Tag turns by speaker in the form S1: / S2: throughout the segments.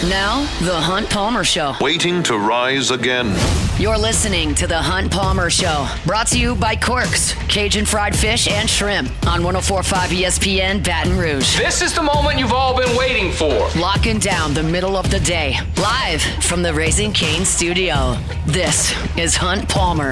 S1: Now, The Hunt Palmer Show.
S2: Waiting to rise again.
S1: You're listening to The Hunt Palmer Show. Brought to you by Quirks, Cajun fried fish and shrimp on 104.5 ESPN Baton Rouge.
S3: This is the moment you've all been waiting for.
S1: Locking down the middle of the day. Live from the Raising Cane studio. This is Hunt Palmer.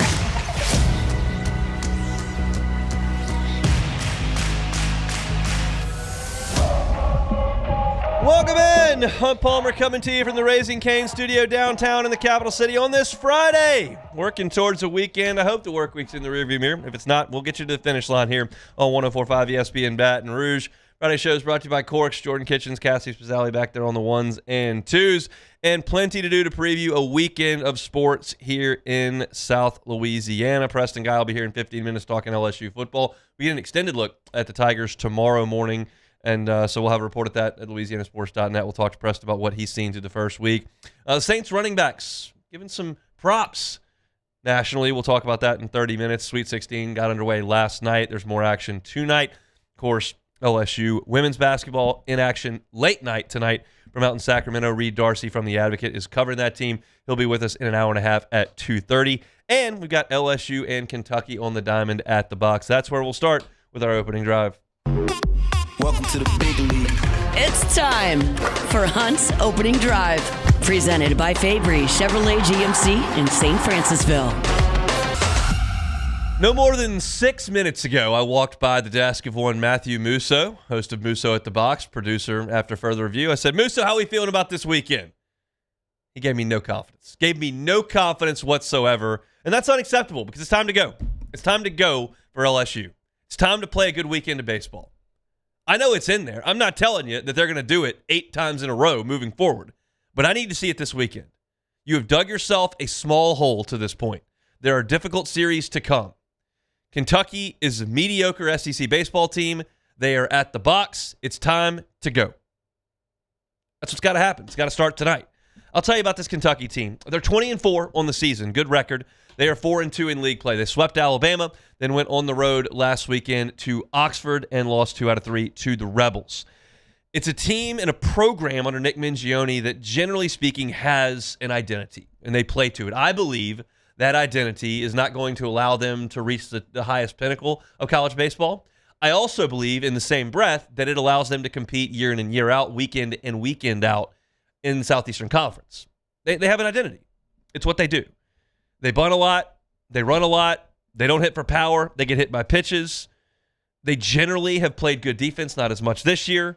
S4: Welcome in. Hunt Palmer coming to you from the Raising Cane studio downtown in the capital city on this Friday. Working towards a weekend. I hope the work week's in the rearview mirror. If it's not, we'll get you to the finish line here on 104.5 ESPN Baton Rouge. Friday show is brought to you by Corks, Jordan Kitchens, Cassie Spazzali back there on the ones and twos, and plenty to do to preview a weekend of sports here in South Louisiana. Preston Guy will be here in 15 minutes talking LSU football. We get an extended look at the Tigers tomorrow morning. And so we'll have a report at that at LouisianaSports.net. We'll talk to Preston about what he's seen through the first week. The Saints running backs giving some props nationally. We'll talk about that in 30 minutes. Sweet 16 got underway last night. There's more action tonight. Of course, LSU women's basketball in action late night tonight from out in Sacramento. Reed Darcy from The Advocate is covering that team. He'll be with us in an hour and a half at 2:30. And we've got LSU and Kentucky on the diamond at the box. That's where we'll start with our opening drive.
S5: Welcome to the big league.
S1: It's time for Hunt's Opening Drive. Presented by Fabry Chevrolet GMC in St. Francisville.
S4: No more than 6 minutes ago, I walked by the desk of one Matthew Musso, host of Musso at the Box, producer after further review. I said, Musso, how are we feeling about this weekend? He gave me no confidence. Gave me no confidence whatsoever. And that's unacceptable because it's time to go. It's time to go for LSU. It's time to play a good weekend of baseball. I know it's in there. I'm not telling you that they're going to do it 8 times in a row moving forward, but I need to see it this weekend. You have dug yourself a small hole to this point. There are difficult series to come. Kentucky is a mediocre SEC baseball team. They are at the box. It's time to go. That's what's got to happen. It's got to start tonight. I'll tell you about this Kentucky team. They're 20-4 on the season. Good record. They are 4-2 in league play. They swept Alabama, then went on the road last weekend to Oxford and lost 2 out of 3 to the Rebels. It's a team and a program under Nick Mingione that, generally speaking, has an identity, and they play to it. I believe that identity is not going to allow them to reach the highest pinnacle of college baseball. I also believe, in the same breath, that it allows them to compete year in and year out, weekend in, weekend out in the Southeastern Conference. They have an identity. It's what they do. They bunt a lot. They run a lot. They don't hit for power. They get hit by pitches. They generally have played good defense, not as much this year.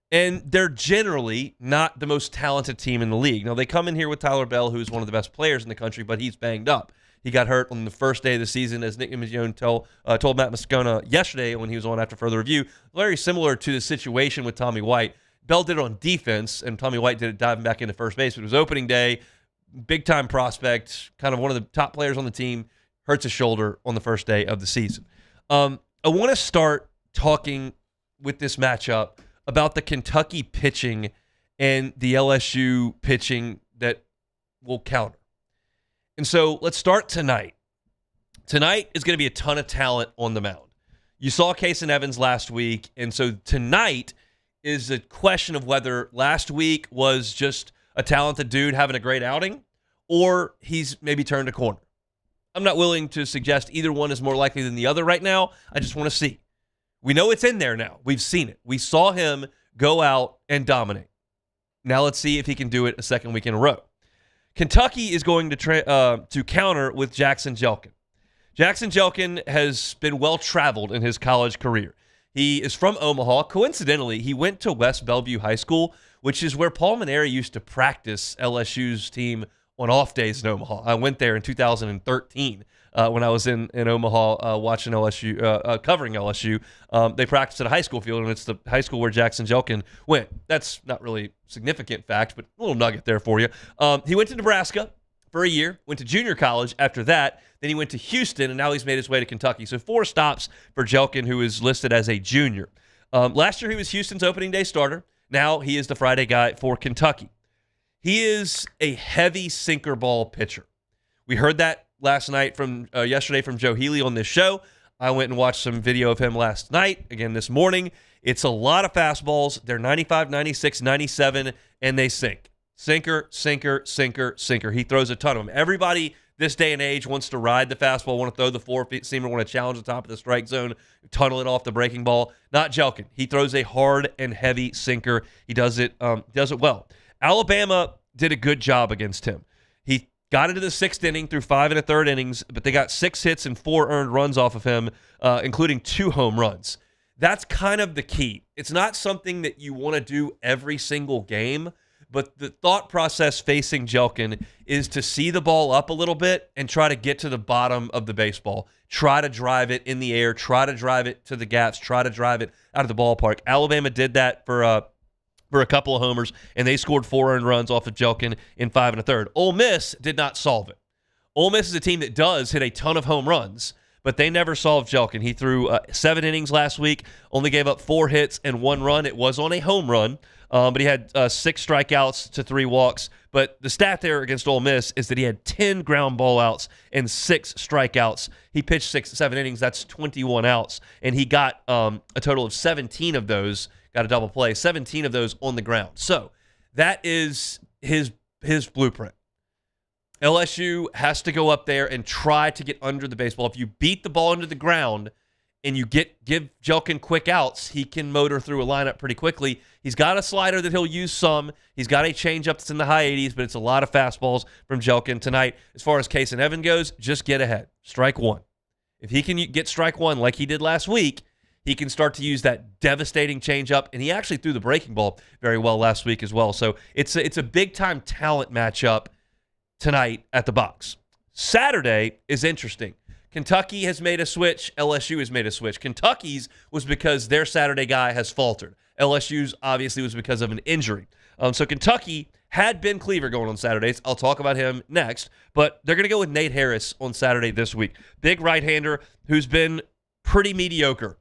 S4: And they're generally not the most talented team in the league. Now, they come in here with Tyler Bell, who's one of the best players in the country, but he's banged up. He got hurt on the first day of the season, as Nick Mingione told Matt Moscona yesterday when he was on after further review. Very similar to the situation with Tommy White. Bell did it on defense, and Tommy White did it diving back into first base. It was opening day. Big-time prospect, kind of one of the top players on the team, hurts his shoulder on the first day of the season. I want to start talking with this matchup about the Kentucky pitching and the LSU pitching that will counter. And so let's start tonight. Tonight is going to be a ton of talent on the mound. You saw Kason Evans last week, and so tonight is a question of whether last week was just a talented dude having a great outing, or he's maybe turned a corner. I'm not willing to suggest either one is more likely than the other right now. I just want to see. We know it's in there now. We've seen it. We saw him go out and dominate. Now let's see if he can do it a second week in a row. Kentucky is going to counter with Jackson Jelkin. Jackson Jelkin has been well-traveled in his college career. He is from Omaha. Coincidentally, he went to West Bellevue High School, which is where Paul Maneri used to practice LSU's team on off days in Omaha. I went there in 2013 when I was in Omaha watching LSU, covering LSU. They practiced at a high school field, and it's the high school where Jackson Jelkin went. That's not really significant fact, but a little nugget there for you. He went to Nebraska for a year, went to junior college after that. Then he went to Houston, and now he's made his way to Kentucky. So 4 stops for Jelkin, who is listed as a junior. Last year, he was Houston's opening day starter. Now he is the Friday guy for Kentucky. He is a heavy sinker ball pitcher. We heard that yesterday from Joe Healy on this show. I went and watched some video of him last night, again this morning. It's a lot of fastballs. They're 95, 96, 97, and they sink. Sinker, sinker, sinker, sinker. He throws a ton of them. Everybody this day and age wants to ride the fastball, want to throw the four-seamer, want to challenge the top of the strike zone, tunnel it off the breaking ball. Not Jelkin. He throws a hard and heavy sinker. He does it well. Alabama did a good job against him. He got into the 6th inning through 5 1/3 innings, but they got 6 hits and 4 earned runs off of him, including 2 home runs. That's kind of the key. It's not something that you want to do every single game, but the thought process facing Jelkin is to see the ball up a little bit and try to get to the bottom of the baseball. Try to drive it in the air. Try to drive it to the gaps. Try to drive it out of the ballpark. Alabama did that for a couple of homers, and they scored 4 earned runs off of Jelkin in 5 1/3. Ole Miss did not solve it. Ole Miss is a team that does hit a ton of home runs, but they never solved Jelkin. He threw 7 innings last week, only gave up 4 hits and 1 run. It was on a home run, but he had 6 strikeouts to 3 walks. But the stat there against Ole Miss is that he had 10 ground ball outs and 6 strikeouts. He pitched 7 innings. That's 21 outs, and he got a total of 17 of those. Got a double play, 17 of those on the ground. So that is his blueprint. LSU has to go up there and try to get under the baseball. If you beat the ball into the ground and you give Jelkin quick outs, he can motor through a lineup pretty quickly. He's got a slider that he'll use some. He's got a changeup that's in the high 80s, but it's a lot of fastballs from Jelkin tonight. As far as Case and Evan goes, just get ahead. Strike 1. If he can get strike 1 like he did last week, he can start to use that devastating changeup, and he actually threw the breaking ball very well last week as well. So it's a big-time talent matchup tonight at the box. Saturday is interesting. Kentucky has made a switch. LSU has made a switch. Kentucky's was because their Saturday guy has faltered. LSU's obviously was because of an injury. So Kentucky had Ben Cleaver going on Saturdays. I'll talk about him next, but they're going to go with Nate Harris on Saturday this week. Big right-hander who's been pretty mediocre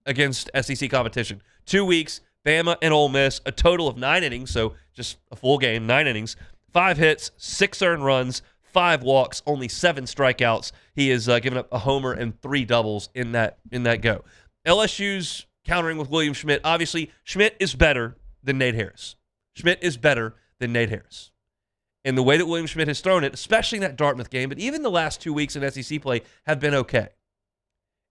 S4: against SEC competition. 2 weeks, Bama and Ole Miss, a total of 9 innings, so just a full game, 9 innings, 5 hits, 6 earned runs, 5 walks, only 7 strikeouts. He has given up a homer and 3 doubles in that go. LSU's countering with William Schmidt. Obviously, Schmidt is better than Nate Harris. Schmidt is better than Nate Harris. And the way that William Schmidt has thrown it, especially in that Dartmouth game, but even the last 2 weeks in SEC play have been okay.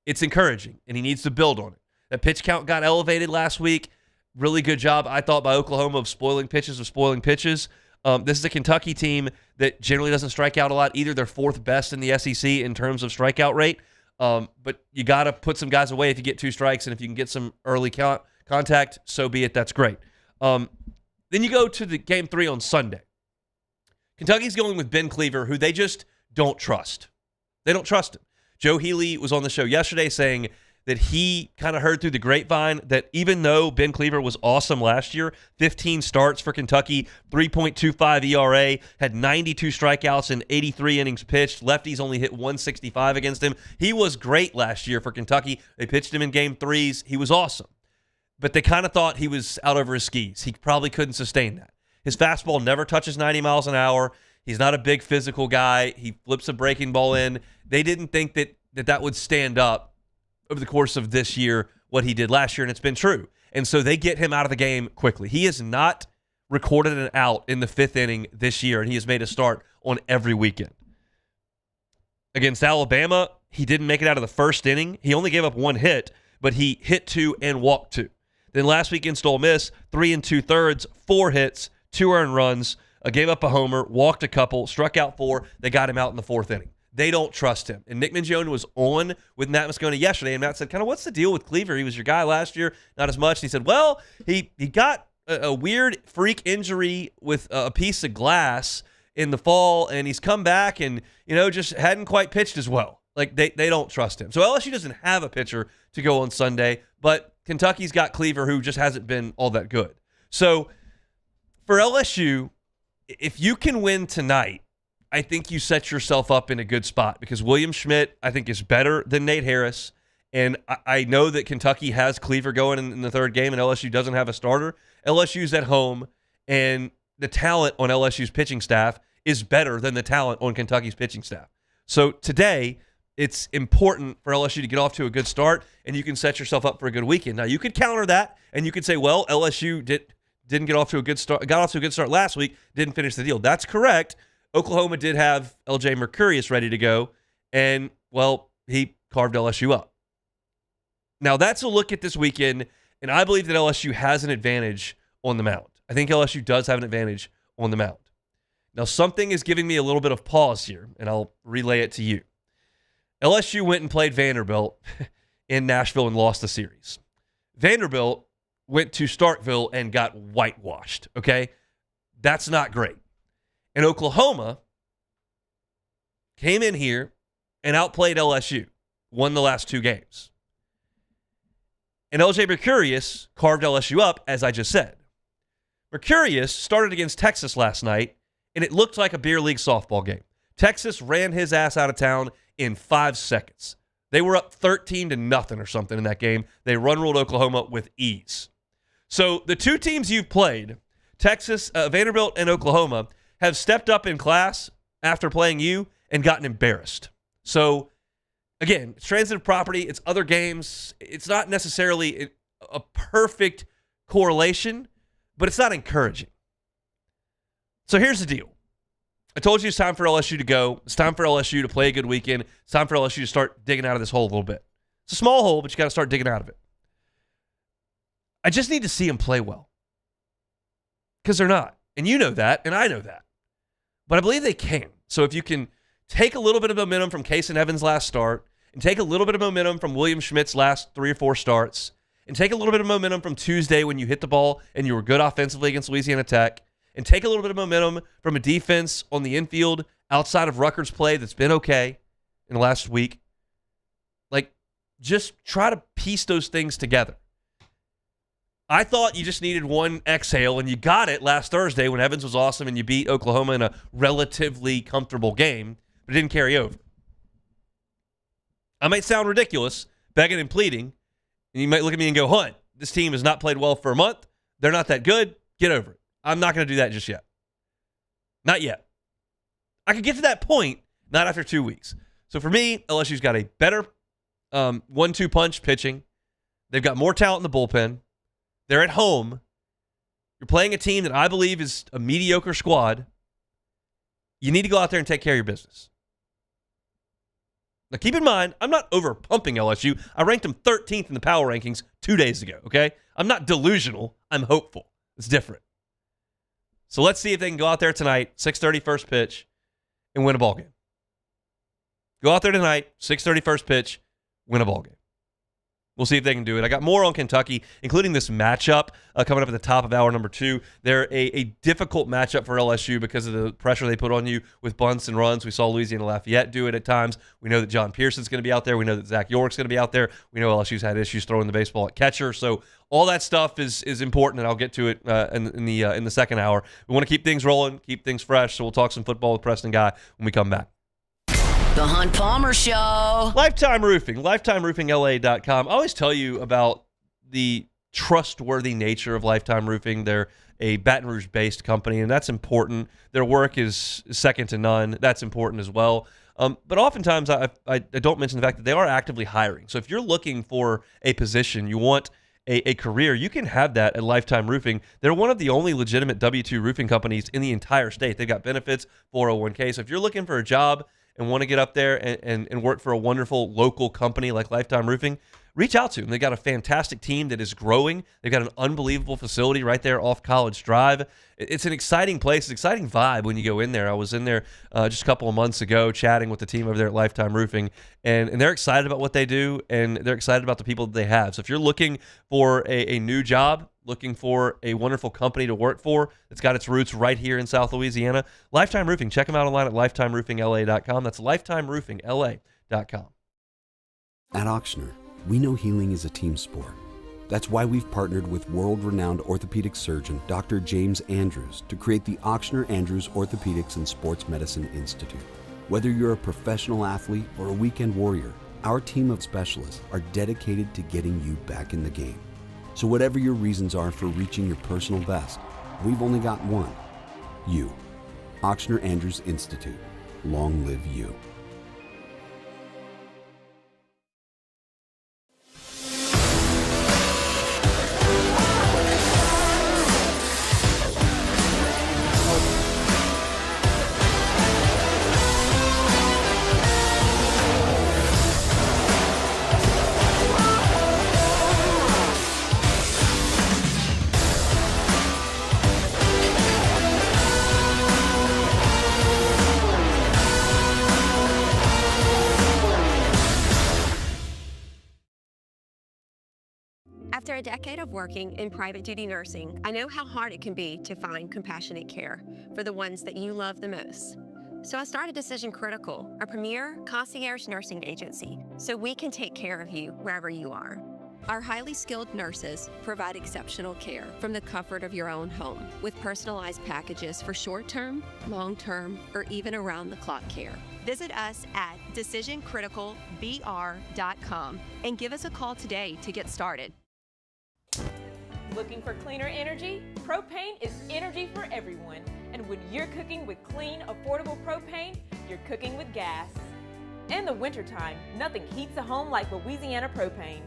S4: It's encouraging, and he needs to build on it. That pitch count got elevated last week. Really good job, I thought, by Oklahoma of spoiling pitches. This is a Kentucky team that generally doesn't strike out a lot either. They're 4th best in the SEC in terms of strikeout rate. But you got to put some guys away if you get 2 strikes, and if you can get some early contact, so be it. That's great. Then you go to the Game 3 on Sunday. Kentucky's going with Ben Cleaver, who they just don't trust. They don't trust him. Joe Healy was on the show yesterday saying that he kind of heard through the grapevine that even though Ben Cleaver was awesome last year, 15 starts for Kentucky, 3.25 ERA, had 92 strikeouts and 83 innings pitched. Lefties only hit 165 against him. He was great last year for Kentucky. They pitched him in Game 3s. He was awesome. But they kind of thought he was out over his skis. He probably couldn't sustain that. His fastball never touches 90 miles an hour. He's not a big physical guy. He flips a breaking ball in. They didn't think that would stand up over the course of this year, what he did last year, and it's been true. And so they get him out of the game quickly. He has not recorded an out in the 5th inning this year, and he has made a start on every weekend. Against Alabama, he didn't make it out of the 1st inning. He only gave up 1 hit, but he hit 2 and walked 2. Then last week against Ole Miss, 3 2/3, 4 hits, 2 earned runs, gave up a homer, walked a couple, struck out 4. They got him out in the 4th inning. They don't trust him. And Nick Mingione was on with Matt Moscona yesterday, and Matt said, kind of, what's the deal with Cleaver? He was your guy last year, not as much. And he said, well, he got a weird freak injury with a piece of glass in the fall, and he's come back and, just hadn't quite pitched as well. Like, they don't trust him. So LSU doesn't have a pitcher to go on Sunday, but Kentucky's got Cleaver, who just hasn't been all that good. So for LSU, if you can win tonight, I think you set yourself up in a good spot because William Schmidt, I think, is better than Nate Harris. And I know that Kentucky has Cleaver going in the 3rd game and LSU doesn't have a starter. LSU's at home, and the talent on LSU's pitching staff is better than the talent on Kentucky's pitching staff. So today, it's important for LSU to get off to a good start, and you can set yourself up for a good weekend. Now, you could counter that, and you could say, well, LSU didn't get off to a good start. Got off to a good start last week, didn't finish the deal. That's correct. Oklahoma did have L.J. Mercurius ready to go, and, well, he carved LSU up. Now, that's a look at this weekend, and I believe that LSU has an advantage on the mound. I think LSU does have an advantage on the mound. Now, something is giving me a little bit of pause here, and I'll relay it to you. LSU went and played Vanderbilt in Nashville and lost the series. Vanderbilt went to Starkville and got whitewashed, okay? That's not great. And Oklahoma came in here and outplayed LSU, won the last 2 games. And L.J. Mercurius carved LSU up, as I just said. Mercurius started against Texas last night, and it looked like a beer league softball game. Texas ran his ass out of town in 5 seconds. They were up 13-0 or something in that game. They run-ruled Oklahoma with ease. So the 2 teams you've played, Texas, Vanderbilt and Oklahoma, have stepped up in class after playing you and gotten embarrassed. So, again, it's transitive property. It's other games. It's not necessarily a perfect correlation, but it's not encouraging. So here's the deal. I told you it's time for LSU to go. It's time for LSU to play a good weekend. It's time for LSU to start digging out of this hole a little bit. It's a small hole, but you got to start digging out of it. I just need to see them play well. Because they're not. And you know that, and I know that. But I believe they can. So if you can take a little bit of momentum from Case and Evans' last start, and take a little bit of momentum from William Schmidt's last 3 or 4 starts, and take a little bit of momentum from Tuesday when you hit the ball and you were good offensively against Louisiana Tech, and take a little bit of momentum from a defense on the infield outside of Rutgers play that's been okay in the last week. Like, just try to piece those things together. I thought you just needed one exhale, and you got it last Thursday when Evans was awesome and you beat Oklahoma in a relatively comfortable game, but it didn't carry over. I might sound ridiculous, begging and pleading, and you might look at me and go, Hunt, this team has not played well for a month. They're not that good. Get over it. I'm not going to do that just yet. Not yet. I could get to that point, not after 2 weeks. So for me, LSU's got a better 1-2 punch pitching. They've got more talent in the bullpen. They're at home. You're playing a team that I believe is a mediocre squad. You need to go out there and take care of your business. Now, keep in mind, I'm not over-pumping LSU. I ranked them 13th in the power rankings 2 days ago, okay? I'm not delusional. I'm hopeful. It's different. So let's see if they can go out there tonight, 6:30 first pitch, and win a ball game. Go out there tonight, 6:30 first pitch, win a ball game. We'll see if they can do it. I got more on Kentucky, including this matchup coming up at the top of hour number 2. They're a difficult matchup for LSU because of the pressure they put on you with bunts and runs. We saw Louisiana Lafayette do it at times. We know that John Pearson's going to be out there. We know that Zach York's going to be out there. We know LSU's had issues throwing the baseball at catcher. So all that stuff is important, and I'll get to it in the second hour. We want to keep things rolling, keep things fresh, so we'll talk some football with Preston Guy when we come back.
S1: The Hunt Palmer Show.
S4: Lifetime Roofing, lifetimeroofingla.com. I always tell you about the trustworthy nature of Lifetime Roofing. They're a Baton Rouge-based company, and that's important. Their work is second to none. That's important as well. But oftentimes, I don't mention the fact that they are actively hiring. So if you're looking for a position, you want a career, you can have that at Lifetime Roofing. They're one of the only legitimate W-2 roofing companies in the entire state. They've got benefits, 401k. So if you're looking for a job and want to get up there and work for a wonderful local company like Lifetime Roofing, reach out to them. They've got a fantastic team that is growing. They've got an unbelievable facility right there off College Drive. It's an exciting place, an exciting vibe when you go in there. I was in there just a couple of months ago chatting with the team over there at Lifetime Roofing, and they're excited about what they do, and they're excited about the people that they have. So if you're looking for a new job, looking for a wonderful company to work for that's got its roots right here in South Louisiana, Lifetime Roofing. Check them out online at lifetimeroofingla.com. That's lifetimeroofingla.com.
S6: At Auctioner, we know healing is a team sport. That's why we've partnered with world-renowned orthopedic surgeon Dr. James Andrews to create the Auctioner Andrews Orthopedics and Sports Medicine Institute. Whether you're a professional athlete or a weekend warrior, our team of specialists are dedicated to getting you back in the game. So whatever your reasons are for reaching your personal best, we've only got one: you. Auctioner Andrews Institute. Long live you.
S7: After a decade of working in private duty nursing, I know how hard it can be to find compassionate care for the ones that you love the most. So I started Decision Critical, a premier concierge nursing agency, so we can take care of you wherever you are. Our highly skilled nurses provide exceptional care from the comfort of your own home with personalized packages for short-term, long-term, or even around-the-clock care. Visit us at decisioncriticalbr.com and give us a call today to get started.
S8: Looking for cleaner energy? Propane is energy for everyone. And when you're cooking with clean, affordable propane, you're cooking with gas. In the wintertime, nothing heats a home like Louisiana propane.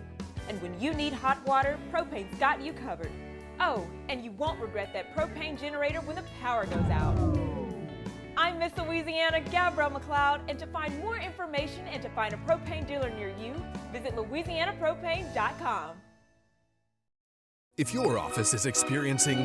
S8: And when you need hot water, propane's got you covered. Oh, and you won't regret that propane generator when the power goes out. I'm Miss Louisiana, Gabrielle McLeod, and to find more information and to find a propane dealer near you, visit louisianapropane.com.
S9: If your office is experiencing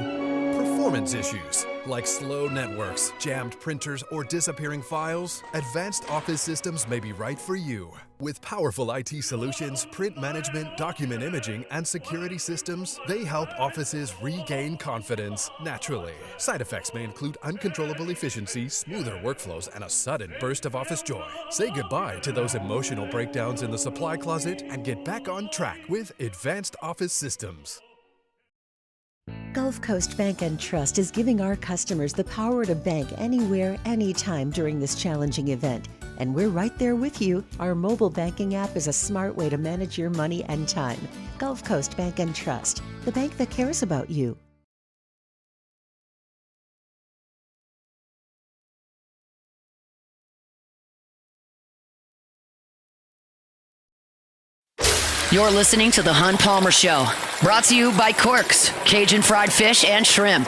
S9: performance issues like slow networks, jammed printers, or disappearing files, Advanced Office Systems may be right for you. With powerful IT solutions, print management, document imaging, and security systems, they help offices regain confidence naturally. Side effects may include uncontrollable efficiency, smoother workflows, and a sudden burst of office joy. Say goodbye to those emotional breakdowns in the supply closet and get back on track with Advanced Office Systems.
S10: Gulf Coast Bank and Trust is giving our customers the power to bank anywhere, anytime during this challenging event. And we're right there with you. Our mobile banking app is a smart way to manage your money and time. Gulf Coast Bank and Trust, the bank that cares about you.
S1: You're listening to The Hunt Palmer Show, brought to you by Corks, Cajun fried fish and shrimp.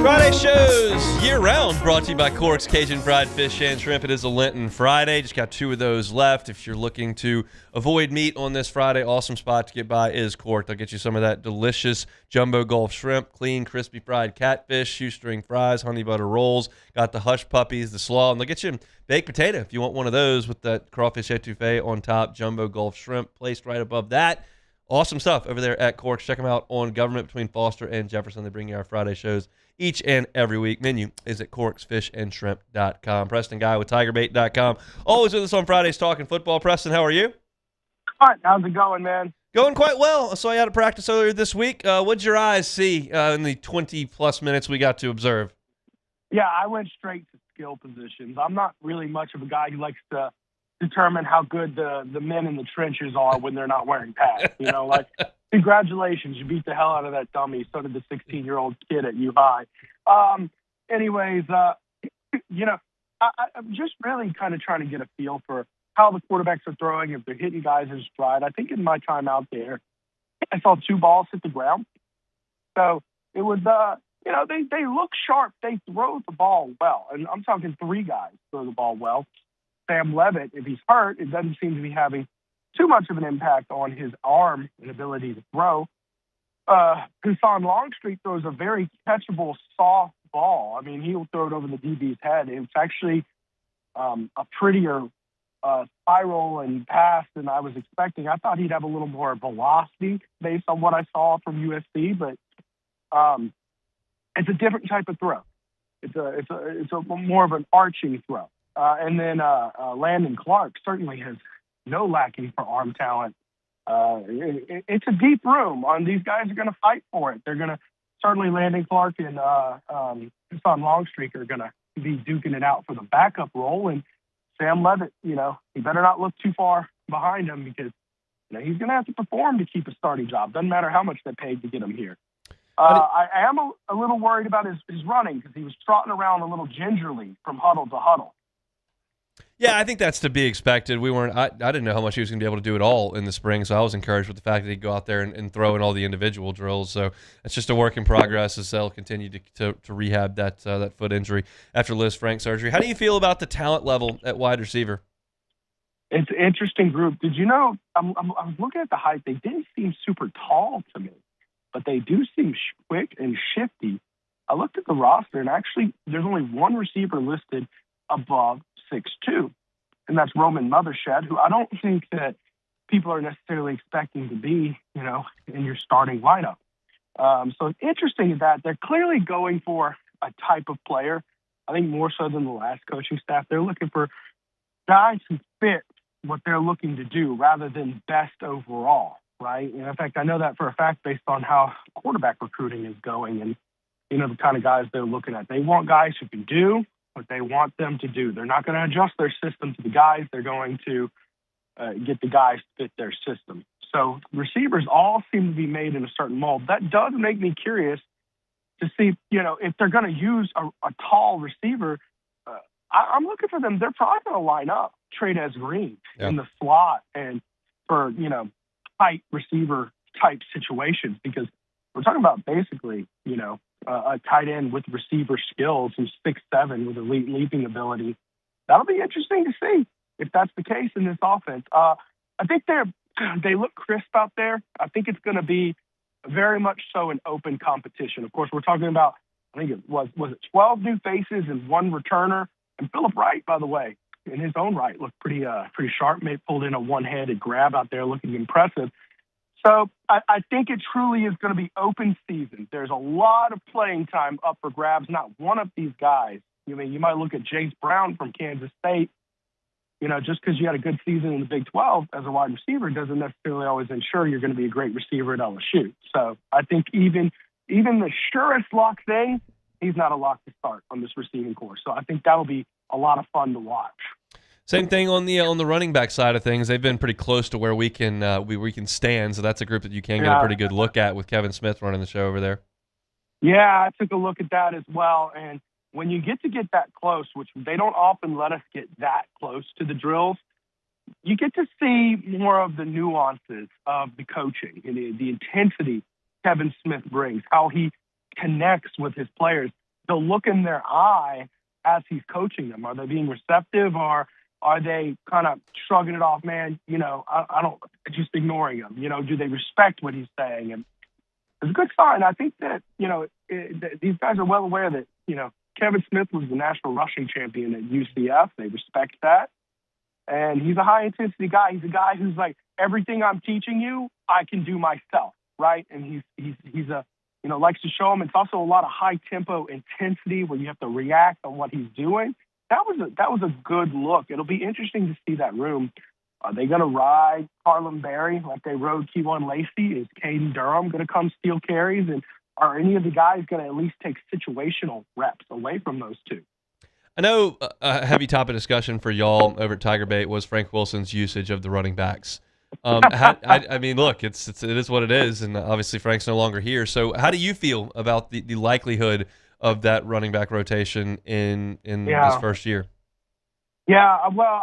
S4: Friday shows year-round, brought to you by Corks, Cajun fried fish and shrimp. It is a Lenten Friday. Just got 2 of those left. If you're looking to avoid meat on this Friday, awesome spot to get by is Cork. They'll get you some of that delicious jumbo Gulf shrimp, clean, crispy fried catfish, shoestring fries, honey butter rolls. Got the hush puppies, the slaw, and they'll get you baked potato if you want one of those with that crawfish etouffee on top, jumbo Gulf shrimp placed right above that. Awesome stuff over there at Corks. Check them out on Government between Foster and Jefferson. They bring you our Friday shows each and every week. Menu is at corksfishandshrimp.com. Preston Guy with tigerbait.com. Always with us on Fridays talking football. Preston, how are you?
S11: All right, how's it going, man?
S4: Going quite well. I saw you out of practice earlier this week. What'd your eyes see in the 20-plus minutes we got to observe?
S11: Yeah, I went straight to skill positions. I'm not really much of a guy who likes to determine how good the men in the trenches are when they're not wearing pads. You know, like, congratulations, you beat the hell out of that dummy. So did the 16-year-old kid at U High. Anyways, you know, I'm just really kind of trying to get a feel for how the quarterbacks are throwing, if they're hitting guys in stride. I think in my time out there, I saw 2 balls hit the ground. So it was, you know, they look sharp. They throw the ball well. And I'm talking 3 guys throw the ball well. Sam Levitt, if he's hurt, it doesn't seem to be having too much of an impact on his arm and ability to throw. Hassan Longstreet throws a very catchable, soft ball. I mean, he'll throw it over the DB's head. It's actually a prettier spiral and pass than I was expecting. I thought he'd have a little more velocity based on what I saw from USC, but it's a different type of throw. It's a more of an arching throw. And then Landon Clark certainly has no lacking for arm talent. It's a deep room. These guys are going to fight for it. They're going to certainly Landon Clark and Hassan Longstreet are going to be duking it out for the backup role. And Sam Levitt, you know, he better not look too far behind him because you know he's going to have to perform to keep a starting job. Doesn't matter how much they paid to get him here. I am a little worried about his running because he was trotting around a little gingerly from huddle to huddle.
S4: Yeah, I think that's to be expected. I didn't know how much he was going to be able to do it all in the spring, so I was encouraged with the fact that he'd go out there and throw in all the individual drills. So it's just a work in progress as they'll continue to rehab that foot injury after Liz Frank surgery. How do you feel about the talent level at wide receiver?
S11: It's an interesting group. Did you know, I was looking at the height. They didn't seem super tall to me, but they do seem roster, and actually there's only one receiver listed above 6'2", and that's Roman Mothershed, who I don't think that people are necessarily expecting to be, in your starting lineup. So it's interesting that they're clearly going for a type of player. I think more so than the last coaching staff. They're looking for guys who fit what they're looking to do rather than best overall, right? And in fact, I know that for a fact based on how quarterback recruiting is going and, the kind of guys they're looking at. They want guys who can do what they want them to do. They're not going to adjust their system to the guys. They're going to get the guys to fit their system. So receivers all seem to be made in a certain mold. That does make me curious to see, if they're going to use a tall receiver. I'm looking for them. They're probably going to line up Trey Green in the slot and for, tight receiver type situations, because we're talking about basically, a tight end with receiver skills who's 6'7" with elite leaping ability. That'll be interesting to see if that's the case in this offense. I think they look crisp out there. I think it's going to be very much so an open competition. Of course, we're talking about, I think it was it 12 new faces and one returner. And Phillip Wright, by the way, in his own right, looked pretty sharp. Pulled in a one-handed grab out there, looking impressive. So I think it truly is going to be open season. There's a lot of playing time up for grabs. Not one of these guys. You might look at Jace Brown from Kansas State. Just because you had a good season in the Big 12 as a wide receiver doesn't necessarily always ensure you're going to be a great receiver at LSU. So I think even the surest lock thing, he's not a lock to start on this receiving corps. So I think that'll be a lot of fun to watch.
S4: Same thing on the running back side of things. They've been pretty close to where we can stand. So that's a group that you can get a pretty good look at with Kevin Smith running the show over there.
S11: Yeah, I took a look at that as well. And when you get that close, which they don't often let us get that close to the drills, you get to see more of the nuances of the coaching and the intensity Kevin Smith brings, how he connects with his players. The look in their eye as he's coaching them. Are they being receptive, or are they kind of shrugging it off, man? I don't, just ignoring him. Do they respect what he's saying? And it's a good sign. I think that, these guys are well aware that, Kevin Smith was the national rushing champion at UCF. They respect that. And he's a high-intensity guy. He's a guy who's like, everything I'm teaching you, I can do myself, right? And he's a, likes to show him. It's also a lot of high-tempo intensity where you have to react on what he's doing. That was a good look. It'll be interesting to see that room. Are they going to ride Harlem Berry like they rode Keyone Lacey? Is Caden Durham going to come steal carries? And are any of the guys going to at least take situational reps away from those two?
S4: I know a heavy topic of discussion for y'all over at Tiger Bait was Frank Wilson's usage of the running backs. I mean, look, it is what it is, and obviously Frank's no longer here. So how do you feel about the likelihood of that running back rotation in this first year?
S11: Yeah, well,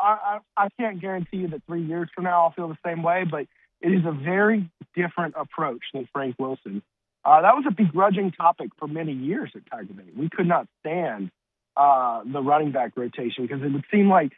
S11: I can't guarantee you that 3 years from now I'll feel the same way, but it is a very different approach than Frank Wilson. That was a begrudging topic for many years at Tiger Bait. We could not stand the running back rotation because it would seem like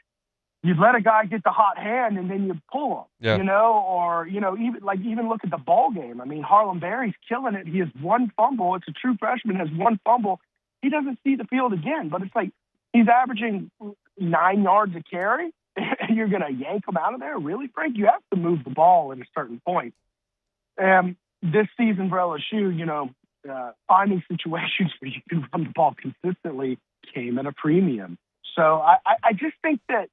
S11: you'd let a guy get the hot hand and then you'd pull him, or even look at the ball game. I mean, Harlem Berry's killing it. He has one fumble. It's a true freshman, has one fumble. He doesn't see the field again, but it's like he's averaging 9 yards a carry, and you're going to yank him out of there? Really, Frank? You have to move the ball at a certain point. This season for LSU, finding situations where you can run the ball consistently came at a premium. So I just think that,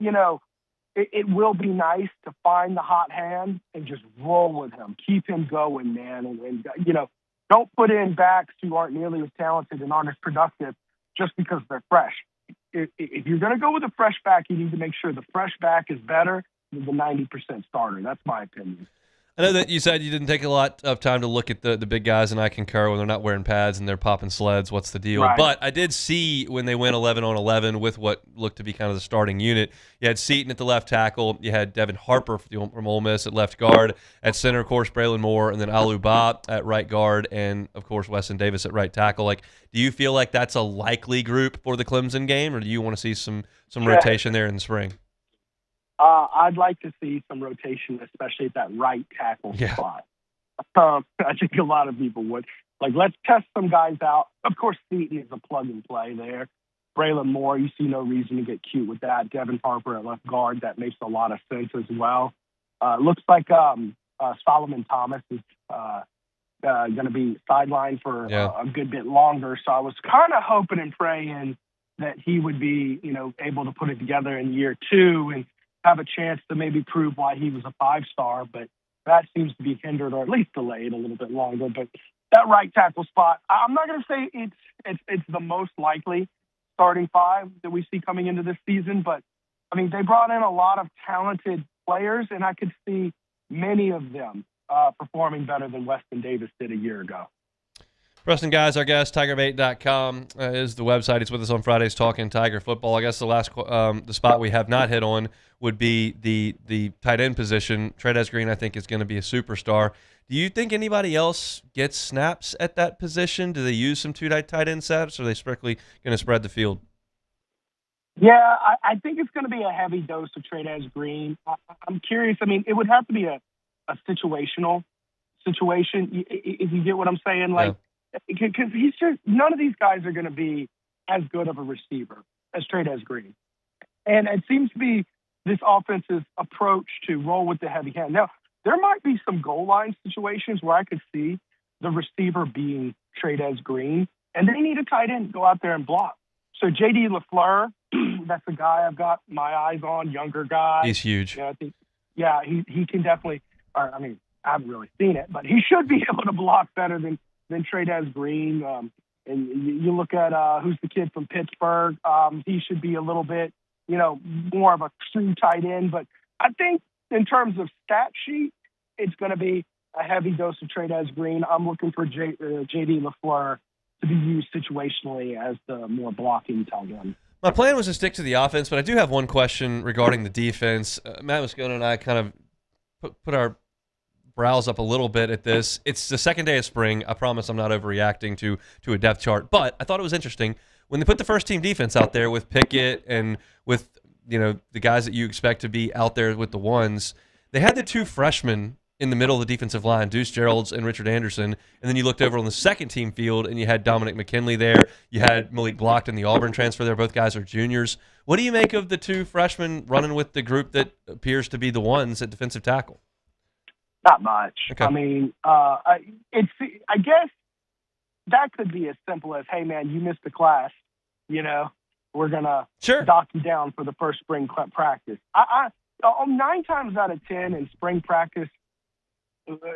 S11: it will be nice to find the hot hand and just roll with him. Keep him going, man. And don't put in backs who aren't nearly as talented and aren't as productive just because they're fresh. If you're going to go with a fresh back, you need to make sure the fresh back is better than the 90% starter. That's my opinion.
S4: I know that you said you didn't take a lot of time to look at the big guys, and I concur when they're not wearing pads and they're popping sleds. What's the deal?
S11: Right.
S4: But I did see when they went 11 on 11 with what looked to be kind of the starting unit. You had Seaton at the left tackle. You had Devin Harper from Ole Miss at left guard. At center, of course, Braylon Moore, and then Alu Ba at right guard, and, of course, Weston Davis at right tackle. Like, do you feel like that's a likely group for the Clemson game, or do you want to see some rotation there in the spring?
S11: I'd like to see some rotation, especially at that right tackle spot. I think a lot of people would. Like, let's test some guys out. Of course, Seaton is a plug-and-play there. Braylon Moore, you see no reason to get cute with that. Devin Harper at left guard, that makes a lot of sense as well. Looks like Solomon Thomas is going to be sidelined for a good bit longer. So I was kind of hoping and praying that he would be, able to put it together in year 2 and have a chance to maybe prove why he was a 5-star. But that seems to be hindered or at least delayed a little bit longer. But that right tackle spot, I'm not going to say it's the most likely starting 5 that we see coming into this season. But, I mean, they brought in a lot of talented players, and I could see many of them performing better than Weston Davis did a year ago.
S4: Preston Guy is our guest. TigerBait.com is the website. He's with us on Fridays talking Tiger football. I guess the last the spot we have not hit on would be the tight end position. Trez Green, I think, is going to be a superstar. Do you think anybody else gets snaps at that position? Do they use some two tight end sets, or are they strictly going to spread the field?
S11: Yeah, I think it's going to be a heavy dose of Trez Green. I'm curious. I mean, it would have to be a situational situation, if you get what I'm saying. Like, because he's just, none of these guys are going to be as good of a receiver as Trez Green. And it seems to be this offense's approach to roll with the heavy hand. Now, there might be some goal line situations where I could see the receiver being Trez Green, and they need a tight end to go out there and block. So J.D. LaFleur, that's a guy I've got my eyes on, younger guy.
S4: He's huge.
S11: I think, he can definitely, I haven't really seen it, but he should be able to block better than Trez Green. And you look at who's the kid from Pittsburgh. He should be a little bit, more of a true tight end. But I think in terms of stat sheet, it's going to be a heavy dose of Trez Green. I'm looking for J.D. LaFleur to be used situationally as the more blocking tight end.
S4: My plan was to stick to the offense, but I do have one question regarding the defense. Matt Moscona and I kind of put our brows up a little bit at this. It's the second day of spring. I promise I'm not overreacting to a depth chart, but I thought it was interesting when they put the first team defense out there with Pickett and with the guys that you expect to be out there with the ones. They had the 2 freshmen in the middle of the defensive line, Deuce Geralds and Richard Anderson, and then you looked over on the second team field and you had Dominic McKinley there. You had Malik Blockton, the Auburn transfer there. Both guys are juniors. What do you make of the 2 freshmen running with the group that appears to be the ones at defensive tackle?
S11: Not much.
S4: Okay.
S11: I mean, I guess that could be as simple as, hey, man, you missed the class. We're going to dock you down for the first spring practice. 9 times out of 10 in spring practice,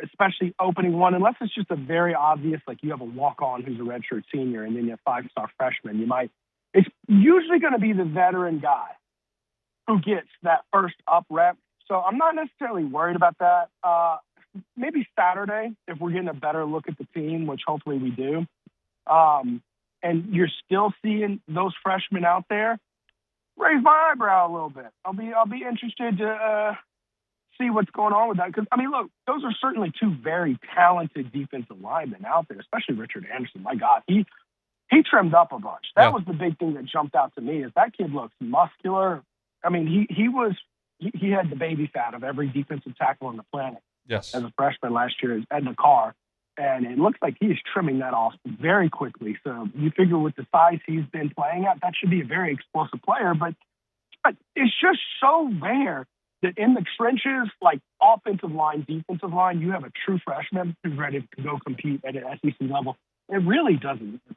S11: especially opening one, unless it's just a very obvious, like you have a walk-on who's a redshirt senior and then you have 5-star freshman, it's usually going to be the veteran guy who gets that first up rep. So I'm not necessarily worried about that. Maybe Saturday, if we're getting a better look at the team, which hopefully we do, and you're still seeing those freshmen out there, raise my eyebrow a little bit. I'll be interested to see what's going on with that. Because, look, those are certainly 2 very talented defensive linemen out there, especially Richard Anderson. My God, he trimmed up a bunch. That was the big thing that jumped out to me is that kid looks muscular. He had the baby fat of every defensive tackle on the planet.
S4: Yes.
S11: As a freshman last year in the car. And it looks like he is trimming that off very quickly. So you figure with the size he's been playing at, that should be a very explosive player. But it's just so rare that in the trenches, like offensive line, defensive line, you have a true freshman who's ready to go compete at an SEC level. It really doesn't matter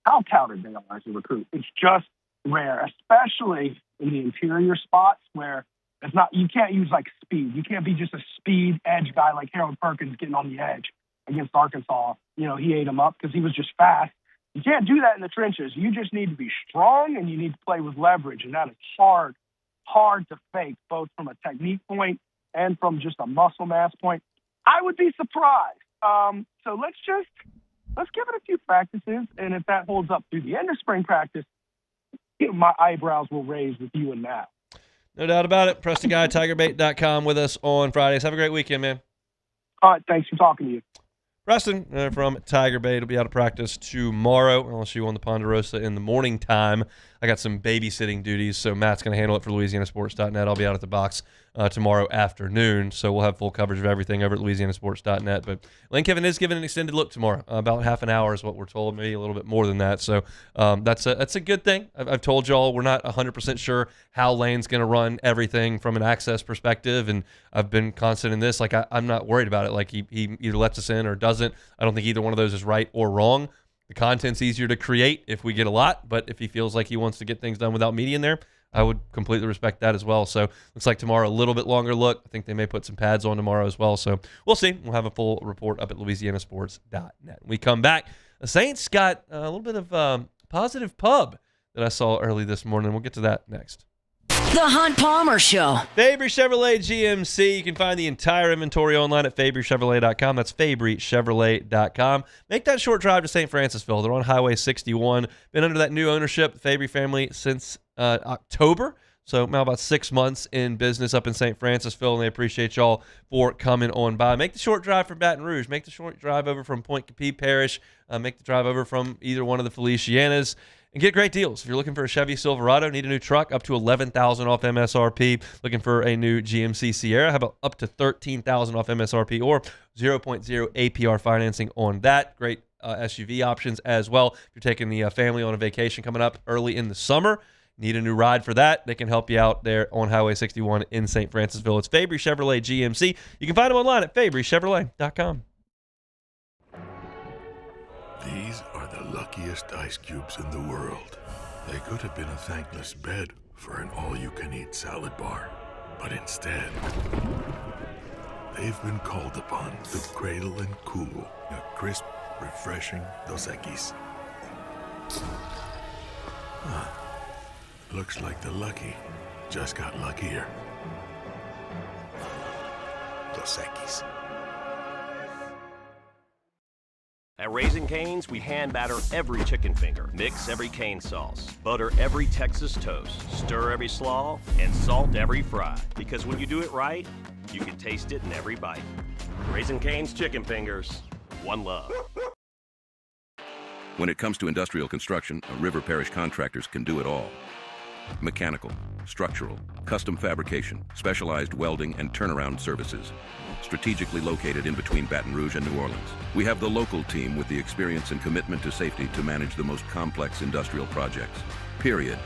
S11: how touted they are as a recruit. It's just rare, especially in the interior spots where it's not, you can't use like speed. You can't be just a speed edge guy like Harold Perkins getting on the edge against Arkansas. He ate him up because he was just fast. You can't do that in the trenches. You just need to be strong and you need to play with leverage. And that is hard to fake, both from a technique point and from just a muscle mass point. I would be surprised. So let's give it a few practices. And if that holds up through the end of spring practice, my eyebrows will raise with you and Matt.
S4: No doubt about it. Preston Guy, TigerBait.com with us on Fridays. Have a great weekend, man.
S11: All right, thanks for talking to you.
S4: Preston from Tiger Bait will be out of practice tomorrow. LSU on the Ponderosa in the morning time. I got some babysitting duties, so Matt's going to handle it for LouisianaSports.net. I'll be out at the box tomorrow afternoon. So we'll have full coverage of everything over at LouisianaSports.net. But Lane Kiffin is giving an extended look tomorrow. About half an hour is what we're told, maybe a little bit more than that. So that's a good thing. I've told y'all we're not 100% sure how Lane's going to run everything from an access perspective, and I've been constant in this. Like, I'm not worried about it. Like, he either lets us in or doesn't. I don't think either one of those is right or wrong. The content's easier to create if we get a lot, but if he feels like he wants to get things done without media in there, I would completely respect that as well. So looks like tomorrow a little bit longer look. I think they may put some pads on tomorrow as well. So we'll see. We'll have a full report up at LouisianaSports.net. When we come back, the Saints got a little bit of positive pub that I saw early this morning. We'll get to that next.
S1: The Hunt Palmer Show.
S4: Fabry Chevrolet GMC. You can find the entire inventory online at FabryChevrolet.com. That's FabryChevrolet.com. Make that short drive to St. Francisville. They're on Highway 61. Been under that new ownership, the Fabry family, since October. So now about 6 months in business up in St. Francisville, and they appreciate y'all for coming on by. Make the short drive from Baton Rouge. Make the short drive over from Point Capee Parish. Make the drive over from either one of the Felicianas. And get great deals. If you're looking for a Chevy Silverado, need a new truck, up to $11,000 off MSRP. Looking for a new GMC Sierra, how about up to $13,000 off MSRP or 0.0 APR financing on that. Great SUV options as well. If you're taking the family on a vacation coming up early in the summer, need a new ride for that, they can help you out there on Highway 61 in St. Francisville. It's Fabry Chevrolet GMC. You can find them online at FabryChevrolet.com.
S12: These are the luckiest ice cubes in the world. They could have been a thankless bed for an all-you-can-eat salad bar. But instead, they've been called upon to cradle and cool a crisp, refreshing Dos Equis. Looks like the lucky just got luckier. Dos Equis.
S13: At Raising Cane's, we hand batter every chicken finger, mix every cane sauce, butter every Texas toast, stir every slaw, and salt every fry. Because when you do it right, you can taste it in every bite. Raising Cane's chicken fingers, one love.
S14: When it comes to industrial construction, River Parish Contractors can do it all. Mechanical, structural, custom fabrication, specialized welding, and turnaround services. Strategically located in between Baton Rouge and New Orleans. We have the local team with the experience and commitment to safety to manage the most complex industrial projects. Period.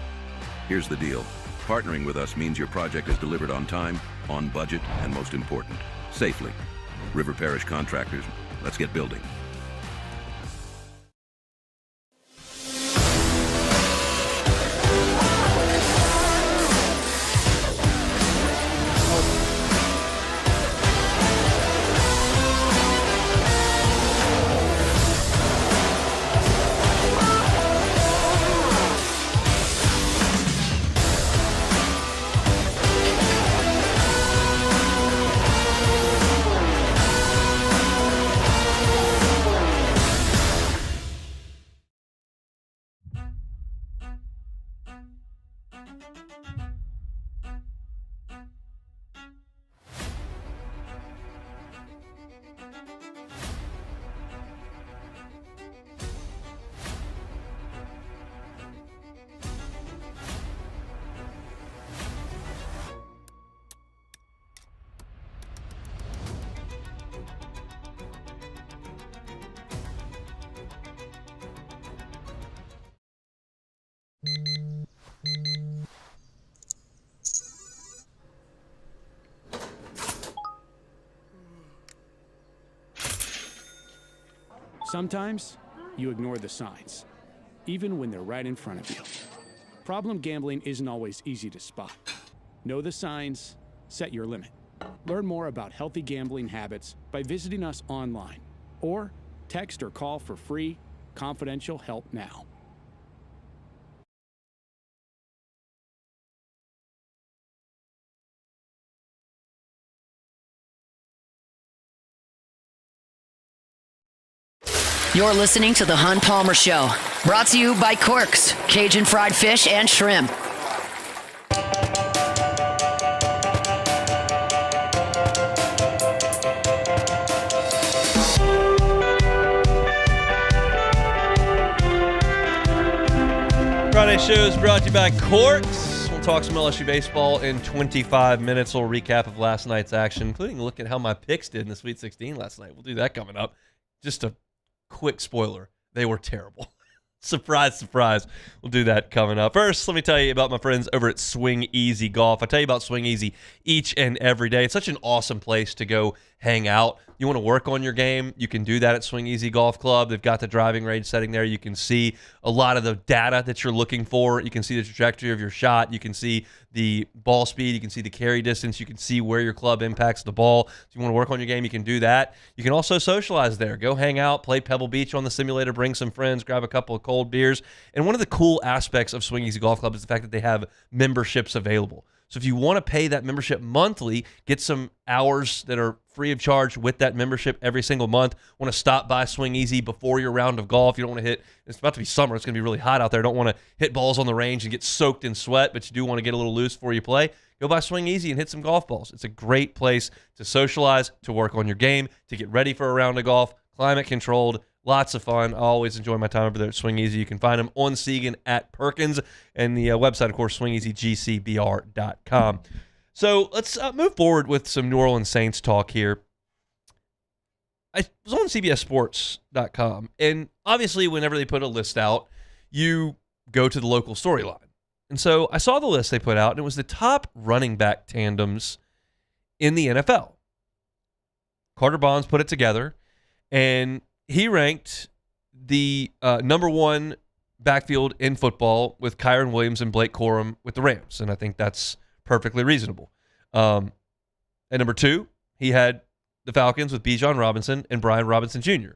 S14: Here's the deal. Partnering with us means your project is delivered on time, on budget, and most important, safely. River Parish Contractors, let's get building.
S15: Sometimes you ignore the signs, even when they're right in front of you. Problem gambling isn't always easy to spot. Know the signs, set your limit. Learn more about healthy gambling habits by visiting us online or text or call for free, confidential help now.
S1: You're listening to The Hunt Palmer Show, brought to you by Corks, Cajun fried fish and shrimp.
S4: Friday show is brought to you by Corks. We'll talk some LSU baseball in 25 minutes. We'll recap of last night's action, including a look at how my picks did in the Sweet 16 last night. We'll do that coming up. Just a quick spoiler. They were terrible. Surprise, surprise. We'll do that coming up. First, let me tell you about my friends over at Swing Easy Golf. I tell you about Swing Easy each and every day. It's such an awesome place to go hang out. You want to work on your game, you can do that at Swing Easy Golf Club. They've got the driving range setting there. You can see a lot of the data that you're looking for. You can see the trajectory of your shot. You can see the ball speed. You can see the carry distance. You can see where your club impacts the ball. If you want to work on your game, you can do that. You can also socialize there. Go hang out, play Pebble Beach on the simulator, bring some friends, grab a couple of cold beers. And one of the cool aspects of Swing Easy Golf Club is the fact that they have memberships available. So if you want to pay that membership monthly, get some hours that are free of charge with that membership every single month. Want to stop by Swing Easy before your round of golf. You don't want to hit, it's about to be summer. It's going to be really hot out there. Don't want to hit balls on the range and get soaked in sweat, but you do want to get a little loose before you play. Go by Swing Easy and hit some golf balls. It's a great place to socialize, to work on your game, to get ready for a round of golf. Climate controlled. Lots of fun. I always enjoy my time over there at Swing Easy. You can find them on Segan at Perkins, and the website, of course, swingeasygcbr.com. So let's move forward with some New Orleans Saints talk here. I was on CBSSports.com, and obviously whenever they put a list out, you go to the local storyline. And so I saw the list they put out, and it was the top running back tandems in the NFL. Carter Bonds put it together, and he ranked the number one backfield in football with Kyron Williams and Blake Corum with the Rams, and I think that's perfectly reasonable. At number two, he had the Falcons with Bijan Robinson and Brian Robinson Jr.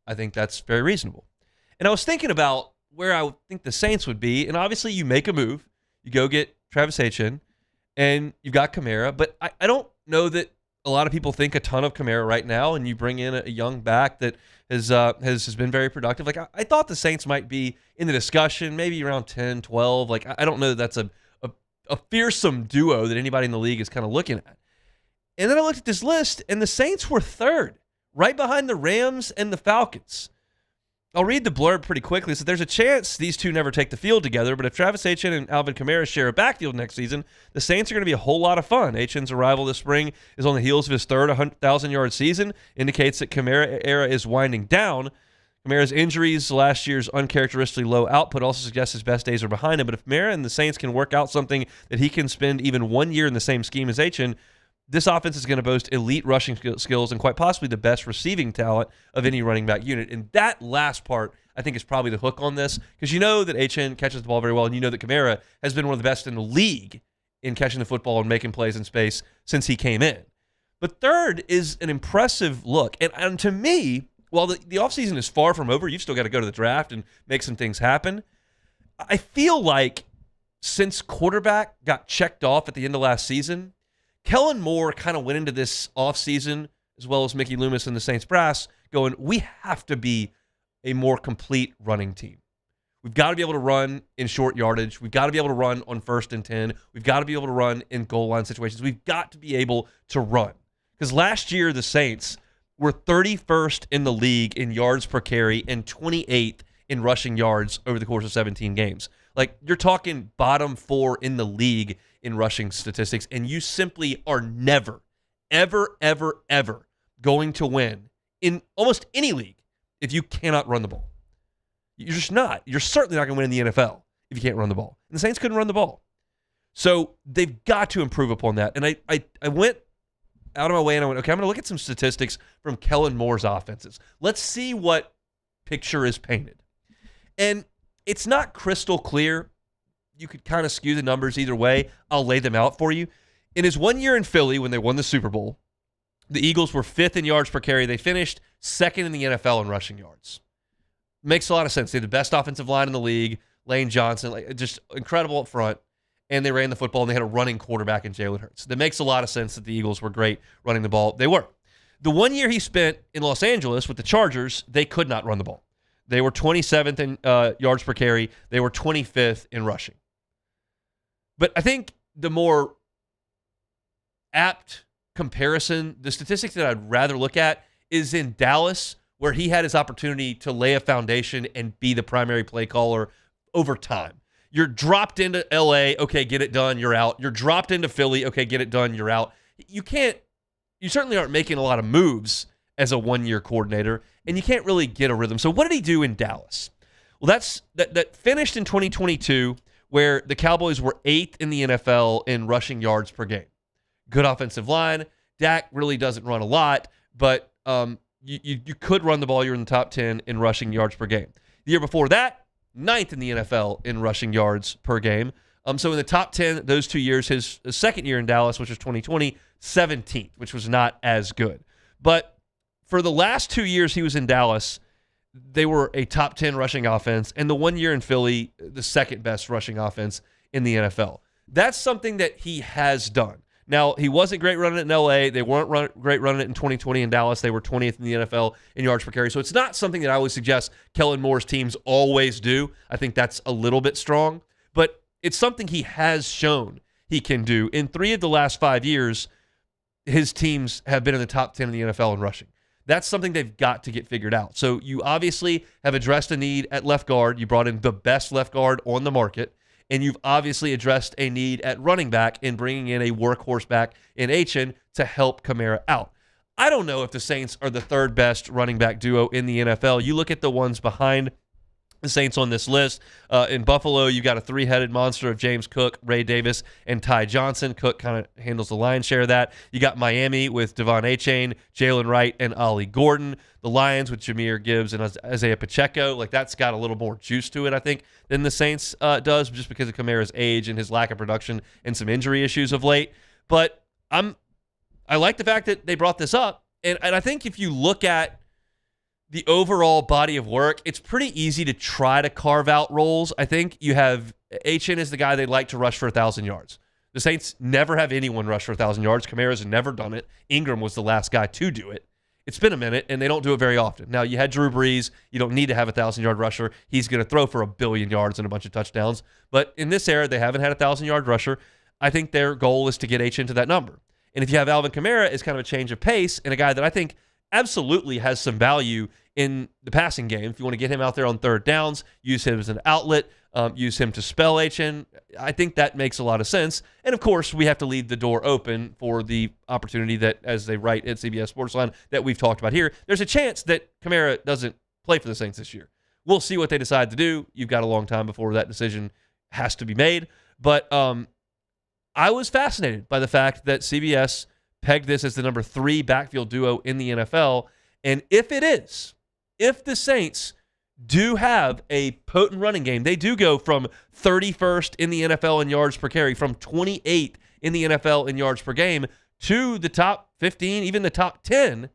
S4: I think that's very reasonable. And I was thinking about where I would think the Saints would be, and obviously you make a move. You go get Travis Etienne, and you've got Kamara, but I don't know that a lot of people think a ton of Kamara right now, and you bring in a young back that has been very productive. Like I thought the Saints might be in the discussion, maybe around 10, 12. Like I don't know that that's a fearsome duo that anybody in the league is kind of looking at. And then I looked at this list, and the Saints were third, right behind the Rams and the Falcons. I'll read the blurb pretty quickly. So there's a chance these two never take the field together, but if Travis Etienne and Alvin Kamara share a backfield next season, the Saints are going to be a whole lot of fun. Etienne's arrival this spring is on the heels of his third 100,000-yard season, indicates that Kamara era is winding down. Kamara's injuries, last year's uncharacteristically low output also suggests his best days are behind him, but if Kamara and the Saints can work out something that he can spend even 1 year in the same scheme as Etienne, this offense is going to boast elite rushing skills and quite possibly the best receiving talent of any running back unit. And that last part, I think, is probably the hook on this, because you know that Etienne catches the ball very well, and you know that Kamara has been one of the best in the league in catching the football and making plays in space since he came in. But third is an impressive look. And to me, while the offseason is far from over, you've still got to go to the draft and make some things happen. I feel like since quarterback got checked off at the end of last season, Kellen Moore kind of went into this offseason, as well as Mickey Loomis and the Saints brass, going, we have to be a more complete running team. We've got to be able to run in short yardage. We've got to be able to run on 1st and 10. We've got to be able to run in goal line situations. We've got to be able to run. Because last year, the Saints were 31st in the league in yards per carry and 28th in rushing yards over the course of 17 games. Like, you're talking bottom 4 in the league in rushing statistics, and you simply are never, ever, ever, ever going to win in almost any league if you cannot run the ball. You're just not. You're certainly not going to win in the NFL if you can't run the ball. And the Saints couldn't run the ball. So they've got to improve upon that. And I went out of my way and I went, okay, I'm going to look at some statistics from Kellen Moore's offenses. Let's see what picture is painted. And it's not crystal clear. You could kind of skew the numbers either way. I'll lay them out for you. In his 1 year in Philly, when they won the Super Bowl, the Eagles were 5th in yards per carry. They finished 2nd in the NFL in rushing yards. Makes a lot of sense. They had the best offensive line in the league. Lane Johnson, just incredible up front. And they ran the football, and they had a running quarterback in Jalen Hurts. That makes a lot of sense that the Eagles were great running the ball. They were. The 1 year he spent in Los Angeles with the Chargers, they could not run the ball. They were 27th in yards per carry. They were 25th in rushing. But I think the more apt comparison, the statistics that I'd rather look at, is in Dallas, where he had his opportunity to lay a foundation and be the primary play caller over time. You're dropped into LA, okay, get it done, you're out. You're dropped into Philly, okay, get it done, you're out. You certainly aren't making a lot of moves as a one-year coordinator, and you can't really get a rhythm. So what did he do in Dallas? Well, that finished in 2022, where the Cowboys were 8th in the NFL in rushing yards per game. Good offensive line. Dak really doesn't run a lot, but you could run the ball. You're in the top 10 in rushing yards per game. The year before that, 9th in the NFL in rushing yards per game. So in the top 10, those 2 years, his second year in Dallas, which was 2020, 17th, which was not as good. But for the last 2 years he was in Dallas, they were a top 10 rushing offense, and the 1 year in Philly, the second best rushing offense in the NFL. That's something that he has done. Now, he wasn't great running it in L.A. They weren't great running it in 2020 in Dallas. They were 20th in the NFL in yards per carry. So it's not something that I would suggest Kellen Moore's teams always do. I think that's a little bit strong. But it's something he has shown he can do. In 3 of the last 5 years, his teams have been in the top 10 in the NFL in rushing. That's something they've got to get figured out. So you obviously have addressed a need at left guard. You brought in the best left guard on the market. And you've obviously addressed a need at running back in bringing in a workhorse back in Achane to help Kamara out. I don't know if the Saints are the third best running back duo in the NFL. You look at the ones behind the Saints on this list. In Buffalo, you got a three-headed monster of James Cook, Ray Davis, and Ty Johnson. Cook kind of handles the lion's share of that. You got Miami with Devon Achane, Jalen Wright, and Ollie Gordon. The Lions with Jahmyr Gibbs and Isaiah Pacheco. Like, that's got a little more juice to it, I think, than the Saints does, just because of Kamara's age and his lack of production and some injury issues of late. But I like the fact that they brought this up. And I think if you look at the overall body of work, it's pretty easy to try to carve out roles. I think you have Achane is the guy they'd like to rush for 1,000 yards. The Saints never have anyone rush for 1,000 yards. Kamara's never done it. Ingram was the last guy to do it. It's been a minute, and they don't do it very often. Now, you had Drew Brees. You don't need to have a 1,000-yard rusher. He's going to throw for 1 billion yards and a bunch of touchdowns. But in this era, they haven't had a 1,000-yard rusher. I think their goal is to get Achane to that number. And if you have Alvin Kamara as kind of a change of pace and a guy that I think absolutely has some value in the passing game, if you want to get him out there on third downs, use him as an outlet, use him to spell Achane, I think that makes a lot of sense. And of course, we have to leave the door open for the opportunity that, as they write at CBS Sportsline, that we've talked about here, there's a chance that Kamara doesn't play for the Saints this year. We'll see what they decide to do. You've got a long time before that decision has to be made. But I was fascinated by the fact that CBS pegged this as the number 3 backfield duo in the NFL. And if it is, if the Saints do have a potent running game, they do go from 31st in the NFL in yards per carry, from 28th in the NFL in yards per game to the top 15, even the top 10,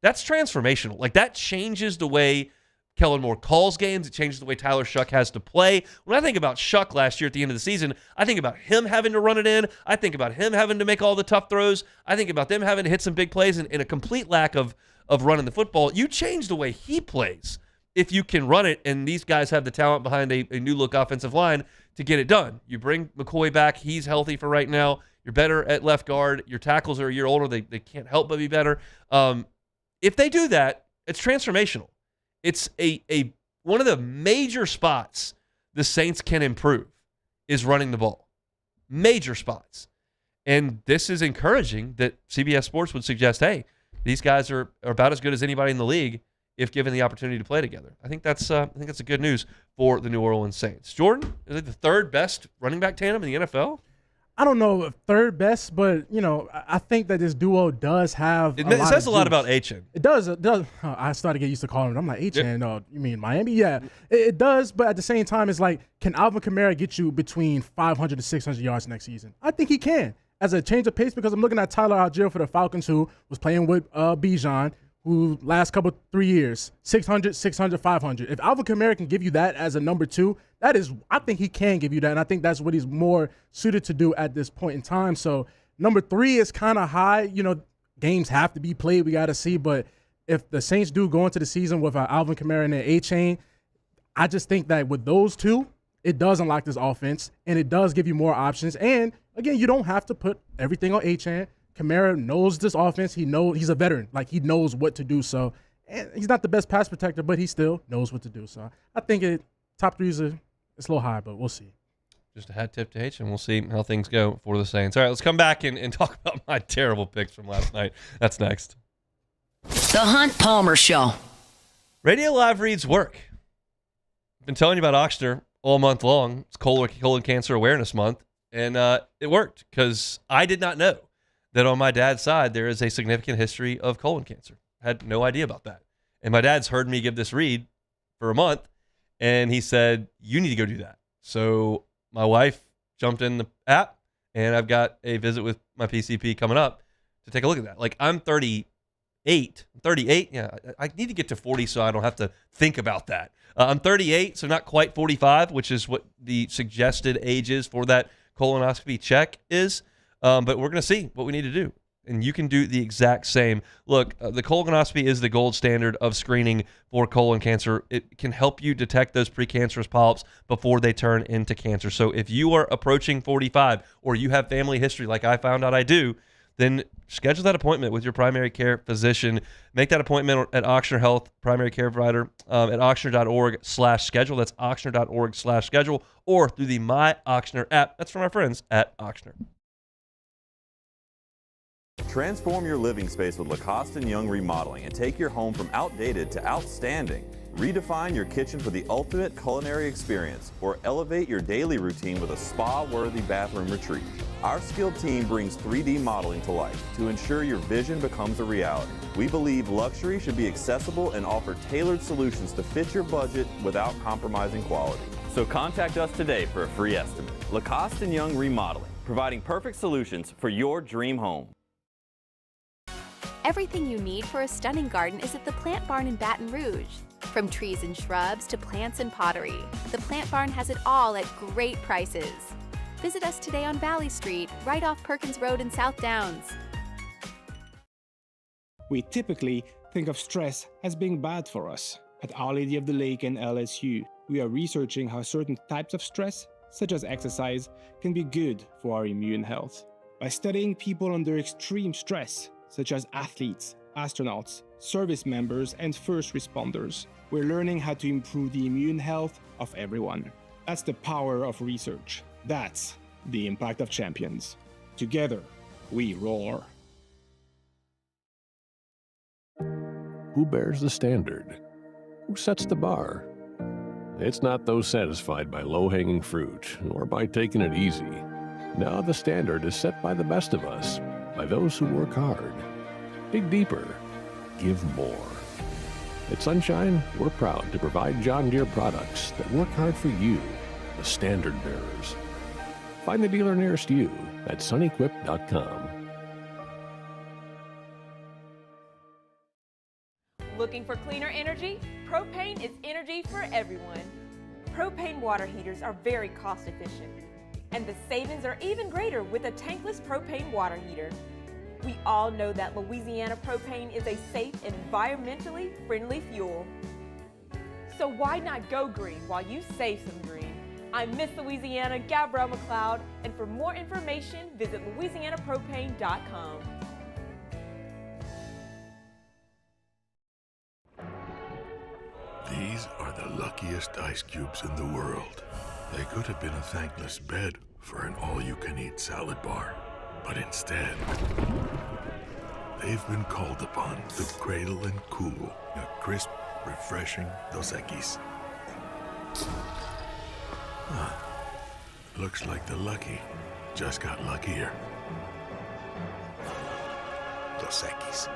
S4: that's transformational. Like, that changes the way Kellen Moore calls games. It changes the way Tyler Shuck has to play. When I think about Shuck last year at the end of the season, I think about him having to run it in. I think about him having to make all the tough throws. I think about them having to hit some big plays and a complete lack of running the football. You change the way he plays if you can run it, and these guys have the talent behind a new-look offensive line to get it done. You bring McCoy back. He's healthy for right now. You're better at left guard. Your tackles are a year older. They can't help but be better. If they do that, it's transformational. It's a one of the major spots the Saints can improve is running the ball. Major spots. And this is encouraging that CBS Sports would suggest, hey, these guys are about as good as anybody in the league if given the opportunity to play together. I think that's a good news for the New Orleans Saints. Jordan, is it the third best running back tandem in the NFL?
S16: I don't know if third best, but, I think that this duo does have
S4: It says a lot about Achane.
S16: It does. I started to get used to calling him. I'm like, Achane, no, you mean Miami? Yeah, it does. But at the same time, it's like, can Alvin Kamara get you between 500 to 600 yards next season? I think he can. As a change of pace, because I'm looking at Tyler Algier for the Falcons, who was playing with Bijan, who last 3 years, 600, 600, 500. If Alvin Kamara can give you that as a number 2, I think he can give you that, and I think that's what he's more suited to do at this point in time. So number 3 is kind of high. Games have to be played. We got to see. But if the Saints do go into the season with Alvin Kamara and Achane, I just think that with those two, it does unlock this offense, and it does give you more options. And, again, you don't have to put everything on Achane. Kamara knows this offense. He's a veteran. Like, he knows what to do. So, and he's not the best pass protector, but he still knows what to do. So I think top 3 is it's a little high, but we'll see.
S4: just a hat tip to H, and we'll see how things go for the Saints. All right, let's come back and talk about my terrible picks from last night. That's next.
S1: The Hunt Palmer Show.
S4: Radio live reads work. I've been telling you about Ochsner all month long. It's colon cancer awareness month, and it worked because I did not know that on my dad's side there is a significant history of colon cancer. I had no idea about that. And my dad's heard me give this read for a month, and he said, you need to go do that. So my wife jumped in the app, and I've got a visit with my PCP coming up to take a look at that. Like, I'm 38. Yeah, I need to get to 40 so I don't have to think about that. I'm 38, so not quite 45, which is what the suggested age is for that colonoscopy check is. But we're going to see what we need to do. And you can do the exact same. Look, the colonoscopy is the gold standard of screening for colon cancer. It can help you detect those precancerous polyps before they turn into cancer. So if you are approaching 45 or you have family history like I found out I do, then schedule that appointment with your primary care physician. Make that appointment at Ochsner Health primary care provider at ochsner.org/schedule. That's ochsner.org/schedule, or through the My Ochsner app. That's from our friends at Ochsner.
S17: Transform your living space with Lacoste & Young Remodeling and take your home from outdated to outstanding. Redefine your kitchen for the ultimate culinary experience, or elevate your daily routine with a spa-worthy bathroom retreat. Our skilled team brings 3D modeling to life to ensure your vision becomes a reality. We believe luxury should be accessible and offer tailored solutions to fit your budget without compromising quality. So contact us today for a free estimate. Lacoste & Young Remodeling, providing perfect solutions for your dream home.
S18: Everything you need for a stunning garden is at the Plant Barn in Baton Rouge. From trees and shrubs to plants and pottery, the Plant Barn has it all at great prices. Visit us today on Valley Street, right off Perkins Road in South Downs.
S19: We typically think of stress as being bad for us. At Our Lady of the Lake and LSU, we are researching how certain types of stress, such as exercise, can be good for our immune health. By studying people under extreme stress, such as athletes, astronauts, service members, and first responders, we're learning how to improve the immune health of everyone. That's the power of research. That's the impact of champions. Together, we roar.
S20: Who bears the standard? Who sets the bar? It's not those satisfied by low-hanging fruit or by taking it easy. No, the standard is set by the best of us, by those who work hard. Dig deeper. Give more. At Sunshine, we're proud to provide John Deere products that work hard for you, the standard bearers. Find the dealer nearest you at sunequip.com.
S8: Looking for cleaner energy? Propane is energy for everyone. Propane water heaters are very cost efficient, and the savings are even greater with a tankless propane water heater. We all know that Louisiana propane is a safe and environmentally friendly fuel. So why not go green while you save some green? I'm Miss Louisiana, Gabrielle McLeod, and for more information, visit louisianapropane.com.
S12: These are the luckiest ice cubes in the world. They could have been a thankless bed for an all-you-can-eat salad bar. But instead, they've been called upon to cradle and cool a crisp, refreshing Dos Equis. Looks like the lucky just got luckier. Dos Equis.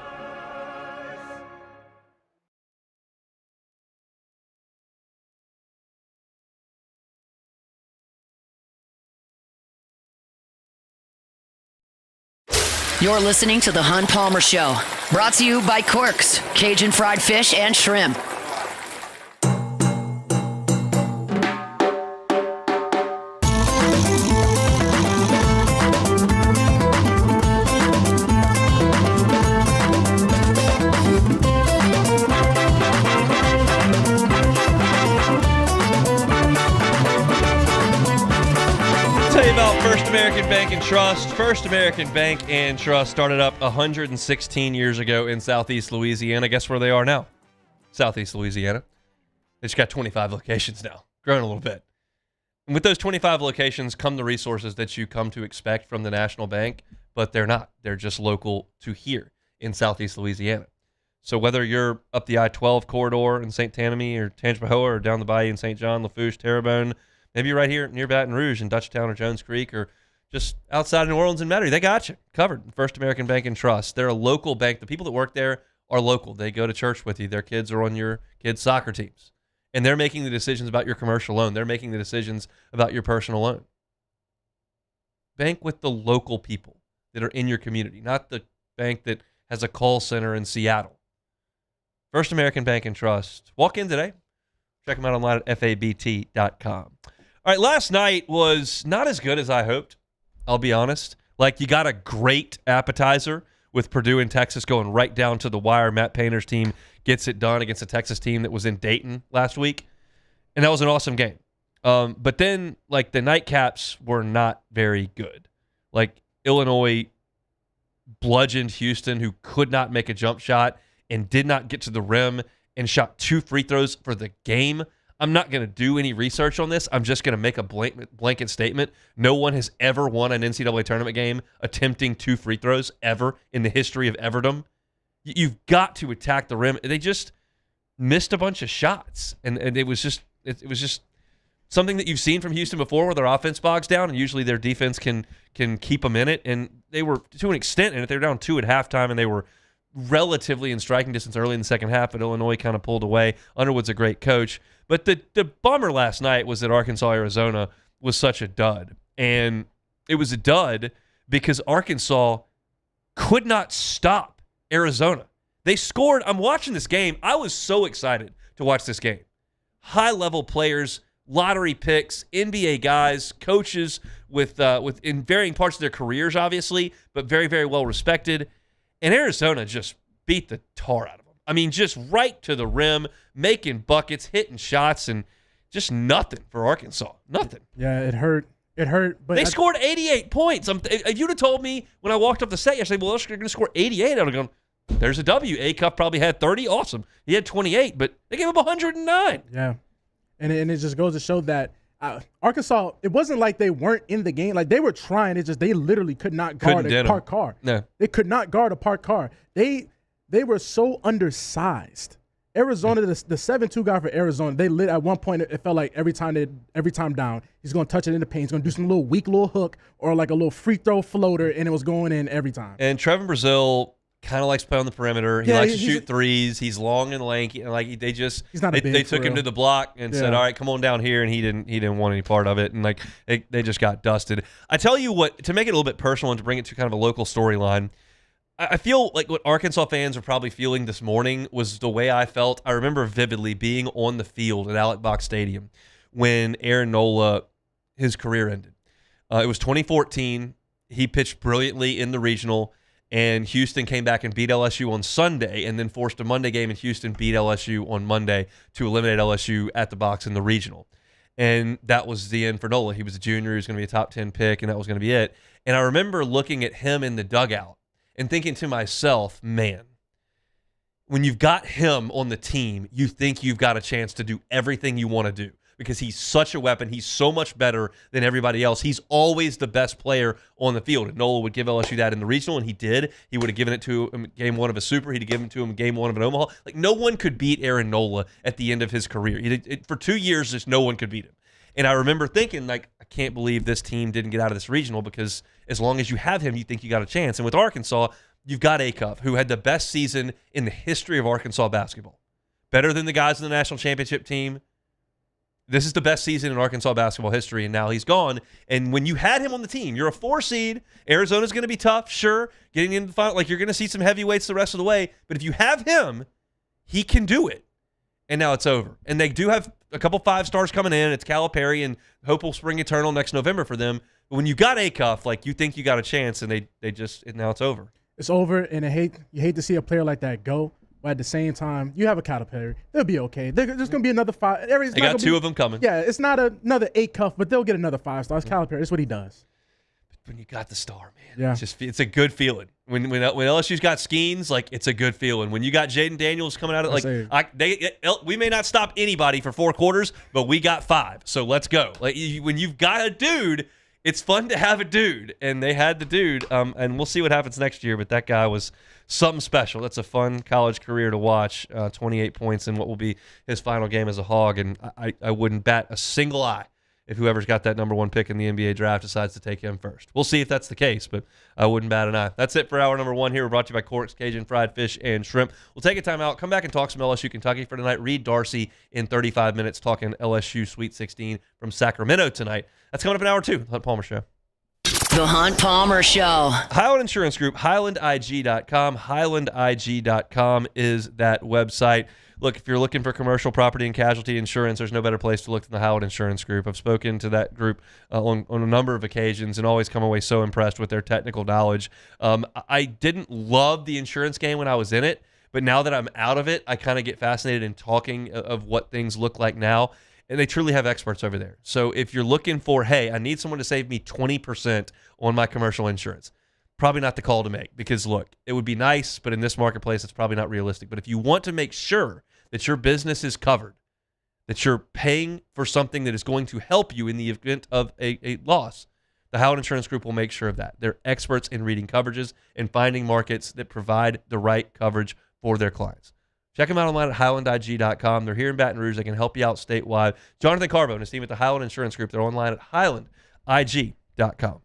S1: You're listening to The Hunt Palmer Show, brought to you by Corks, Cajun fried fish and shrimp.
S4: First American Bank and Trust. First American Bank and Trust started up 116 years ago in Southeast Louisiana. Guess where they are now? Southeast Louisiana. They just got 25 locations now. Growing a little bit. And with those 25 locations come the resources that you come to expect from the national bank, but they're not. They're just local to here in Southeast Louisiana. So whether you're up the I-12 corridor in St. Tammany or Tangipahoa or down the bayou in St. John, Lafourche, Terrebonne, maybe you're right here near Baton Rouge in Dutchtown or Jones Creek or just outside of New Orleans and Metairie, they got you covered. First American Bank and Trust. They're a local bank. The people that work there are local. They go to church with you. Their kids are on your kids' soccer teams. And they're making the decisions about your commercial loan. They're making the decisions about your personal loan. Bank with the local people that are in your community, not the bank that has a call center in Seattle. First American Bank and Trust. Walk in today. Check them out online at fabt.com. All right, last night was not as good as I hoped, I'll be honest. Like, you got a great appetizer with Purdue and Texas going right down to the wire. Matt Painter's team gets it done against a Texas team that was in Dayton last week, and that was an awesome game. But then, like, the nightcaps were not very good. Like, Illinois bludgeoned Houston, who could not make a jump shot and did not get to the rim and shot 2 free throws for the game. I'm not going to do any research on this. I'm just going to make a blanket statement. No one has ever won an NCAA tournament game attempting 2 free throws ever in the history of Everdom. You've got to attack the rim. They just missed a bunch of shots, and it was just something that you've seen from Houston before, where their offense bogs down, and usually their defense can keep them in it. And they were, to an extent, in it. They were down 2 at halftime, and they were relatively in striking distance early in the second half, but Illinois kind of pulled away. Underwood's a great coach. But the bummer last night was that Arkansas-Arizona was such a dud. And it was a dud because Arkansas could not stop Arizona. They scored. I'm watching this game. I was so excited to watch this game. High-level players, lottery picks, NBA guys, coaches with in varying parts of their careers, obviously, but very, very well respected. And Arizona just beat the tar out of them. I mean, just right to the rim, making buckets, hitting shots, and just nothing for Arkansas. Nothing.
S16: Yeah, it hurt. It hurt. But
S4: they scored 88 points. If you'd have told me when I walked up the set yesterday, well, they're going to score 88, I would have gone, there's a W. A-Cup probably had 30. Awesome. He had 28, but they gave up 109.
S16: Yeah. And it just goes to show that Arkansas, it wasn't like they weren't in the game. Like, they were trying. It's just they literally could not guard a parked car.
S4: No.
S16: They could not guard a parked car. They were so undersized. Arizona, the 7-2 guy for Arizona, they lit at one point. It felt like every time down, he's going to touch it in the paint. He's going to do some weak little hook or like a little free throw floater, and it was going in every time.
S4: And Trevin Brazile kind of likes to play on the perimeter. He likes to shoot threes. He's long and lanky, and like they took him to the block and said, "All right, come on down here," and he didn't want any part of it, and like they just got dusted. I tell you what, to make it a little bit personal and to bring it to kind of a local storyline, I feel like what Arkansas fans are probably feeling this morning was the way I felt. I remember vividly being on the field at Alec Box Stadium when Aaron Nola, his career ended. It was 2014. He pitched brilliantly in the regional. And Houston came back and beat LSU on Sunday and then forced a Monday game, and Houston beat LSU on Monday to eliminate LSU at the box in the regional. And that was the end for Nola. He was a junior. He was going to be a top 10 pick, and that was going to be it. And I remember looking at him in the dugout and thinking to myself, man, when you've got him on the team, you think you've got a chance to do everything you want to do. Because he's such a weapon. He's so much better than everybody else. He's always the best player on the field. And Nola would give LSU that in the regional, and he did. He would have given it to him game 1 of a Super. He'd have given it to him game 1 of an Omaha. Like, no one could beat Aaron Nola at the end of his career. For 2 years, just no one could beat him. And I remember thinking, like, I can't believe this team didn't get out of this regional, because as long as you have him, you think you got a chance. And with Arkansas, you've got A-Cup, who had the best season in the history of Arkansas basketball. Better than the guys in the national championship team. This is the best season in Arkansas basketball history, and now he's gone. And when you had him on the team, you're a 4 seed. Arizona's going to be tough, sure. Getting into the final, like, you're going to see some heavyweights the rest of the way. But if you have him, he can do it. And now it's over. And they do have a couple 5 stars coming in. It's Calipari, and hope will spring eternal next November for them. But when you got A-Cuff, like, you think you got a chance, and now it's over.
S16: It's over, and you hate to see a player like that go. But at the same time, you have a Calipari. They'll be okay. There's going to be another 5.
S4: They got 2 of them coming.
S16: Yeah, it's not another A-Cuff, but they'll get another 5 stars. Calipari, that's what he does.
S4: when you got the star, man.
S16: Yeah.
S4: It's a good feeling. When LSU's got Skeens, like, it's a good feeling. When you got Jaden Daniels coming out of we may not stop anybody for 4 quarters, but we got 5. So let's go. Like, when you've got a dude, it's fun to have a dude, and they had the dude. And we'll see what happens next year. But that guy was something special. That's a fun college career to watch. 28 points in what will be his final game as a Hog, and I wouldn't bat a single eye if whoever's got that number 1 pick in the NBA draft decides to take him first. We'll see if that's the case, but I wouldn't bat an eye. That's it for hour number 1 here. We're brought to you by Cork's Cajun Fried Fish and Shrimp. We'll take a time out, come back and talk some LSU Kentucky for tonight. Reed Darcy in 35 minutes talking LSU Sweet 16 from Sacramento tonight. That's coming up in hour 2. The Hunt Palmer Show.
S1: The Hunt Palmer Show.
S4: Highland Insurance Group, HighlandIG.com. HighlandIG.com is that website. Look, if you're looking for commercial property and casualty insurance, there's no better place to look than the Highland Insurance Group. I've spoken to that group on a number of occasions and always come away so impressed with their technical knowledge. I didn't love the insurance game when I was in it, but now that I'm out of it, I kind of get fascinated in talking of what things look like now. And they truly have experts over there. So if you're looking for, hey, I need someone to save me 20% on my commercial insurance, probably not the call to make, because, look, it would be nice, but in this marketplace, it's probably not realistic. But if you want to make sure that your business is covered, that you're paying for something that is going to help you in the event of a loss, the Howard Insurance Group will make sure of that. They're experts in reading coverages and finding markets that provide the right coverage for their clients. Check them out online at HighlandIG.com. They're here in Baton Rouge. They can help you out statewide. Jonathan Carbo and his team at the Highland Insurance Group, they're online at HighlandIG.com.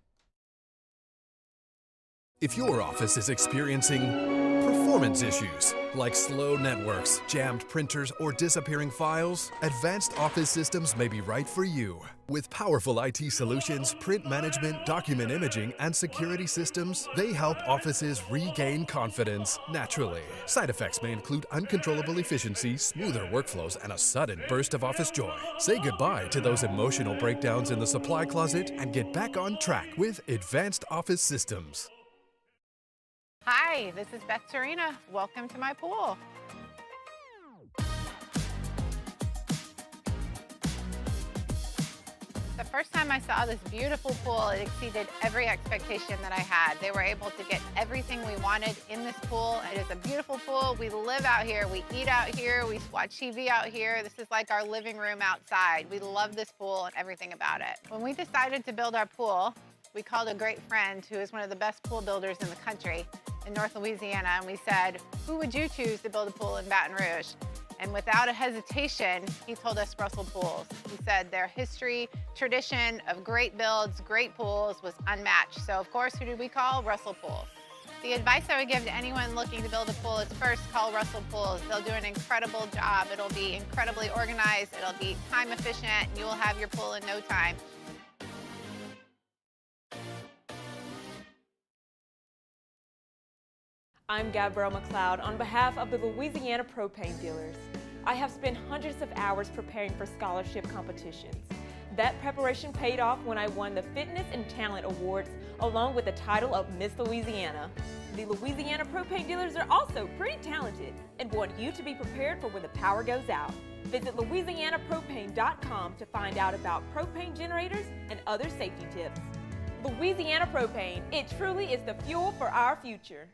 S9: If your office is experiencing performance issues like slow networks, jammed printers, or disappearing files, Advanced Office Systems may be right for you. With powerful IT solutions, print management, document imaging, and security systems, they help offices regain confidence naturally. Side effects may include uncontrollable efficiency, smoother workflows, and a sudden burst of office joy. Say goodbye to those emotional breakdowns in the supply closet and get back on track with Advanced Office Systems.
S21: Hi, this is Beth Torina. Welcome to my pool. The first time I saw this beautiful pool, it exceeded every expectation that I had. They were able to get everything we wanted in this pool. It is a beautiful pool. We live out here, we eat out here, we watch TV out here. This is like our living room outside. We love this pool and everything about it. When we decided to build our pool, we called a great friend who is one of the best pool builders in the country in North Louisiana, and we said, who would you choose to build a pool in Baton Rouge? And without a hesitation, he told us Russell Pools. He said their history, tradition of great builds, great pools was unmatched. So of course, who did we call? Russell Pools. The advice I would give to anyone looking to build a pool is first call Russell Pools. They'll do an incredible job. It'll be incredibly organized, it'll be time efficient, and you will have your pool in no time.
S8: I'm Gabrielle McLeod on behalf of the Louisiana Propane Dealers. I have spent hundreds of hours preparing for scholarship competitions. That preparation paid off when I won the Fitness and Talent Awards along with the title of Miss Louisiana. The Louisiana Propane Dealers are also pretty talented and want you to be prepared for when the power goes out. Visit LouisianaPropane.com to find out about propane generators and other safety tips. Louisiana Propane, it truly is the fuel for our future.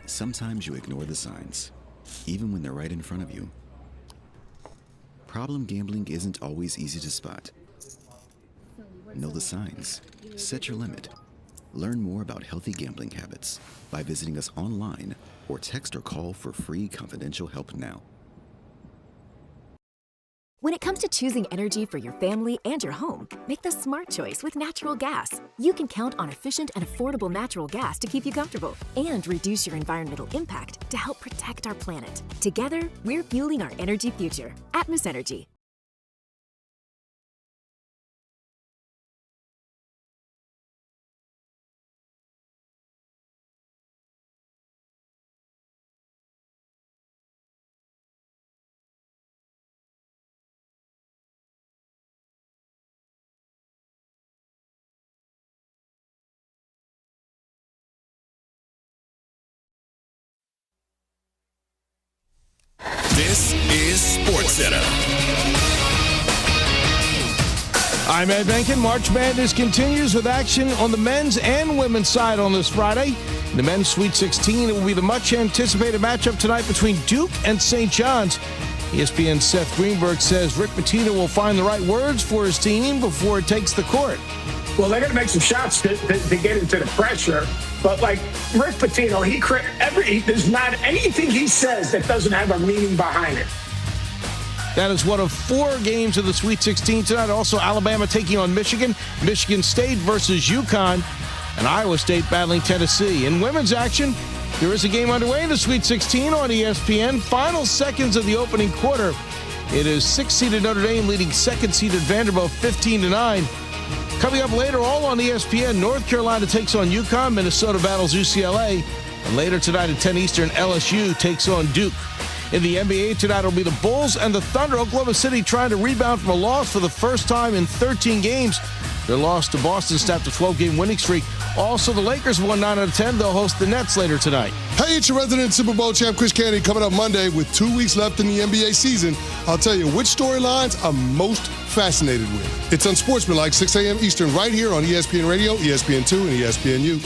S22: Sometimes you ignore the signs, even when they're right in front of you. Problem gambling isn't always easy to spot. Know the signs. Set your limit. Learn more about healthy gambling habits by visiting us online or text or call for free confidential help now.
S23: When it comes to choosing energy for your family and your home, make the smart choice with natural gas. You can count on efficient and affordable natural gas to keep you comfortable and reduce your environmental impact to help protect our planet. Together, we're fueling our energy future. Atmos Energy.
S2: This is SportsCenter.
S3: I'm Ed Benkin. March Madness continues with action on the men's and women's side on this Friday. In the men's Sweet 16, it will be the much-anticipated matchup tonight between Duke and St. John's. ESPN's Seth Greenberg says Rick Pitino will find the right words for his team before it takes the court.
S5: Well, they're going to make some shots to get into the pressure. But like Rick Pitino, there's not anything he says that doesn't have a meaning behind it.
S3: That is one of 4 games of the Sweet 16 tonight. Also, Alabama taking on Michigan, Michigan State versus UConn, and Iowa State battling Tennessee. In women's action, there is a game underway in the Sweet 16 on ESPN. Final seconds of the opening quarter. It is 6-seeded Notre Dame leading 2nd-seeded Vanderbilt 15-9. Coming up later, all on ESPN, North Carolina takes on UConn, Minnesota battles UCLA, and later tonight at 10 Eastern, LSU takes on Duke. In the NBA tonight, it'll be the Bulls and the Thunder. Oklahoma City trying to rebound from a loss for the first time in 13 games. Their loss to Boston snapped a 12-game winning streak. Also, the Lakers won 9 out of 10. They'll host the Nets later tonight.
S24: Hey, it's your resident Super Bowl champ, Chris Candy, coming up Monday with 2 weeks left in the NBA season. I'll tell you which storylines I'm most fascinated with. It's Unsportsmanlike, 6 a.m. Eastern, right here on ESPN Radio, ESPN2, and ESPNU.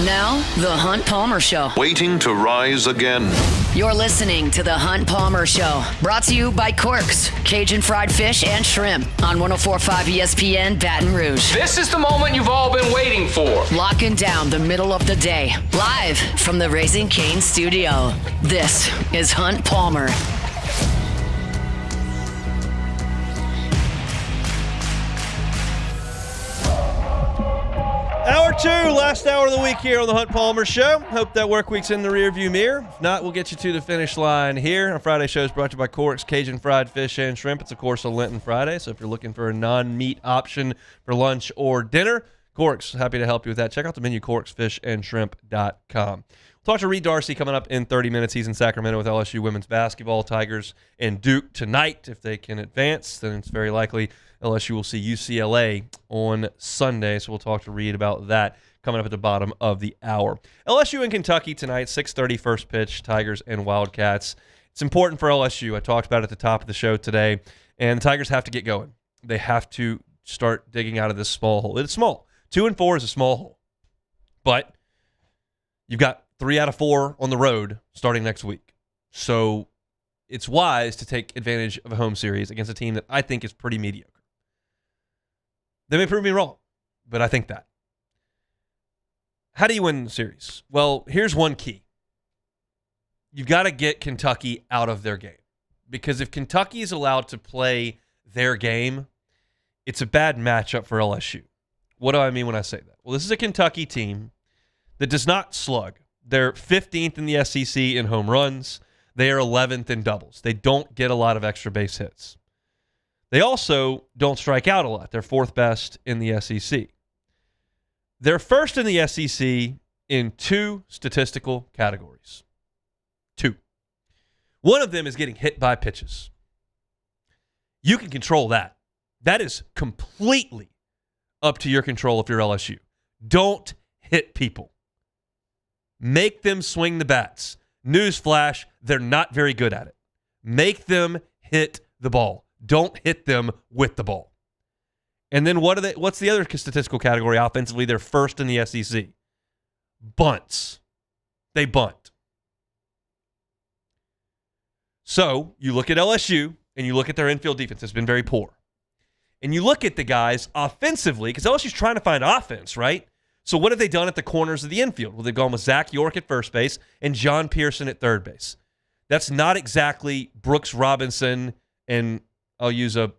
S1: Now, The Hunt Palmer Show.
S2: Waiting to rise again.
S1: You're listening to The Hunt Palmer Show. Brought to you by Corks, Cajun fried fish and shrimp on 104.5 ESPN Baton Rouge.
S25: This is the moment you've all been waiting for.
S1: Locking down the middle of the day. Live from the Raising Cane studio. This is Hunt Palmer.
S4: Hour 2, last hour of the week here on the Hunt Palmer Show. Hope that work week's in the rearview mirror. If not, we'll get you to the finish line here. Our Friday show is brought to you by Corks, Cajun fried fish and shrimp. It's, of course, a Lenten Friday, so if you're looking for a non-meat option for lunch or dinner, Corks, happy to help you with that. Check out the menu, corksfishandshrimp.com. We'll talk to Reed Darcy coming up in 30 minutes. He's in Sacramento with LSU women's basketball. Tigers and Duke tonight. If they can advance, then it's very likely LSU will see UCLA on Sunday, so we'll talk to Reed about that coming up at the bottom of the hour. LSU in Kentucky tonight, 6:30 first pitch, Tigers and Wildcats. It's important for LSU. I talked about it at the top of the show today, and the Tigers have to get going. They have to start digging out of this small hole. It's small. 2-4 is a small hole, but you've got 3 out of 4 on the road starting next week. So it's wise to take advantage of a home series against a team that I think is pretty mediocre. They may prove me wrong, but I think that. How do you win the series? Well, here's one key. You've got to get Kentucky out of their game. Because if Kentucky is allowed to play their game, it's a bad matchup for LSU. What do I mean when I say that? Well, this is a Kentucky team that does not slug. They're 15th in the SEC in home runs. They are 11th in doubles. They don't get a lot of extra base hits. They also don't strike out a lot. They're 4th best in the SEC. They're first in the SEC in 2 statistical categories. 2. One of them is getting hit by pitches. You can control that. That is completely up to your control if you're LSU. Don't hit people. Make them swing the bats. Newsflash, they're not very good at it. Make them hit the ball. Don't hit them with the ball. And then what's the other statistical category offensively? They're first in the SEC. Bunts. They bunt. So you look at LSU and you look at their infield defense. It's been very poor. And you look at the guys offensively, because LSU's trying to find offense, right? So what have they done at the corners of the infield? Well, they've gone with Zach York at first base and John Pearson at third base. That's not exactly Brooks Robinson and I'll use a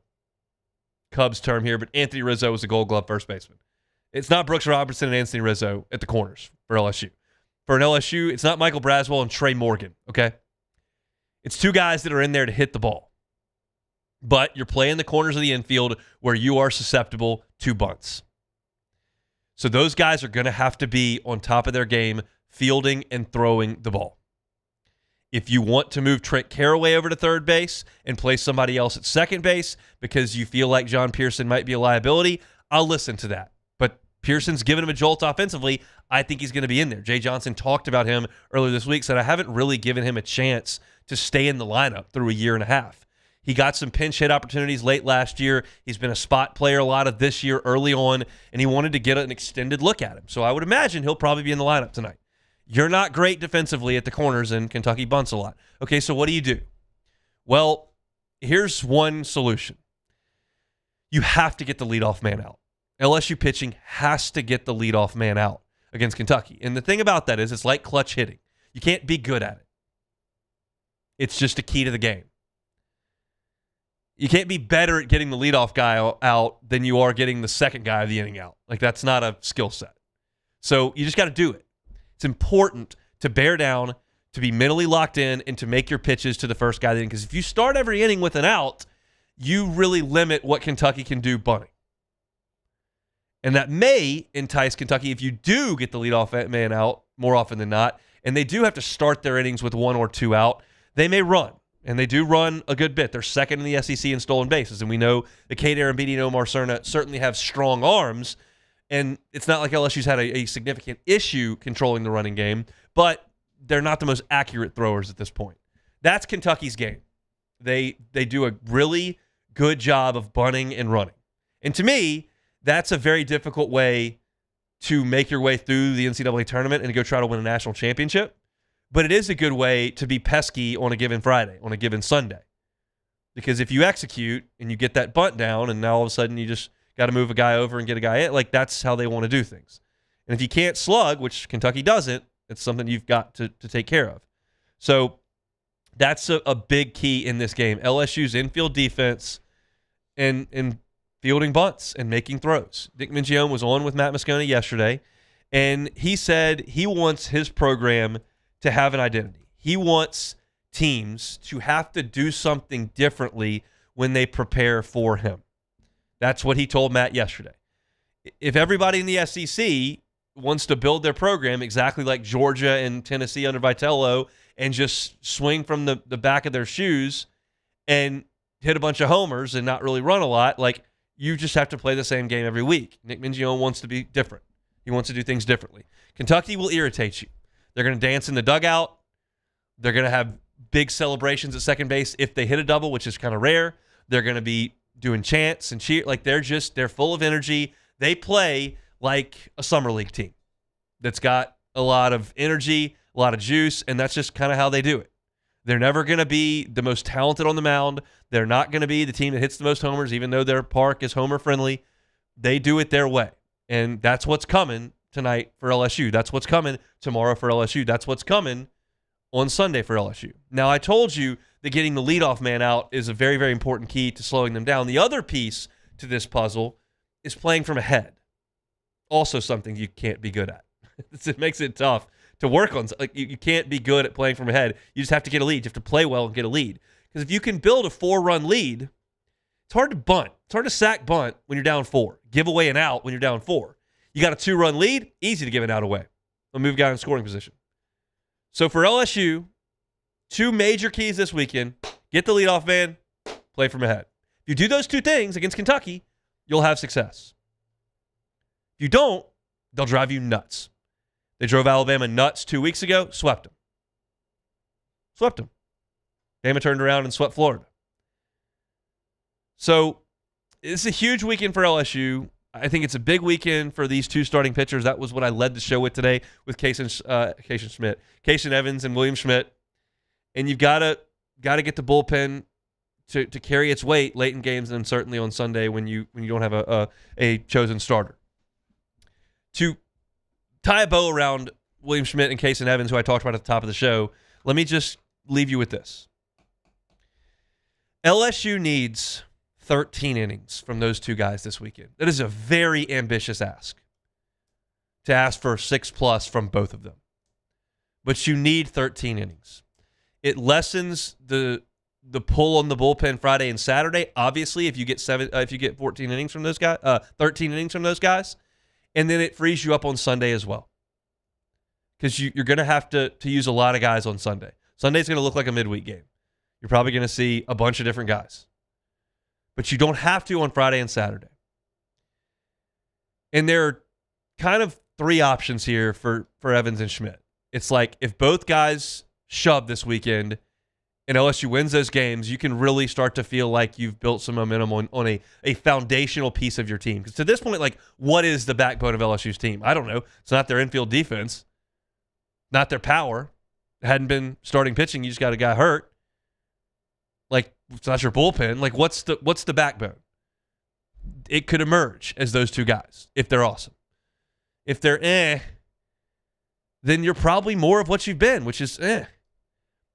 S4: Cubs term here, but Anthony Rizzo is a Gold Glove first baseman. It's not Brooks Robinson and Anthony Rizzo at the corners for LSU. For an LSU, it's not Michael Braswell and Trey Morgan, okay? It's 2 guys that are in there to hit the ball. But you're playing the corners of the infield where you are susceptible to bunts. So those guys are going to have to be on top of their game, fielding and throwing the ball. If you want to move Trent Carraway over to third base and play somebody else at second base because you feel like John Pearson might be a liability, I'll listen to that. But Pearson's given him a jolt offensively. I think he's going to be in there. Jay Johnson talked about him earlier this week, said I haven't really given him a chance to stay in the lineup through a year and a half. He got some pinch hit opportunities late last year. He's been a spot player a lot of this year early on, and he wanted to get an extended look at him. So I would imagine he'll probably be in the lineup tonight. You're not great defensively at the corners, and Kentucky bunts a lot. Okay, so what do? Well, here's one solution. You have to get the leadoff man out. LSU pitching has to get the leadoff man out against Kentucky. And the thing about that is it's like clutch hitting. You can't be good at it. It's just a key to the game. You can't be better at getting the leadoff guy out than you are getting the second guy of the inning out. Like, that's not a skill set. So you just got to do it. It's important to bear down, to be mentally locked in, and to make your pitches to the first guy of the inning. Because if you start every inning with an out, you really limit what Kentucky can do bunting. And that may entice Kentucky if you do get the leadoff man out more often than not, and they do have to start their innings with 1 or 2 out, they may run. And they do run a good bit. They're second in the SEC in stolen bases. And we know the Cade Arambidi and Omar Cerna certainly have strong arms. And it's not like LSU's had a significant issue controlling the running game, but they're not the most accurate throwers at this point. That's Kentucky's game. They do a really good job of bunting and running. And to me, that's a very difficult way to make your way through the NCAA tournament and to go try to win a national championship. But it is a good way to be pesky on a given Friday, on a given Sunday. Because if you execute and you get that bunt down and now all of a sudden you just got to move a guy over and get a guy in, like that's how they want to do things. And if you can't slug, which Kentucky doesn't, it's something you've got to take care of. So that's a big key in this game. LSU's infield defense and fielding bunts and making throws. Nick Mingione was on with Matt Moscona yesterday, and he said he wants his program to have an identity. He wants teams to have to do something differently when they prepare for him. That's what he told Matt yesterday. If everybody in the SEC wants to build their program exactly like Georgia and Tennessee under Vitello and just swing from the back of their shoes and hit a bunch of homers and not really run a lot, like you just have to play the same game every week. Nick Mingione wants to be different. He wants to do things differently. Kentucky will irritate you. They're going to dance in the dugout. They're going to have big celebrations at second base if they hit a double, which is kind of rare. They're going to be doing chants and cheer. Like they're full of energy. They play like a summer league team that's got a lot of energy, a lot of juice, and that's just kind of how they do it. They're never going to be the most talented on the mound. They're not going to be the team that hits the most homers, even though their park is homer friendly. They do it their way, and that's what's coming tonight for LSU. That's what's coming tomorrow for LSU. That's what's coming on Sunday for LSU. Now, I told you that getting the leadoff man out is a very, very important key to slowing them down. The other piece to this puzzle is playing from ahead. Also something you can't be good at. It makes it tough to work on. Like you can't be good at playing from ahead. You just have to get a lead. You have to play well and get a lead. Because if you can build a 4-run lead, it's hard to bunt. It's hard to sack bunt when you're down 4. Give away an out when you're down 4. You got a 2-run lead, easy to give an out away. I'll move a guy in scoring position. So for LSU, 2 major keys this weekend: get the leadoff man, play from ahead. If you do those 2 things against Kentucky, you'll have success. If you don't, they'll drive you nuts. They drove Alabama nuts 2 weeks ago, swept them. Swept them. Bama turned around and swept Florida. So it's a huge weekend for LSU. I think it's a big weekend for these 2 starting pitchers. That was what I led the show with today with Kason Evans and William Schmidt. And you've got to get the bullpen to carry its weight late in games, and certainly on Sunday when you don't have a chosen starter. To tie a bow around William Schmidt and Kason Evans, who I talked about at the top of the show, let me just leave you with this. LSU needs 13 innings from those 2 guys this weekend. That is a very ambitious ask, to ask for 6+ from both of them. But you need 13 innings. It lessens the pull on the bullpen Friday and Saturday. Obviously, if you get 14 innings from those guys, 13 innings from those guys, and then it frees you up on Sunday as well, because you're going to have to use a lot of guys on Sunday. Sunday's going to look like a midweek game. You're probably going to see a bunch of different guys. But you don't have to on Friday and Saturday. And there are kind of three options here for Evans and Schmidt. It's like if both guys shove this weekend and LSU wins those games, you can really start to feel like you've built some momentum on a foundational piece of your team. Because to this point, like, what is the backbone of LSU's team? I don't know. It's not their infield defense, not their power. It hadn't been starting pitching. You just got a guy hurt. Like, it's not your bullpen. Like, what's the backbone? It could emerge as those two guys if they're awesome. If they're then you're probably more of what you've been, which is And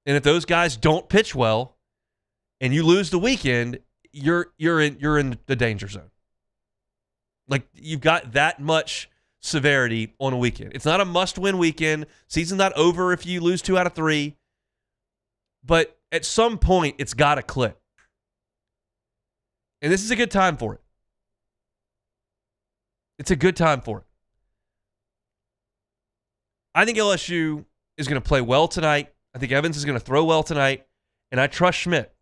S4: if those guys don't pitch well and you lose the weekend, you're in the danger zone. Like, you've got that much severity on a weekend. It's not a must-win weekend. Season's not over if you lose 2 out of 3. But at some point, it's got to click. And this is a good time for it. It's a good time for it. I think LSU is going to play well tonight. I think Evans is going to throw well tonight. And I trust Schmidt.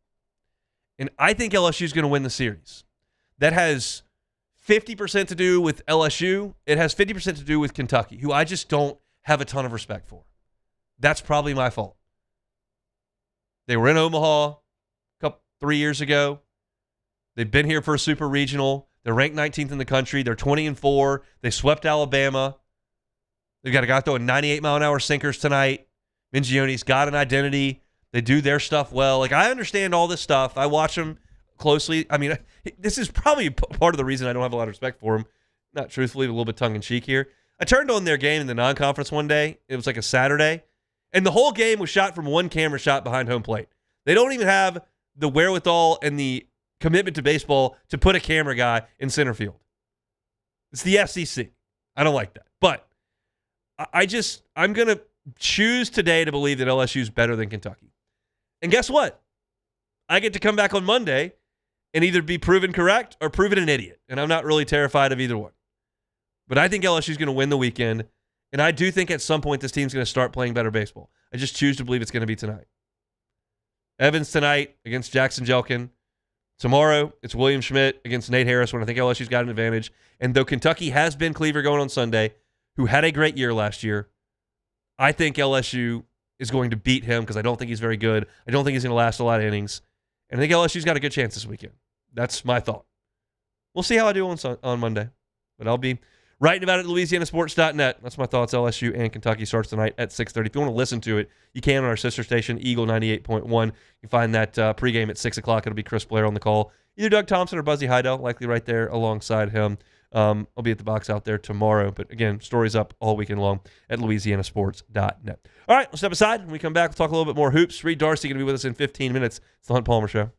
S4: And I think LSU is going to win the series. That has 50% to do with LSU. It has 50% to do with Kentucky, who I just don't have a ton of respect for. That's probably my fault. They were in Omaha 3 years ago. They've been here for a super regional. They're ranked 19th in the country. They're 20-4. They swept Alabama. They've got a guy throwing 98-mile-an-hour sinkers tonight. Mingione's got an identity. They do their stuff well. Like, I understand all this stuff. I watch them closely. I mean, this is probably part of the reason I don't have a lot of respect for them. Not truthfully, a little bit tongue-in-cheek here. I turned on their game in the non-conference one day. It was like a Saturday. And the whole game was shot from one camera shot behind home plate. They don't even have the wherewithal and the commitment to baseball to put a camera guy in center field. It's the FCC. I don't like that. But I'm going to choose today to believe that LSU is better than Kentucky. And guess what? I get to come back on Monday and either be proven correct or proven an idiot. And I'm not really terrified of either one. But I think LSU is going to win the weekend. And I do think at some point this team's going to start playing better baseball. I just choose to believe it's going to be tonight. Evans tonight against Jackson Jelkin. Tomorrow, it's William Schmidt against Nate Harris, when I think LSU's got an advantage. And though Kentucky has been Cleaver going on Sunday, who had a great year last year, I think LSU is going to beat him because I don't think he's very good. I don't think he's going to last a lot of innings. And I think LSU's got a good chance this weekend. That's my thought. We'll see how I do on Monday. But I'll be writing about it at LouisianaSports.net. That's my thoughts. LSU and Kentucky starts tonight at 6:30. If you want to listen to it, you can on our sister station, Eagle 98.1. You can find that pregame at 6 o'clock. It'll be Chris Blair on the call. Either Doug Thompson or Buzzy Heidel, likely right there alongside him. I'll be at the box out there tomorrow. But again, stories up all weekend long at LouisianaSports.net. All right, we'll step aside. When we come back, we'll talk a little bit more hoops. Reed Darcy going to be with us in 15 minutes. It's the Hunt Palmer Show.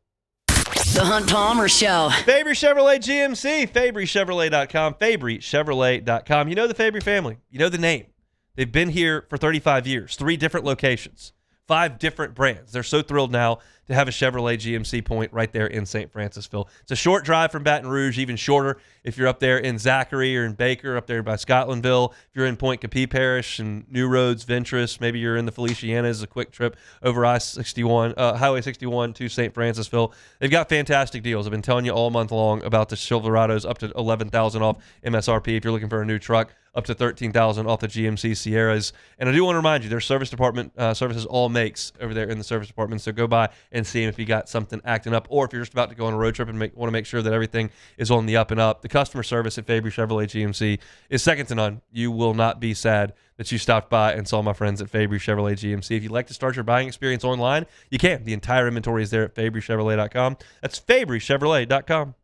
S1: The Hunt Palmer Show.
S4: Fabry Chevrolet GMC, FabryChevrolet.com, FabryChevrolet.com. You know the Fabry family. You know the name. They've been here for 35 years, 3 different locations, 5 different brands. They're so thrilled now to have a Chevrolet GMC point right there in St. Francisville. It's a short drive from Baton Rouge, even shorter if you're up there in Zachary or in Baker, up there by Scotlandville. If you're in Point Capee Parish and New Roads, Ventress, maybe you're in the Felicianas, a quick trip over I-61, Highway 61 to St. Francisville. They've got fantastic deals. I've been telling you all month long about the Silverados, up to $11,000 off MSRP if you're looking for a new truck, up to $13,000 off the GMC Sierras. And I do want to remind you, their service department services all makes over there in the service department. So go by and see them if you got something acting up, or if you're just about to go on a road trip and want to make sure that everything is on the up and up. The customer service at Fabry Chevrolet GMC is second to none. You will not be sad that you stopped by and saw my friends at Fabry Chevrolet GMC. If you'd like to start your buying experience online, you can. The entire inventory is there at FabryChevrolet.com. That's FabryChevrolet.com.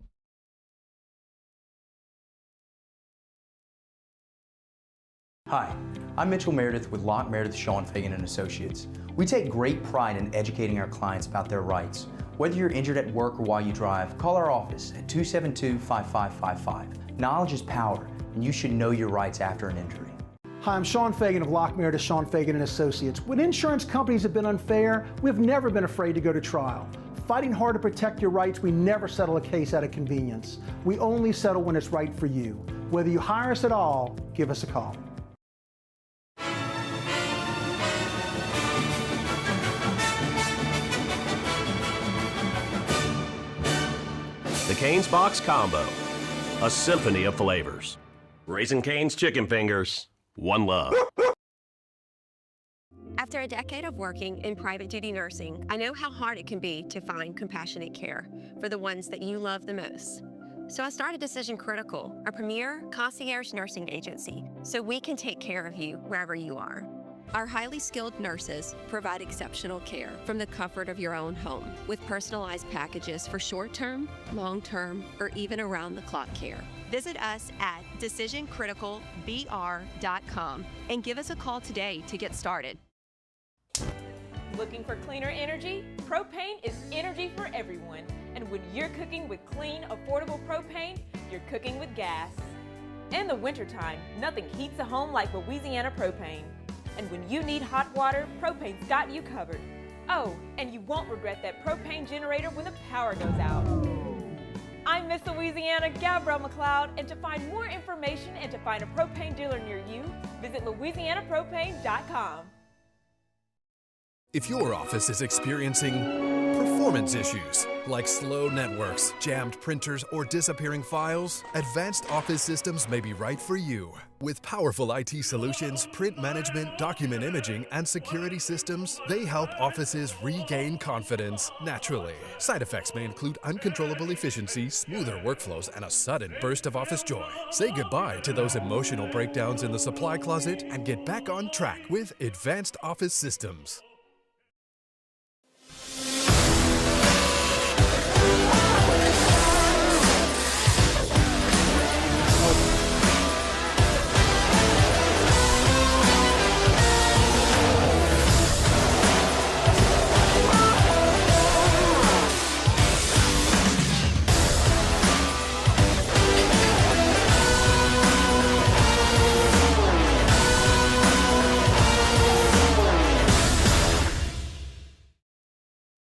S6: Hi, I'm Mitchell Meredith with Locke Meredith Sean Fagan & Associates. We take great pride in educating our clients about their rights. Whether you're injured at work or while you drive, call our office at 272-5555. Knowledge is power, and you should know your rights after an injury.
S7: Hi, I'm Sean Fagan of Locke Meredith Sean Fagan & Associates. When insurance companies have been unfair, we've never been afraid to go to trial. Fighting hard to protect your rights, we never settle a case out of convenience. We only settle when it's right for you. Whether you hire us at all, give us a call.
S10: The Cane's Box Combo, a symphony of flavors. Raising Cane's Chicken Fingers. One love.
S11: After a decade of working in private duty nursing, I know how hard it can be to find compassionate care for the ones that you love the most. So I started Decision Critical, a premier concierge nursing agency, so we can take care of you wherever you are. Our highly skilled nurses provide exceptional care from the comfort of your own home with personalized packages for short-term, long-term, or even around-the-clock care. Visit us at decisioncriticalbr.com and give us a call today to get started.
S8: Looking for cleaner energy? Propane is energy for everyone. And when you're cooking with clean, affordable propane, you're cooking with gas. In the wintertime, nothing heats a home like Louisiana propane. And when you need hot water, propane's got you covered. Oh, and you won't regret that propane generator when the power goes out. I'm Miss Louisiana, Gabrielle McLeod, and to find more information and to find a propane dealer near you, visit louisianapropane.com.
S9: If your office is experiencing performance issues like slow networks, jammed printers, or disappearing files, Advanced Office Systems may be right for you. With powerful IT solutions, print management, document imaging, and security systems, they help offices regain confidence naturally. Side effects may include uncontrollable efficiency, smoother workflows, and a sudden burst of office joy. Say goodbye to those emotional breakdowns in the supply closet and get back on track with Advanced Office Systems.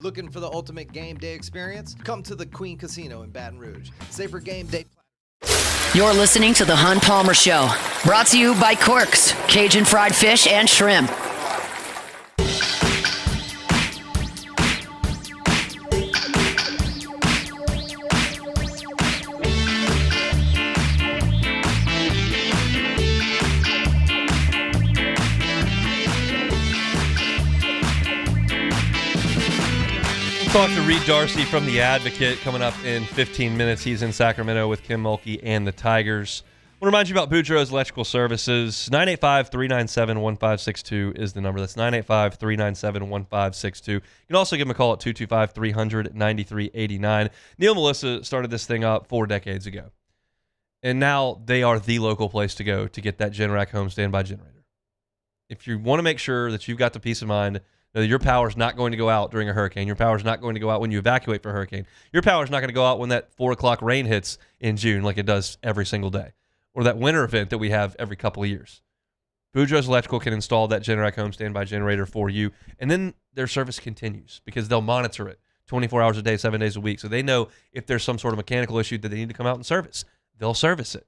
S13: Looking for the ultimate game day experience? Come to the Queen Casino in Baton Rouge. Safer game day.
S1: You're listening to The Hunt Palmer Show, brought to you by Corks, Cajun fried fish and shrimp.
S4: Talk to Reed Darcy from The Advocate coming up in 15 minutes. He's in Sacramento with Kim Mulkey and the Tigers. I want to remind you about Boudreaux's Electrical Services. 985-397-1562 is the number. That's 985-397-1562. You can also give them a call at 225-300-9389. Neil and Melissa started this thing up 4 decades ago. And now they are the local place to go to get that Generac home standby generator. If you want to make sure that you've got the peace of mind that your power is not going to go out during a hurricane. Your power is not going to go out when you evacuate for a hurricane. Your power is not going to go out when that 4 o'clock rain hits in June like it does every single day. Or that winter event that we have every couple of years. Boudreaux's Electrical can install that Generac home standby generator for you. And then their service continues because they'll monitor it 24 hours a day, 7 days a week. So they know if there's some sort of mechanical issue that they need to come out and service. They'll service it.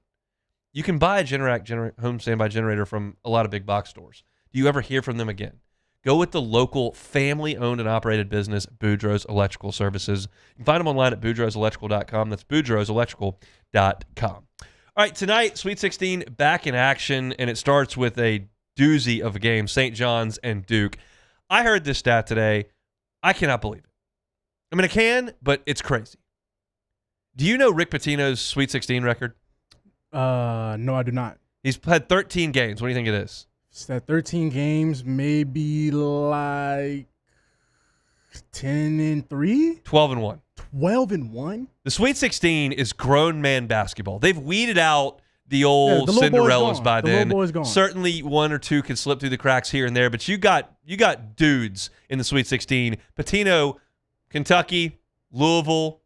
S4: You can buy a Generac home standby generator from a lot of big box stores. Do you ever hear from them again? Go with the local family-owned and operated business, Boudreaux's Electrical Services. You can find them online at boudreauxelectrical.com. That's boudreauxelectrical.com. All right, tonight, Sweet 16 back in action, and it starts with a doozy of a game, St. John's and Duke. I heard this stat today. I cannot believe it. I mean, I can, but it's crazy. Do you know Rick Pitino's Sweet 16 record?
S16: No, I do not.
S4: He's had 13 games. What do you think it is?
S16: It's that 13 games, maybe like 10-3?
S4: 12-1.
S16: 12-1?
S4: The Sweet 16 is grown man basketball. They've weeded out the old Cinderellas by then.
S16: The little boy's gone.
S4: Certainly one or two can slip through the cracks here and there, but you got dudes in the Sweet 16. Pitino, Kentucky, Louisville,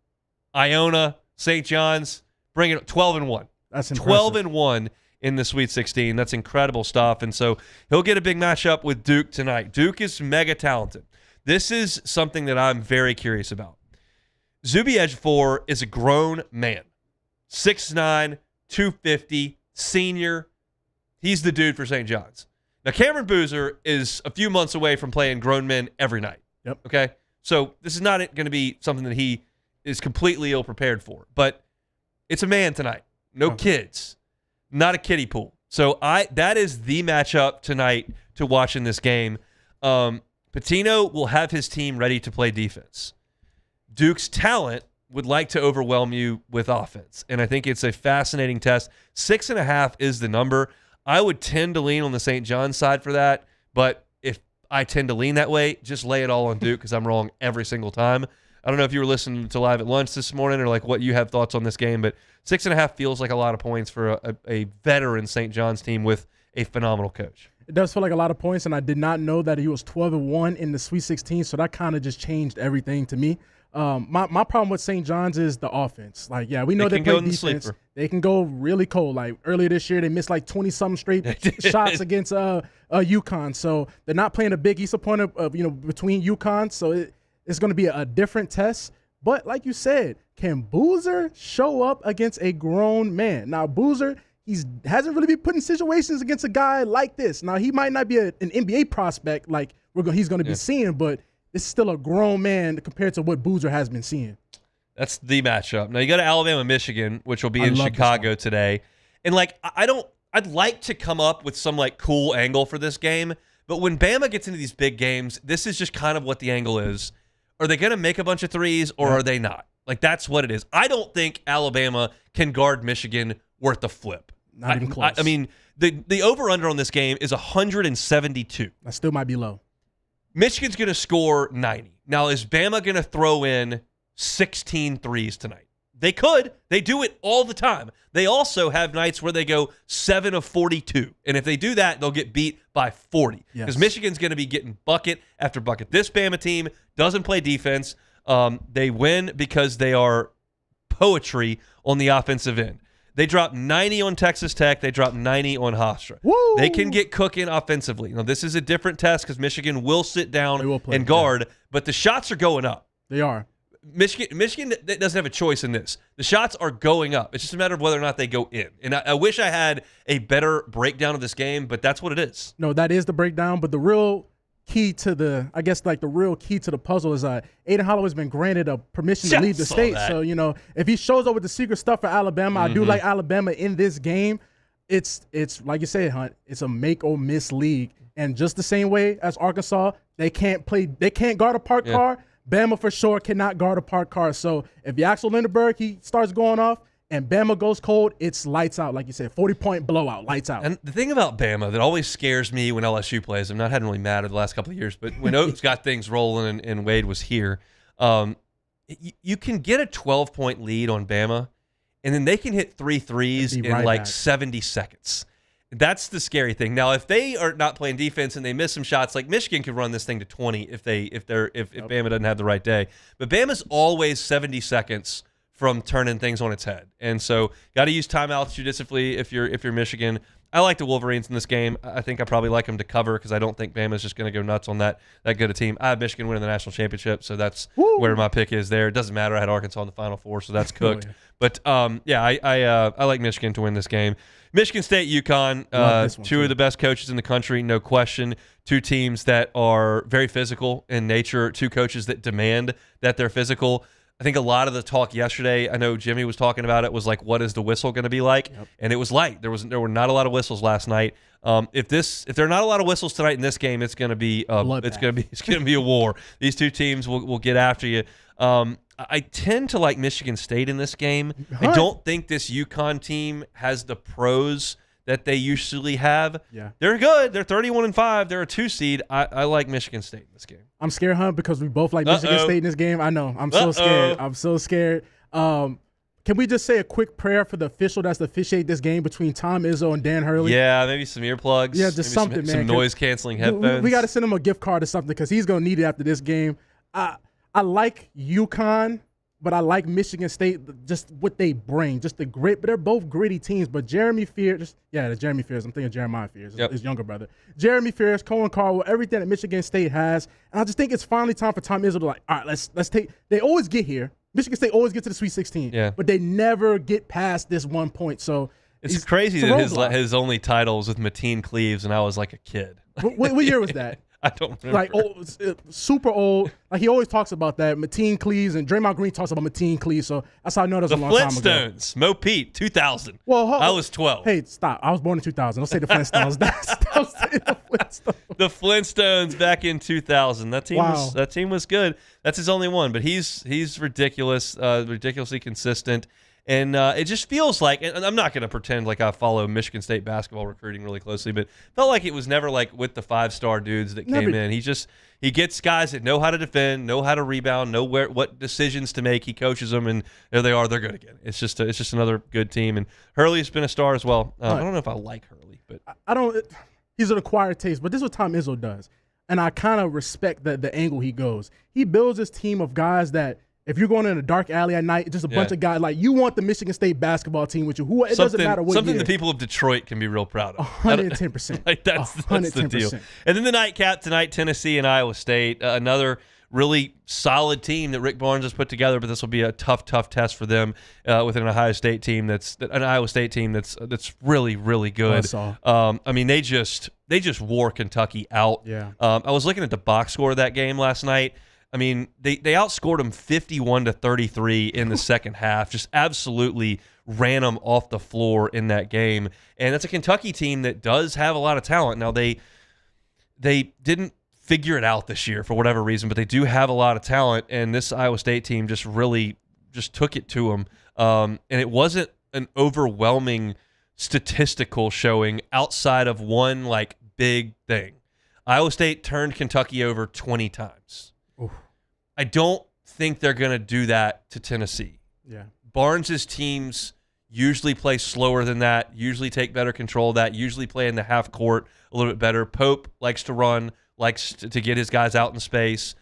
S4: Iona, St. John's, bring it 12-1.
S16: That's impressive.
S4: 12-1 in the Sweet 16. That's incredible stuff. And so he'll get a big matchup with Duke tonight. Duke is mega talented. This is something that I'm very curious about. Zuby Ejiofor is a grown man. 6'9", 250, senior. He's the dude for St. John's. Now, Cameron Boozer is a few months away from playing grown men every night.
S16: Yep.
S4: Okay? So this is not going to be something that he is completely ill-prepared for. But it's a man tonight. No kids. not a kiddie pool. So that is the matchup tonight to watch in this game. Pitino will have his team ready to play defense. Duke's talent would like to overwhelm you with offense, and I think it's a fascinating test. 6.5 is the number. I would tend to lean on the St. John's side for that, but if I tend to lean that way, just lay it all on Duke because I'm wrong every single time. I don't know if you were listening to Live at Lunch this morning or like what you have thoughts on this game, but 6.5 feels like a lot of points for a veteran St. John's team with a phenomenal coach.
S16: It does feel like a lot of points, and I did not know that he was 12-1 in the Sweet 16, so that kind of just changed everything to me. My problem with St. John's is the offense. Like, yeah, we know they play defense. They can go really cold. Like earlier this year, they missed like 20-something straight shots against UConn. So they're not playing a Big East opponent between UConn. So it's going to be a different test. But like you said, can Boozer show up against a grown man? Now Boozer, hasn't really been put in situations against a guy like this. Now he might not be an NBA prospect like he's going to be seeing, but it's still a grown man compared to what Boozer has been seeing.
S4: That's the matchup. Now you go to Alabama, Michigan, which will be in Chicago today. And I'd like to come up with some like cool angle for this game, but when Bama gets into these big games, this is just kind of what the angle is. Are they going to make a bunch of threes or are they not? Like that's what it is. I don't think Alabama can guard Michigan worth a flip.
S16: Not even close.
S4: I mean, the over-under on this game is 172.
S16: That still might be low.
S4: Michigan's going to score 90. Now, is Bama going to throw in 16 threes tonight? They could. They do it all the time. They also have nights where they go 7 of 42. And if they do that, they'll get beat by 40. Because Michigan's going to be getting bucket after bucket. This Bama team doesn't play defense. They win because they are poetry on the offensive end. They dropped 90 on Texas Tech. They dropped 90 on Hofstra. Woo! They can get cooking offensively. Now, this is a different test because Michigan will sit down and guard, but the shots are going up.
S16: They are.
S4: Michigan doesn't have a choice in this. The shots are going up. It's just a matter of whether or not they go in. And I wish I had a better breakdown of this game, but that's what it is.
S16: No, that is the breakdown, but the real key to the real key to the puzzle is Aiden Holloway's been granted a permission to leave the state.
S4: That.
S16: So, if he shows up with the secret stuff for Alabama, I do like Alabama in this game. It's like you said, Hunt, it's a make or miss league. And just the same way as Arkansas, they can't guard a parked car. Bama for sure cannot guard a parked car. So if Axel Lindenberg, he starts going off, and Bama goes cold, it's lights out, like you said, 40-point blowout, lights out.
S4: And the thing about Bama that always scares me when LSU plays them, not hadn't really mattered the last couple of years, but when Oates got things rolling and Wade was here, you can get a 12-point lead on Bama, and then they can hit 3 threes in like 70 seconds. That's the scary thing. Now, if they are not playing defense and they miss some shots, like Michigan could run this thing to 20 if Bama doesn't have the right day. But Bama's always 70 seconds from turning things on its head. And so got to use timeouts judiciously if you're Michigan. I like the Wolverines in this game. I think I probably like them to cover because I don't think Bama's just going to go nuts on that good a team. I have Michigan winning the national championship, so that's where my pick is there. It doesn't matter. I had Arkansas in the Final Four, so that's cooked. But, I like Michigan to win this game. Michigan State, UConn, two of the best coaches in the country, no question. Two teams that are very physical in nature, two coaches that demand that they're physical. I think a lot of the talk yesterday, I know Jimmy was talking about it, was like, what is the whistle going to be like? And it was light. There were not a lot of whistles last night. If there are not a lot of whistles tonight in this game, it's going to be a war. These two teams will get after you. I tend to like Michigan State in this game. I don't think this UConn team has the pros that they usually have.
S16: Yeah.
S4: They're good. They're 31-5. They're a 2 seed. I like Michigan State in this game.
S16: I'm scared, Hunt, because we both like Michigan State in this game. I know. I'm so scared. I'm so scared. Can we just say a quick prayer for the official that's to officiate this game between Tom Izzo and Dan Hurley?
S4: Yeah, maybe some earplugs.
S16: Yeah, just something, man.
S4: Some noise-canceling headphones.
S16: We got to send him a gift card or something because he's going to need it after this game. I like UConn, but I like Michigan State, just what they bring, just the grit. But they're both gritty teams. But Jeremy Fears, Jeremy Fears. I'm thinking Jeremiah Fears, his younger brother. Jeremy Fears, Cohen Caldwell, everything that Michigan State has. And I just think it's finally time for Tom Izzo to all right, let's take. They always get here. Michigan State always get to the Sweet 16, but they never get past this 1 point. So
S4: it's crazy that his only title was with Mateen Cleaves, and I was like a kid.
S16: What year was that?
S4: I don't remember.
S16: Like super old. Like he always talks about that. Mateen Cleaves and Draymond Green talks about Mateen Cleaves. So that's how I know that was a long time ago.
S4: The Flintstones. Mo Pete, 2000.
S16: Well,
S4: I was 12.
S16: Hey, stop. I was born in 2000. Don't say the Flintstones. Don't say the Flintstones.
S4: The Flintstones back in 2000. That team was good. That's his only one, but he's ridiculous, ridiculously consistent. And it just feels like, and I'm not going to pretend like I follow Michigan State basketball recruiting really closely, but felt like it was never like with the 5-star dudes that came in. He gets guys that know how to defend, know how to rebound, know what decisions to make. He coaches them, and there they are. They're good again. It's just another good team. And Hurley's been a star as well. I don't know if I like Hurley, but
S16: I don't. He's an acquired taste, but this is what Tom Izzo does, and I kind of respect the angle he goes. He builds this team of guys that, if you're going in a dark alley at night, just a bunch of guys, like you want the Michigan State basketball team with you. It doesn't matter what
S4: Something the people of Detroit can be real proud of.
S16: 110%.
S4: Like that's the deal. And then the nightcap tonight, Tennessee and Iowa State. Another really solid team that Rick Barnes has put together, but this will be a tough test for them with an Iowa State team that's really, really good. I mean, they just wore Kentucky out.
S16: Yeah.
S4: I was looking at the box score of that game last night. I mean, they outscored them 51-33 in the second half. Just absolutely ran them off the floor in that game. And that's a Kentucky team that does have a lot of talent. Now, they didn't figure it out this year for whatever reason, but they do have a lot of talent. And this Iowa State team just really took it to them. And it wasn't an overwhelming statistical showing outside of one like big thing. Iowa State turned Kentucky over 20 times. I don't think they're going to do that to Tennessee.
S16: Yeah.
S4: Barnes' teams usually play slower than that, usually take better control of that, usually play in the half court a little bit better. Pope likes to run, likes to get his guys out in space,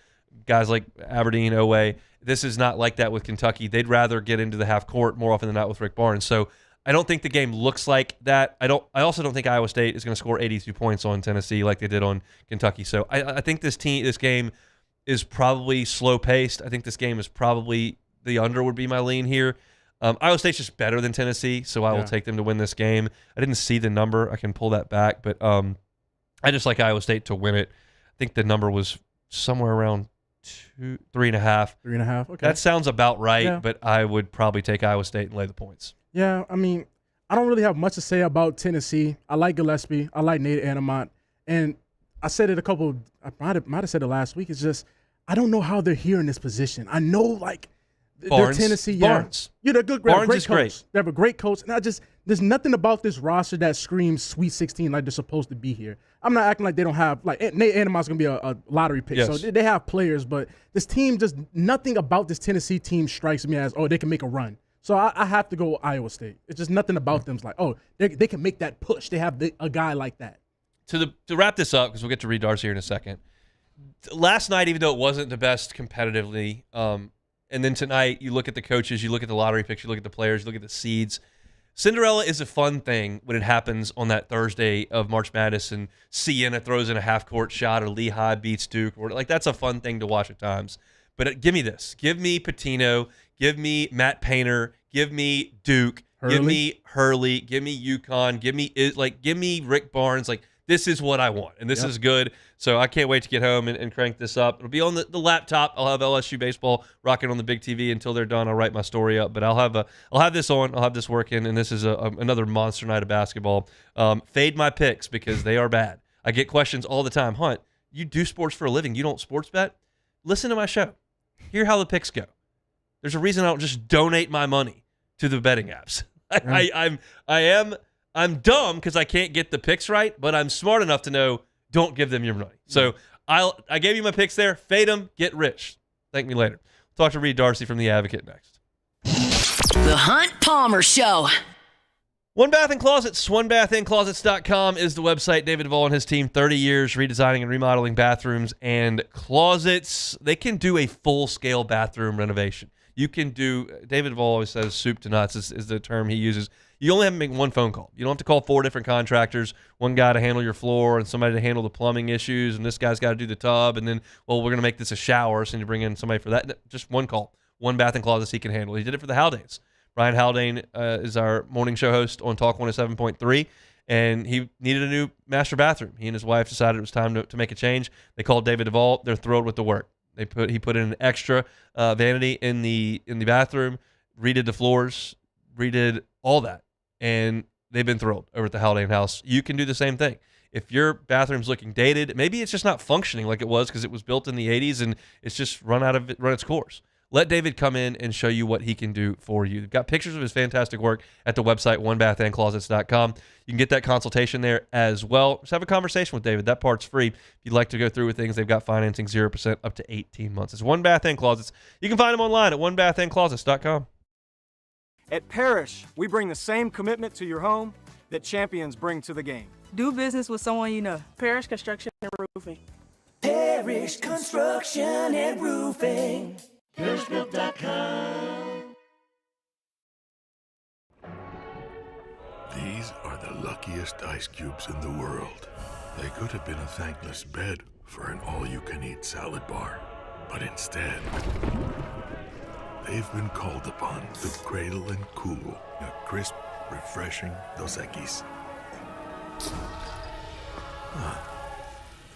S4: guys like Aberdeen, Owe. This is not like that with Kentucky. They'd rather get into the half court more often than not with Rick Barnes. So I don't think the game looks like that. I also don't think Iowa State is going to score 82 points on Tennessee like they did on Kentucky. So I think this game is probably slow-paced. I think this game is probably the under would be my lean here. Iowa State's just better than Tennessee, so I will take them to win this game. I didn't see the number. I can pull that back, but I just like Iowa State to win it. I think the number was somewhere around 3.5.
S16: 3.5, okay.
S4: That sounds about right, but I would probably take Iowa State and lay the points.
S16: Yeah, I mean, I don't really have much to say about Tennessee. I like Gillespie. I like Nate Anamont. And I said it I might have said it last week. It's just, I don't know how they're here in this position. I know, like, they're Tennessee.
S4: Barnes.
S16: Yeah, they're good.
S4: Barnes is great.
S16: They have a great coach. And there's nothing about this roster that screams Sweet 16 like they're supposed to be here. I'm not acting like they don't have, like, Nate Anamont's going to be a lottery pick.
S4: Yes.
S16: So they have players, but this team, just nothing about this Tennessee team strikes me as, oh, they can make a run. So I have to go Iowa State. It's just nothing about them. It's like, oh, they can make that push. They have a guy like that.
S4: To wrap this up, because we'll get to Reed Darcy here in a second. Last night, even though it wasn't the best competitively, and then tonight, you look at the coaches, you look at the lottery picks, you look at the players, you look at the seeds. Cinderella is a fun thing when it happens on that Thursday of March Madness and Siena throws in a half-court shot or Lehigh beats Duke. Like, that's a fun thing to watch at times. But give me this. Give me Pitino. Give me Matt Painter. Give me Duke. Give me Hurley. Give me UConn. Give me Rick Barnes. Like, this is what I want, and this is good. So I can't wait to get home and crank this up. It'll be on the laptop. I'll have LSU Baseball rocking on the big TV until they're done. I'll write my story up, but I'll have this on. I'll have this working, and this is another monster night of basketball. Fade my picks because they are bad. I get questions all the time. Hunt, you do sports for a living. You don't sports bet? Listen to my show. Hear how the picks go. There's a reason I don't just donate my money to the betting apps. I'm dumb because I can't get the picks right, but I'm smart enough to know don't give them your money. So I gave you my picks there. Fade them, get rich. Thank me later. We'll talk to Reed Darcy from The Advocate next.
S1: The Hunt Palmer Show.
S4: One Bath and Closets, onebathandclosets.com is the website. David Duvall and his team, 30 years redesigning and remodeling bathrooms and closets. They can do a full-scale bathroom renovation. You can do, David Duvall always says soup to nuts is the term he uses. You only have to make one phone call. You don't have to call 4 different contractors, one guy to handle your floor and somebody to handle the plumbing issues, and this guy's got to do the tub, and then, well, we're going to make this a shower, so you bring in somebody for that. Just one call. One Bath and Closets he can handle. He did it for the Haldanes. Brian Haldane is our morning show host on Talk 107.3, and he needed a new master bathroom. He and his wife decided it was time to make a change. They called David Duvall. They're thrilled with the work. He put in an extra vanity in the bathroom, redid the floors, redid all that, and they've been thrilled over at the Haldane House. You can do the same thing. If your bathroom's looking dated, maybe it's just not functioning like it was because it was built in the 80s and it's just run its course. Let David come in and show you what he can do for you. They've got pictures of his fantastic work at the website, onebathandclosets.com. You can get that consultation there as well. Just have a conversation with David. That part's free. If you'd like to go through with things, they've got financing 0% up to 18 months. It's One Bath and Closets. You can find them online at onebathandclosets.com.
S14: At Parrish, we bring the same commitment to your home that champions bring to the game.
S15: Do business with someone you know. Parrish Construction and Roofing.
S17: Parrish Construction and Roofing. ParrishBuilt.com.
S12: These are the luckiest ice cubes in the world. They could have been a thankless bed for an all-you-can-eat salad bar. But instead, they've been called upon to cradle and cool a crisp, refreshing Dos Equis.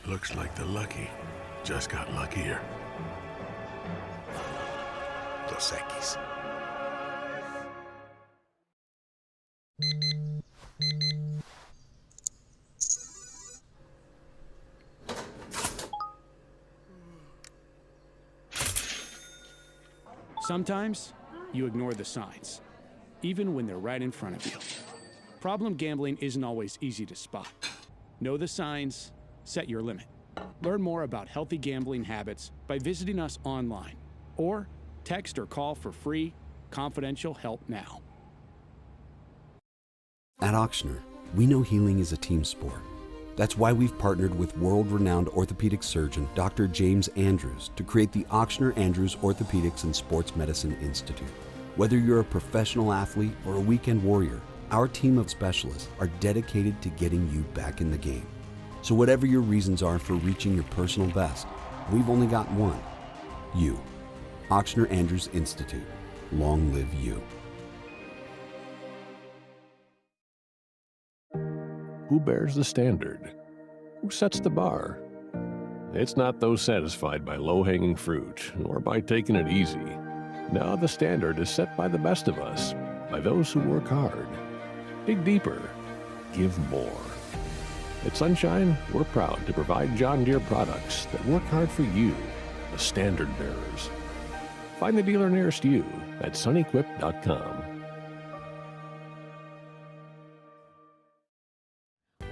S12: Looks like the lucky just got luckier. Dos Equis.
S18: Sometimes you ignore the signs, even when they're right in front of you. Problem gambling isn't always easy to spot. Know the signs, set your limit. Learn more about healthy gambling habits by visiting us online or text or call for free, confidential help now.
S19: At Ochsner, we know healing is a team sport. That's why we've partnered with world-renowned orthopedic surgeon Dr. James Andrews to create the Ochsner Andrews Orthopedics and Sports Medicine Institute. Whether you're a professional athlete or a weekend warrior, our team of specialists are dedicated to getting you back in the game. So whatever your reasons are for reaching your personal best, we've only got one: you. Ochsner Andrews Institute. Long live you.
S20: Who bears the standard? Who sets the bar? It's not those satisfied by low-hanging fruit or by taking it easy. Now the standard is set by the best of us, by those who work hard. Dig deeper. Give more. At Sunshine, we're proud to provide John Deere products that work hard for you, the standard bearers. Find the dealer nearest you at sunequip.com.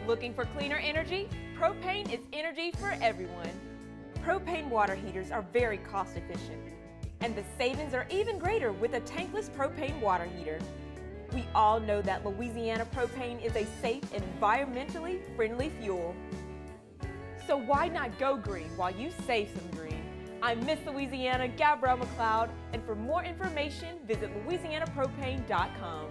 S8: Looking for cleaner energy? Propane is energy for everyone. Propane water heaters are very cost efficient, and the savings are even greater with a tankless propane water heater. We all know that Louisiana propane is a safe and environmentally friendly fuel. So why not go green while you save some green? I'm Miss Louisiana, Gabrielle McLeod, and for more information, visit louisianapropane.com.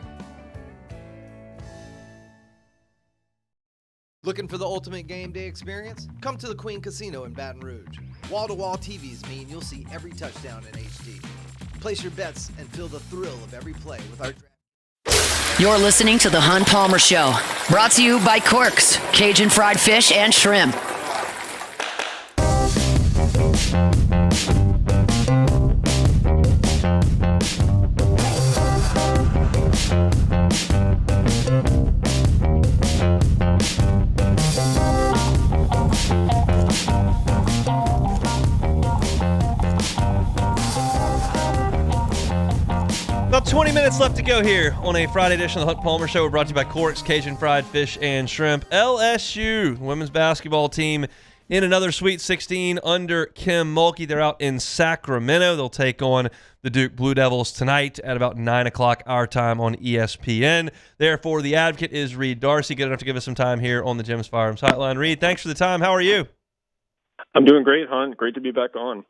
S13: Looking for the ultimate game day experience? Come to the Queen Casino in Baton Rouge. Wall-to-wall TVs mean you'll see every touchdown in HD. Place your bets and feel the thrill of every play with our...
S1: You're listening to The Hunt Palmer Show, brought to you by Corks, Cajun fried fish and shrimp.
S4: About 20 minutes left to go here on a Friday edition of the Hunt Palmer Show. We're brought to you by Corks, Cajun fried fish and shrimp. LSU women's basketball team in another Sweet 16 under Kim Mulkey. They're out in Sacramento. They'll take on the Duke Blue Devils tonight at about 9 o'clock our time on ESPN. Therefore, the advocate is Reed Darcy. Good enough to give us some time here on the Jim's Firearms Hotline. Reed, thanks for the time. How are you?
S26: I'm doing great, Hunt. Great to be back on.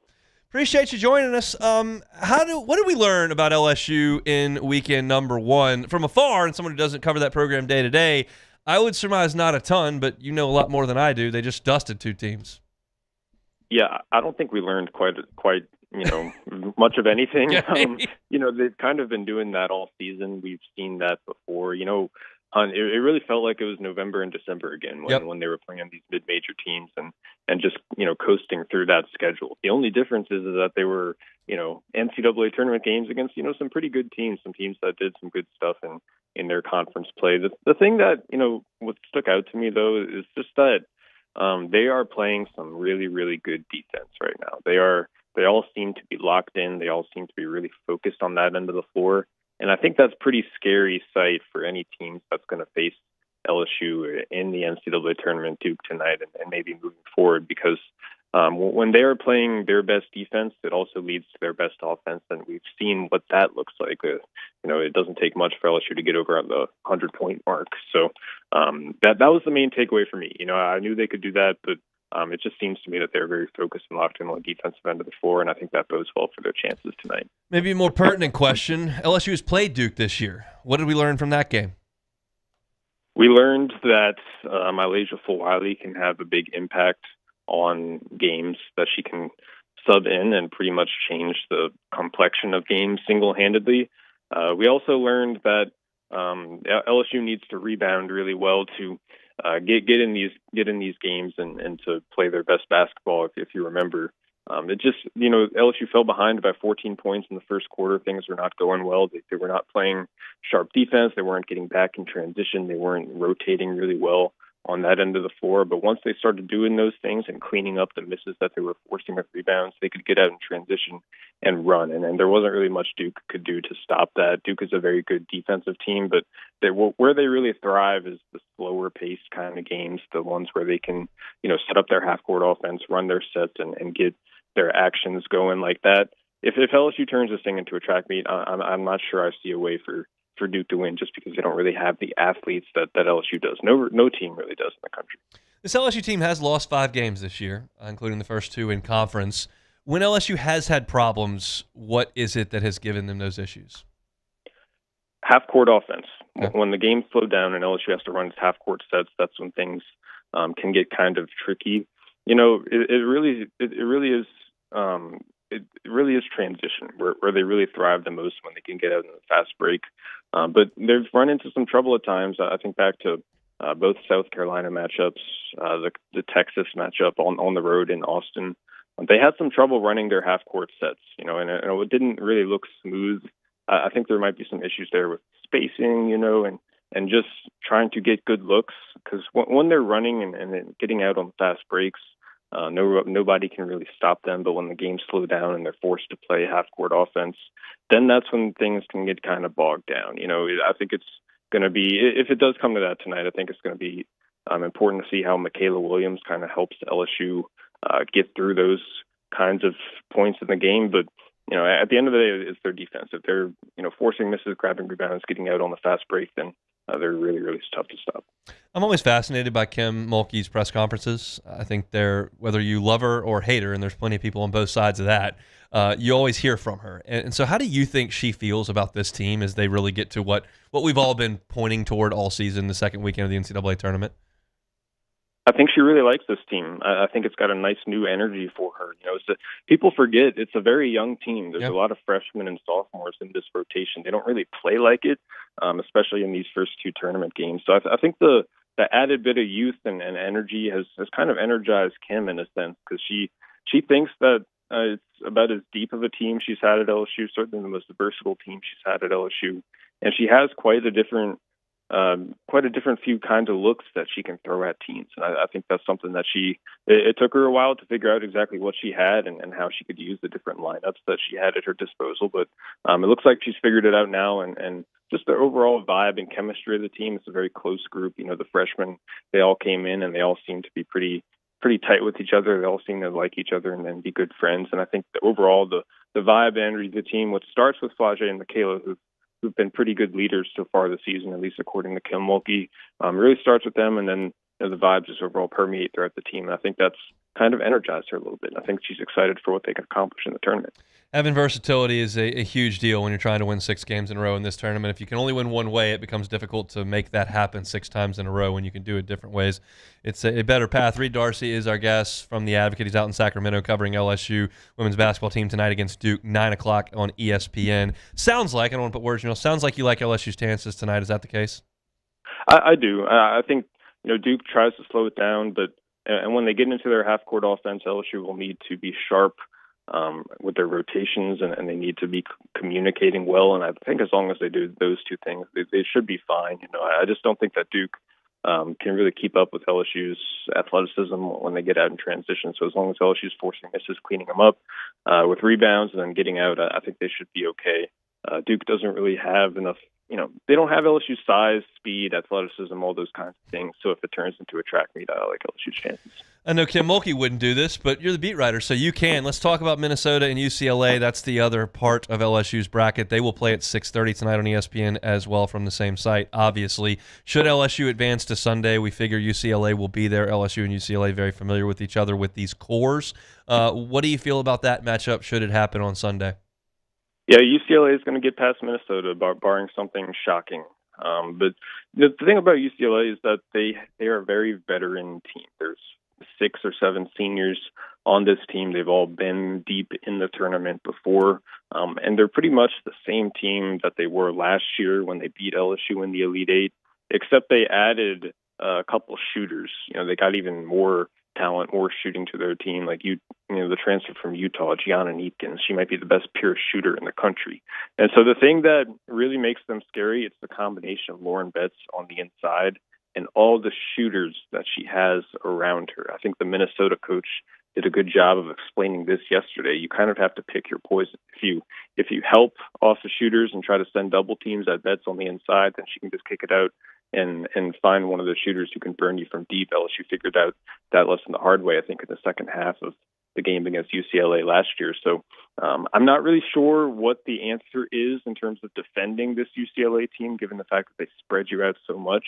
S4: Appreciate you joining us. What did we learn about LSU in weekend number one? From afar, and someone who doesn't cover that program day to day, I would surmise not a ton, but you know a lot more than I do. They just dusted two teams.
S26: Yeah, I don't think we learned quite much of anything. They've kind of been doing that all season. We've seen that before. It really felt like it was November and December again when they were playing these mid-major teams and just coasting through that schedule. The only difference is that they were NCAA tournament games against some pretty good teams, some teams that did some good stuff in their conference play. The thing that what stuck out to me though is just that they are playing some really, really good defense right now. They all seem to be locked in. They all seem to be really focused on that end of the floor. And I think that's a pretty scary sight for any teams that's going to face LSU in the NCAA tournament, Duke tonight, and maybe moving forward, because when they are playing their best defense, it also leads to their best offense, and we've seen what that looks like. It doesn't take much for LSU to get over the 100-point mark. So that was the main takeaway for me. I knew they could do that, but it just seems to me that they're very focused and locked in on the defensive end of the floor, and I think that bodes well for their chances tonight.
S4: Maybe a more pertinent question. LSU has played Duke this year. What did we learn from that game?
S26: We learned that Malaysia Fulwiley can have a big impact on games, that she can sub in and pretty much change the complexion of games single-handedly. We also learned that LSU needs to rebound really well to get in these games and to play their best basketball. If you remember, it just LSU fell behind by 14 points in the first quarter. Things were not going well. They were not playing sharp defense. They weren't getting back in transition. They weren't rotating really well on that end of the floor. But once they started doing those things and cleaning up the misses that they were forcing with rebounds, they could get out in transition and run. And there wasn't really much Duke could do to stop that. Duke is a very good defensive team, but where they really thrive is the slower paced kind of games, the ones where they can, set up their half-court offense, run their sets, and get their actions going like that. If LSU turns this thing into a track meet, I'm not sure I see a way for Duke to win, just because they don't really have the athletes that LSU does. No team really does in the country.
S4: This LSU team has lost 5 games this year, including the first 2 in conference. When LSU has had problems, what is it that has given them those issues?
S26: Half-court offense.
S4: Okay.
S26: When the game slowed down and LSU has to run its half-court sets, that's when things can get kind of tricky. It really is transition where they really thrive the most, when they can get out in the fast break. But they've run into some trouble at times. I think back to both South Carolina matchups, the Texas matchup on the road in Austin. They had some trouble running their half-court sets, and it didn't really look smooth. I think there might be some issues there with spacing, and just trying to get good looks, because when they're running and getting out on fast breaks, nobody can really stop them. But when the games slow down and they're forced to play half-court offense, then that's when things can get kind of bogged down. I think it's going to be, if it does come to that tonight, I think it's going to be important to see how Michaela Williams kind of helps LSU get through those kinds of points in the game. But at the end of the day, it's their defense. If they're forcing misses, grabbing rebounds, getting out on the fast break, then they're really, really tough to stop.
S4: I'm always fascinated by Kim Mulkey's press conferences. I think they're, whether you love her or hate her, and there's plenty of people on both sides of that, you always hear from her. And so how do you think she feels about this team as they really get to what we've all been pointing toward all season, the second weekend of the NCAA tournament?
S26: I think she really likes this team. I think it's got a nice new energy for her. People forget it's a very young team. There's a lot of freshmen and sophomores in this rotation. They don't really play like it, especially in these first 2 tournament games. So I think the added bit of youth and energy has kind of energized Kim in a sense, because she thinks that it's about as deep of a team she's had at LSU, certainly the most versatile team she's had at LSU, and she has quite a different few kinds of looks that she can throw at teams. And I think that's something that it took her a while to figure out exactly what she had and how she could use the different lineups that she had at her disposal. But it looks like she's figured it out now, and just the overall vibe and chemistry of the team. It's a very close group. The freshmen, they all came in and they all seem to be pretty tight with each other. They all seem to like each other and then be good friends. And I think overall the vibe and energy of the team, what starts with Flau'jae and Michaela, who've been pretty good leaders so far this season, at least according to Kim Mulkey, really starts with them, and then the vibes just overall permeate throughout the team. And I think that's kind of energized her a little bit. I think she's excited for what they can accomplish in the tournament.
S4: Having versatility is a huge deal when you're trying to win 6 games in a row in this tournament. If you can only win one way, it becomes difficult to make that happen 6 times in a row when you can do it different ways. It's a better path. Reed Darcy is our guest from The Advocate. He's out in Sacramento covering LSU women's basketball team tonight against Duke, 9 o'clock on ESPN. Sounds like, I don't want to put words in your mouth, sounds like you like LSU's chances tonight. Is that the case?
S26: I do. I think Duke tries to slow it down, but when they get into their half-court offense, LSU will need to be sharp with their rotations, and they need to be communicating well. And I think as long as they do those two things, they should be fine. I just don't think that Duke can really keep up with LSU's athleticism when they get out in transition. So as long as LSU's forcing misses, cleaning them up with rebounds, and then getting out, I think they should be okay. Duke doesn't really have enough. They don't have LSU's size, speed, athleticism, all those kinds of things. So if it turns into a track meet, I like LSU's chances.
S4: I know Kim Mulkey wouldn't do this, but you're the beat writer, so you can. Let's talk about Minnesota and UCLA. That's the other part of LSU's bracket. They will play at 6:30 tonight on ESPN as well from the same site, obviously. Should LSU advance to Sunday, we figure UCLA will be there. LSU and UCLA very familiar with each other with these cores. What do you feel about that matchup should it happen on Sunday?
S26: Yeah, UCLA is going to get past Minnesota, barring something shocking. But the thing about UCLA is that they are a very veteran team. There's 6 or 7 seniors on this team. They've all been deep in the tournament before, and they're pretty much the same team that they were last year when they beat LSU in the Elite Eight, except they added a couple shooters. They got even more talent, more shooting to their team. Like the transfer from Utah, Gianna Neepkins, she might be the best pure shooter in the country. And so the thing that really makes them scary, it's the combination of Lauren Betts on the inside and all the shooters that she has around her. I think the Minnesota coach did a good job of explaining this yesterday. You kind of have to pick your poison. If you help off the shooters and try to send double teams at Betts on the inside, then she can just kick it out and find one of the shooters who can burn you from deep. LSU figured out that lesson the hard way, I think, in the second half of the game against UCLA last year. So I'm not really sure what the answer is in terms of defending this UCLA team, given the fact that they spread you out so much.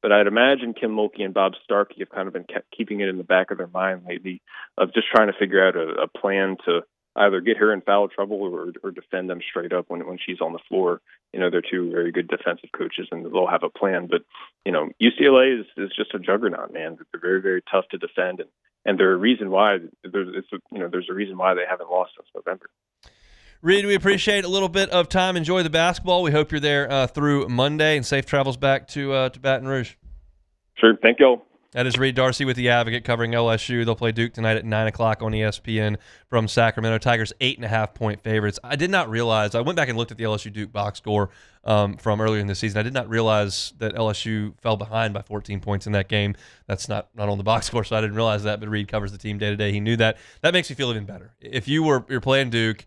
S26: But I'd imagine Kim Mulkey and Bob Starkey have kind of been keeping it in the back of their mind lately of just trying to figure out a plan to either get her in foul trouble or defend them straight up when she's on the floor. They're two very good defensive coaches, and they'll have a plan. But, UCLA is just a juggernaut, man. They're very, very tough to defend, and there's a reason why there's a reason why they haven't lost since November.
S4: Reed, we appreciate a little bit of time. Enjoy the basketball. We hope you're there through Monday, and safe travels back to Baton Rouge.
S26: Sure. Thank y'all.
S4: That is Reed Darcy with The Advocate covering LSU. They'll play Duke tonight at 9 o'clock on ESPN from Sacramento. Tigers 8.5-point favorites. I did not realize, I went back and looked at the LSU Duke box score from earlier in the season. I did not realize that LSU fell behind by 14 points in that game. That's not on the box score, so I didn't realize that, but Reed covers the team day to day. He knew that. That makes me feel even better. If you're playing Duke,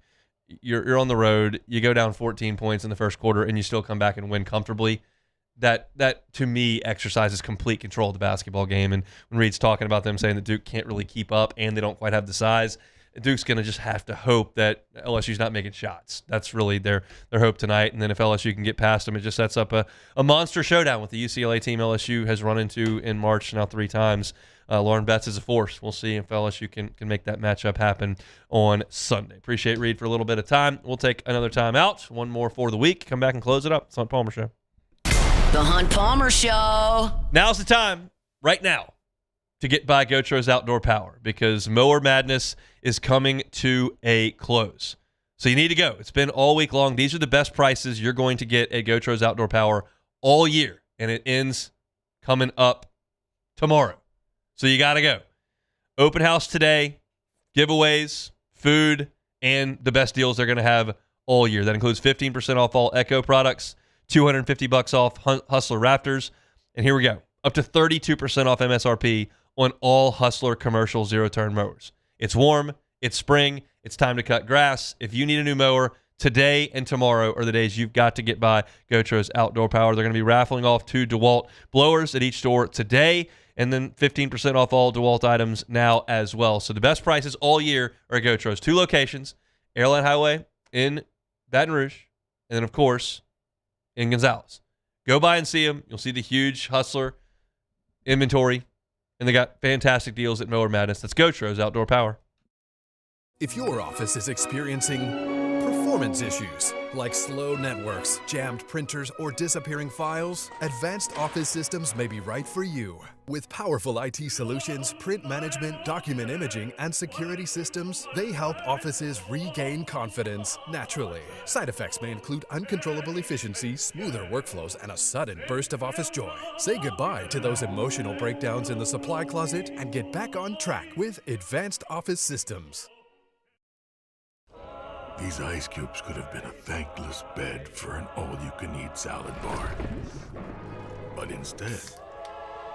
S4: you're on the road, you go down 14 points in the first quarter, and you still come back and win comfortably, that to me exercises complete control of the basketball game. And when Reed's talking about them saying that Duke can't really keep up and they don't quite have the size, Duke's going to just have to hope that LSU's not making shots. That's really their hope tonight. And then if LSU can get past them, it just sets up a monster showdown with the UCLA team LSU has run into in March now 3 times. Lauren Betts is a force. We'll see if LSU can make that matchup happen on Sunday. Appreciate Reed for a little bit of time. We'll take another time out. One more for the week. Come back and close it up. It's the Hunt Palmer Show.
S1: The Hunt Palmer Show.
S4: Now's the time, right now, to get by Gotros Outdoor Power because Mower Madness is coming to a close. So you need to go. It's been all week long. These are the best prices you're going to get at Gotros Outdoor Power all year, and it ends coming up tomorrow. So you got to go. Open house today, giveaways, food, and the best deals they're going to have all year. That includes 15% off all Echo products, $250 off Hustler Raptors, and here we go. Up to 32% off MSRP on all Hustler commercial zero-turn mowers. It's warm. It's spring. It's time to cut grass. If you need a new mower, today and tomorrow are the days you've got to get by Gotros Outdoor Power. They're going to be raffling off 2 DeWalt blowers at each store today, and then 15% off all DeWalt items now as well. So the best prices all year are at Gotros. 2 locations, Airline Highway in Baton Rouge, and then, of course, in Gonzales. Go by and see them. You'll see the huge Hustler inventory, and they got fantastic deals at Mower Madness. That's Gotros Outdoor Power.
S9: If your office is experiencing performance Performance issues like slow networks, jammed printers, or disappearing files? Advanced Office Systems may be right for you. With powerful IT solutions, print management, document imaging, and security systems, they help offices regain confidence naturally. Side effects may include uncontrollable efficiency, smoother workflows, and a sudden burst of office joy. Say goodbye to those emotional breakdowns in the supply closet and get back on track with Advanced Office Systems.
S12: These ice cubes could have been a thankless bed for an all-you-can-eat salad bar. But instead,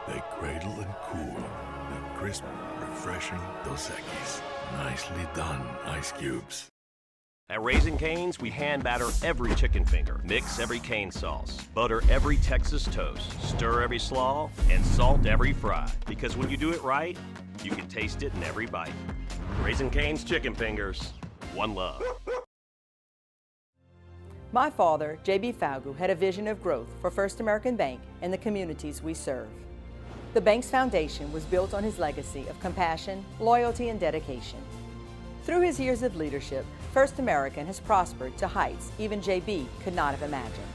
S12: they cradle and cool the crisp, refreshing Dos Equis. Nicely done, ice cubes.
S10: At Raising Cane's, we hand batter every chicken finger, mix every cane sauce, butter every Texas toast, stir every slaw, and salt every fry. Because when you do it right, you can taste it in every bite. Raising Cane's chicken fingers, one love.
S3: My father, J.B. Falgu, had a vision of growth for First American Bank and the communities we serve. The bank's foundation was built on his legacy of compassion, loyalty, and dedication. Through his years of leadership, First American has prospered to heights even J.B. could not have imagined.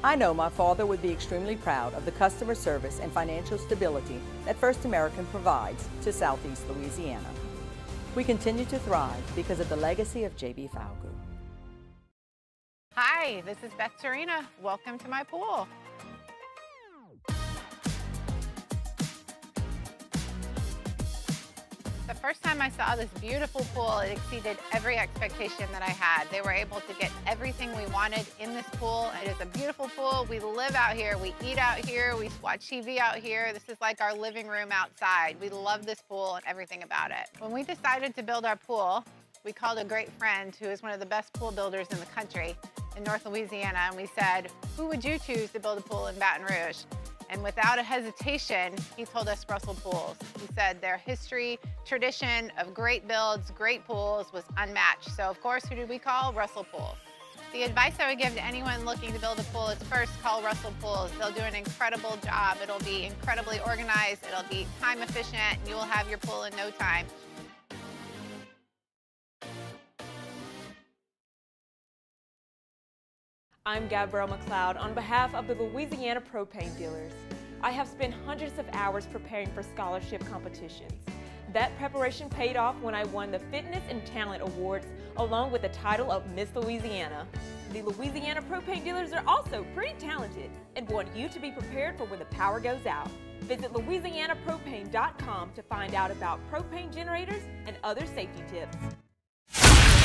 S3: I know my father would be extremely proud of the customer service and financial stability that First American provides to Southeast Louisiana. We continue to thrive because of the legacy of J.B. Falgu.
S5: Hi, this is Beth Tarina. Welcome to my pool. The first time I saw this beautiful pool, it exceeded every expectation that I had. They were able to get everything we wanted in this pool. It is a beautiful pool. We live out here, we eat out here, we watch TV out here. This is like our living room outside. We love this pool and everything about it. When we decided to build our pool, we called a great friend who is one of the best pool builders in the country in North Louisiana, and we said, who would you choose to build a pool in Baton Rouge? And without a hesitation, he told us Russell Pools. He said their history, tradition of great builds, great pools was unmatched. So of course, who did we call? Russell Pools. The advice I would give to anyone looking to build a pool is first call Russell Pools. They'll do an incredible job. It'll be incredibly organized, it'll be time efficient, and you will have your pool in no time.
S8: I'm Gabrielle McLeod on behalf of the Louisiana Propane Dealers. I have spent hundreds of hours preparing for scholarship competitions. That preparation paid off when I won the Fitness and Talent Awards along with the title of Miss Louisiana. The Louisiana Propane Dealers are also pretty talented and want you to be prepared for when the power goes out. Visit LouisianaPropane.com to find out about propane generators and other safety tips.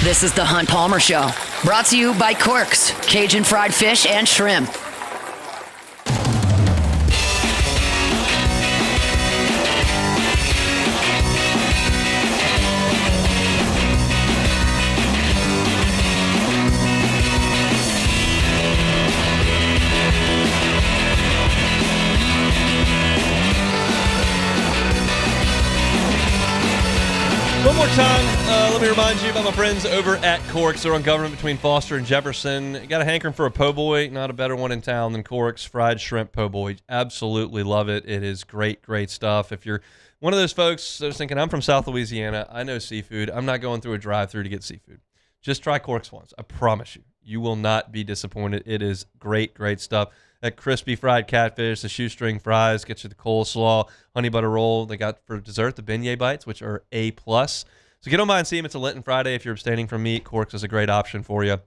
S1: This is the Hunt Palmer Show, brought to you by Corks, Cajun fried fish and shrimp.
S4: One more time, let me remind you about my friends over at Corks. They're on Government between Foster and Jefferson. Got a hankering for a po' boy, not a better one in town than Corks fried shrimp po' boy. Absolutely love it. It is great, great stuff. If you're one of those folks that's thinking, I'm from South Louisiana, I know seafood, I'm not going through a drive-through to get seafood. Just try Corks once. I promise you. You will not be disappointed. It is great, great stuff. That crispy fried catfish, the shoestring fries, get you the coleslaw, honey butter roll. They got for dessert the beignet bites, which are A+. So get on by and see them. It's a Lenten Friday. If you're abstaining from meat, Corks is a great option for you.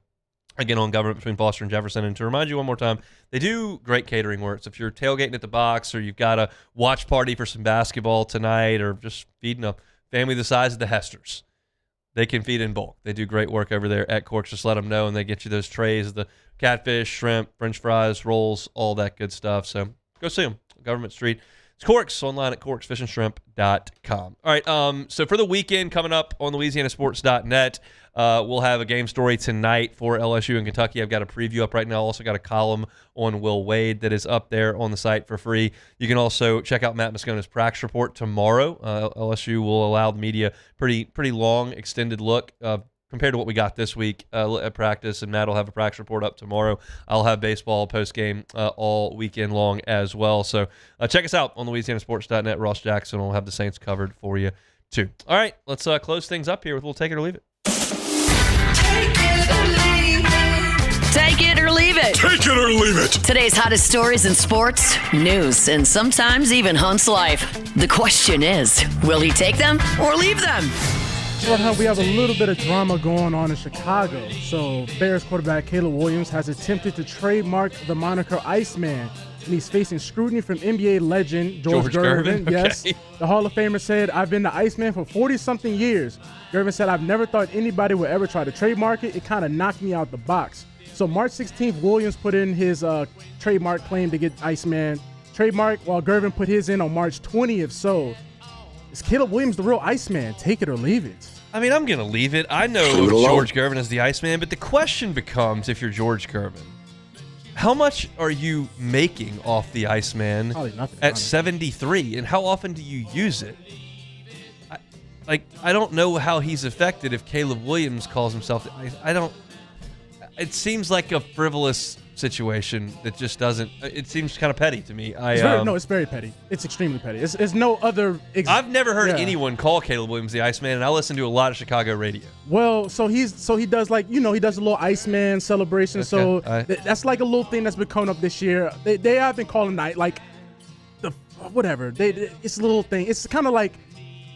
S4: Again, on Government between Foster and Jefferson. And to remind you one more time, they do great catering work. So if you're tailgating at the box or you've got a watch party for some basketball tonight or just feeding a family the size of the Hesters, they can feed in bulk. They do great work over there at Corks. Just let them know, and they get you those trays of the catfish, shrimp, french fries, rolls, all that good stuff. So go see them. Government Street. It's Corks, online at corksfishandshrimp.com. All right, so for the weekend coming up on LouisianaSports.net, we'll have a game story tonight for LSU and Kentucky. I've got a preview up right now. Also got a column on Will Wade that is up there on the site for free. You can also check out Matt Moscona's practice report tomorrow. LSU will allow the media pretty long, extended look compared to what we got this week at practice, and Matt will have a practice report up tomorrow. I'll have baseball post-game all weekend long as well. So check us out on LouisianaSports.net. Ross Jackson will have the Saints covered for you, too. All right, let's close things up here with We'll Take It or Leave It.
S17: Take it or leave it.
S1: it or leave it.
S12: Take it or leave it.
S1: Today's hottest stories in sports, news, and sometimes even Hunt's life. The question is, will he take them or leave them?
S16: Well, we have a little bit of drama going on in Chicago. So Bears quarterback Caleb Williams has attempted to trademark the moniker Iceman, and he's facing scrutiny from NBA legend George Gervin. Yes,
S4: okay.
S16: The Hall of Famer said, "I've been the Iceman for 40-something years." Gervin said, "I've never thought anybody would ever try to trademark it. It kind of knocked me out the box." So March 16th, Williams put in his trademark claim to get Iceman trademark, while Gervin put his in on March 20th. So is Caleb Williams the real Iceman? Take it or leave it.
S4: I mean, I'm going to leave it. I know George Gervin is the Iceman, but the question becomes, if you're George Gervin, how much are you making off the Iceman at 73, and how often do you use it? I don't know how he's affected if Caleb Williams calls himself. I don't. It seems like a frivolous situation that just doesn't. It seems kind of petty to me.
S16: It's very petty. It's extremely petty. It's no other.
S4: I've never heard anyone call Caleb Williams the Iceman, and I listen to a lot of Chicago radio.
S16: Well, he does he does a little Iceman celebration.
S4: Okay.
S16: So that's like a little thing that's been coming up this year. They have been calling that it's a little thing. It's kind of like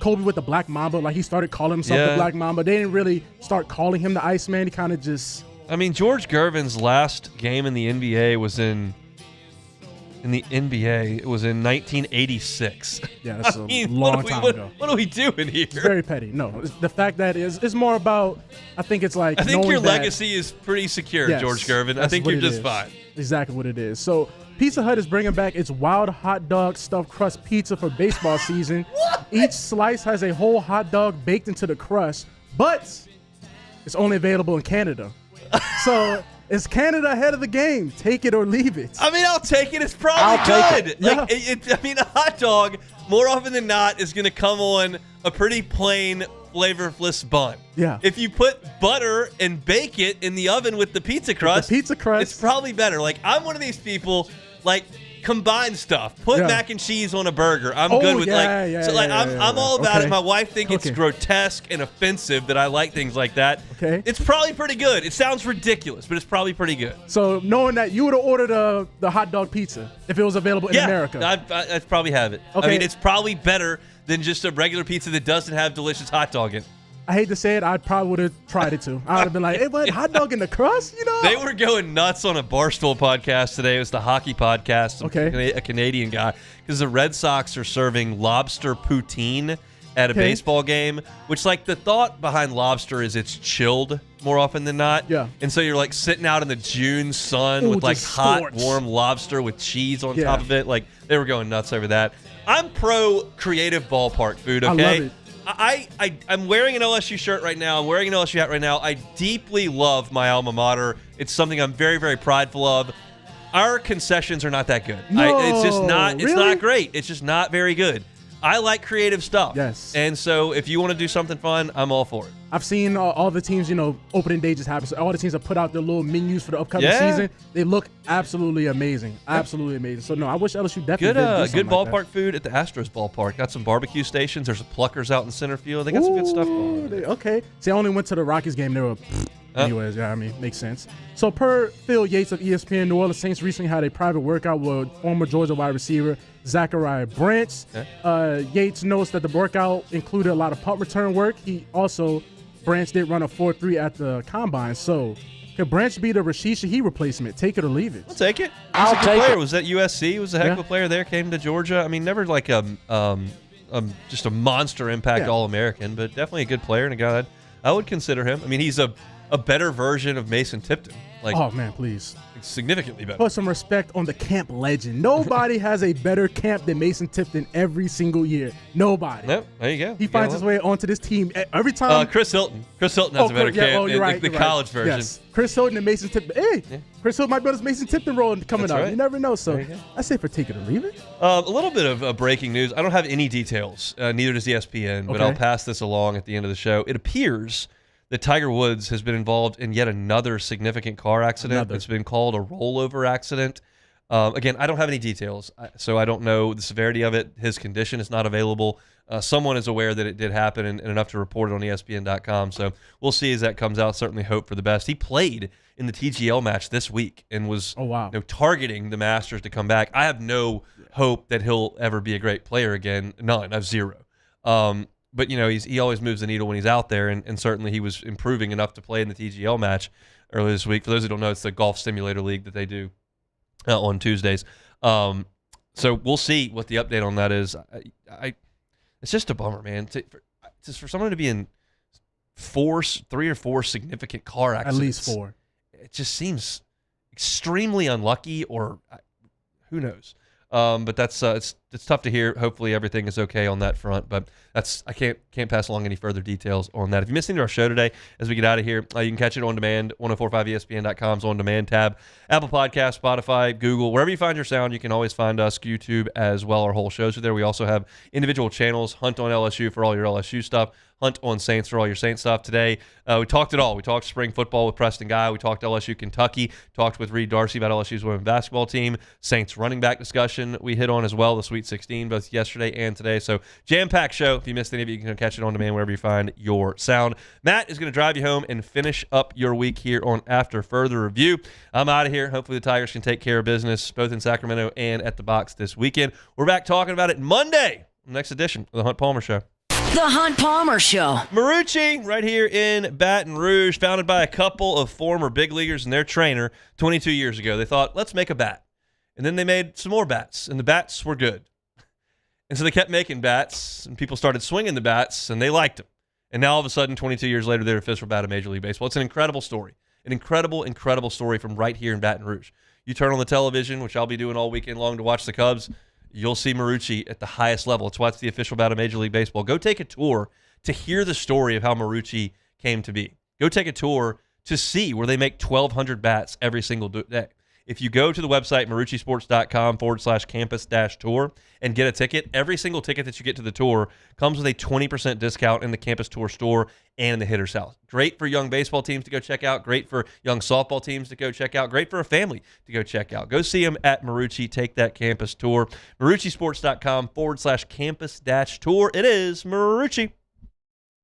S16: Kobe with the Black Mamba. Like he started calling himself the Black Mamba. They didn't really start calling him the Iceman. He kind of just.
S4: I mean, George Gervin's last game in the NBA was in the NBA. It was in 1986.
S16: Yeah, that's a long time ago.
S4: What are we doing here?
S16: It's very petty. No, the fact that it's more about. I think it's like.
S4: I think your legacy is pretty secure,
S16: yes,
S4: George Gervin. I think you're just fine.
S16: Exactly what it is. So Pizza Hut is bringing back its wild hot dog stuffed crust pizza for baseball season. Each slice has a whole hot dog baked into the crust, but it's only available in Canada. So is Canada ahead of the game? Take it or leave it.
S4: I mean, I'll take it. It's probably good. I mean, a hot dog, more often than not, is going to come on a pretty plain, flavorless bun.
S16: Yeah.
S4: If you put butter and bake it in the oven with the pizza crust, it's probably better. Like, I'm one of these people, combine stuff. Put mac and cheese on a burger. I'm good with I'm all about it. My wife thinks it's grotesque and offensive that I like things like that.
S16: Okay.
S4: It's probably pretty good. It sounds ridiculous, but it's probably pretty good.
S16: So knowing that, you would have ordered the hot dog pizza if it was available in America.
S4: I'd probably have it.
S16: Okay.
S4: I mean, it's probably better than just a regular pizza that doesn't have delicious hot dog in it.
S16: I hate to say it, I probably would have tried it too. I would have been like, hey, what, hot dog in the crust?
S4: They were going nuts on a Barstool podcast today. It was the hockey podcast. A Canadian guy. Because the Red Sox are serving lobster poutine at a baseball game, which, the thought behind lobster is it's chilled more often than not.
S16: Yeah.
S4: And so you're, sitting out in the June sun with, hot, warm lobster with cheese on top of it. They were going nuts over that. I'm pro creative ballpark food, okay?
S16: I love it.
S4: I'm wearing an LSU shirt right now. I'm wearing an LSU hat right now. I deeply love my alma mater. It's something I'm very, very prideful of. Our concessions are not that good. It's just not. It's not great. It's just not very good. I like creative stuff.
S16: Yes.
S4: And so if you want to do something fun, I'm all for it.
S16: I've seen all the teams, opening day just happened. So all the teams have put out their little menus for the upcoming season. They look absolutely amazing. Absolutely amazing. So, no, I wish LSU definitely did
S4: good ballpark food at the Astros ballpark. Got some barbecue stations. There's Pluckers out in center field. They got some good stuff going on.
S16: Okay. See, I only went to the Rockies game. They were... Anyways, makes sense. So per Phil Yates of ESPN, New Orleans Saints recently had a private workout with former Georgia wide receiver Zachariah Branch. Yates notes that the workout included a lot of punt return work. Branch did run a 4.3 at the combine. So could Branch be the Rashid Shaheed replacement? Take it or leave it.
S4: I'll take it. He's a good player. Was at USC. Was a heck of a player there. Came to Georgia. I mean, never just a monster impact All-American, but definitely a good player and a guy that I would consider him. I mean, he's a better version of Mason Tipton.
S16: Oh, man, please.
S4: Significantly better.
S16: Put some respect on the camp legend. Nobody has a better camp than Mason Tipton every single year. Nobody.
S4: Nope. There you go.
S16: He finds his way onto this team every time.
S4: Chris Hilton. Chris Hilton has a better camp.
S16: Oh, you're right.
S4: The college version.
S16: Yes. Chris Hilton and Mason Tipton. Hey, Chris Hilton might be on his Mason Tipton role coming up. Right. You never know. So I say for take it or leave it.
S4: A little bit of breaking news. I don't have any details. Neither does ESPN, but I'll pass this along at the end of the show. It appears that Tiger Woods has been involved in yet another significant car accident. It's been called a rollover accident. Again, I don't have any details, so I don't know the severity of it. His condition is not available. Someone is aware that it did happen and enough to report it on ESPN.com. So we'll see as that comes out. Certainly hope for the best. He played in the TGL match this week and was targeting the Masters to come back. I have no hope that he'll ever be a great player again. None. I have zero. But, he always moves the needle when he's out there, and certainly he was improving enough to play in the TGL match earlier this week. For those who don't know, it's the golf simulator league that they do on Tuesdays. So we'll see what the update on that is. It's just a bummer, man. For someone to be in 3 or 4 significant car accidents.
S16: At least 4.
S4: It just seems extremely unlucky, or who knows. But that's it's tough to hear. Hopefully everything is okay on that front. But I can't pass along any further details on that. If you missed any of our show today, as we get out of here, you can catch it on demand. 1045ESPN.com's on demand tab. Apple Podcasts, Spotify, Google, wherever you find your sound, you can always find us. YouTube as well. Our whole shows are there. We also have individual channels. Hunt on LSU for all your LSU stuff. Hunt on Saints for all your Saints stuff. Today, we talked it all. We talked spring football with Preston Guy. We talked LSU Kentucky. Talked with Reed Darcy about LSU's women's basketball team. Saints running back discussion we hit on as well, the Sweet 16, both yesterday and today. So jam-packed show. If you missed any of it, you can catch it on demand wherever you find your sound. Matt is going to drive you home and finish up your week here on After Further Review. I'm out of here. Hopefully the Tigers can take care of business both in Sacramento and at the box this weekend. We're back talking about it Monday, next edition of the Hunt Palmer Show.
S1: The Hunt Palmer Show.
S4: Marucci, right here in Baton Rouge, founded by a couple of former big leaguers and their trainer 22 years ago. They thought, let's make a bat. And then they made some more bats, and the bats were good. And so they kept making bats, and people started swinging the bats, and they liked them. And now all of a sudden, 22 years later, they're official bat of Major League Baseball. It's an incredible story. An incredible, incredible story from right here in Baton Rouge. You turn on the television, which I'll be doing all weekend long to watch the Cubs, you'll see Marucci at the highest level. It's why it's the official bat of Major League Baseball. Go take a tour to hear the story of how Marucci came to be. Go take a tour to see where they make 1,200 bats every single day. If you go to the website, maruccisports.com/campus-tour and get a ticket, every single ticket that you get to the tour comes with a 20% discount in the Campus Tour store and in the Hitter's House. Great for young baseball teams to go check out. Great for young softball teams to go check out. Great for a family to go check out. Go see them at Marucci. Take that campus tour. maruccisports.com/campus-tour. It is Marucci.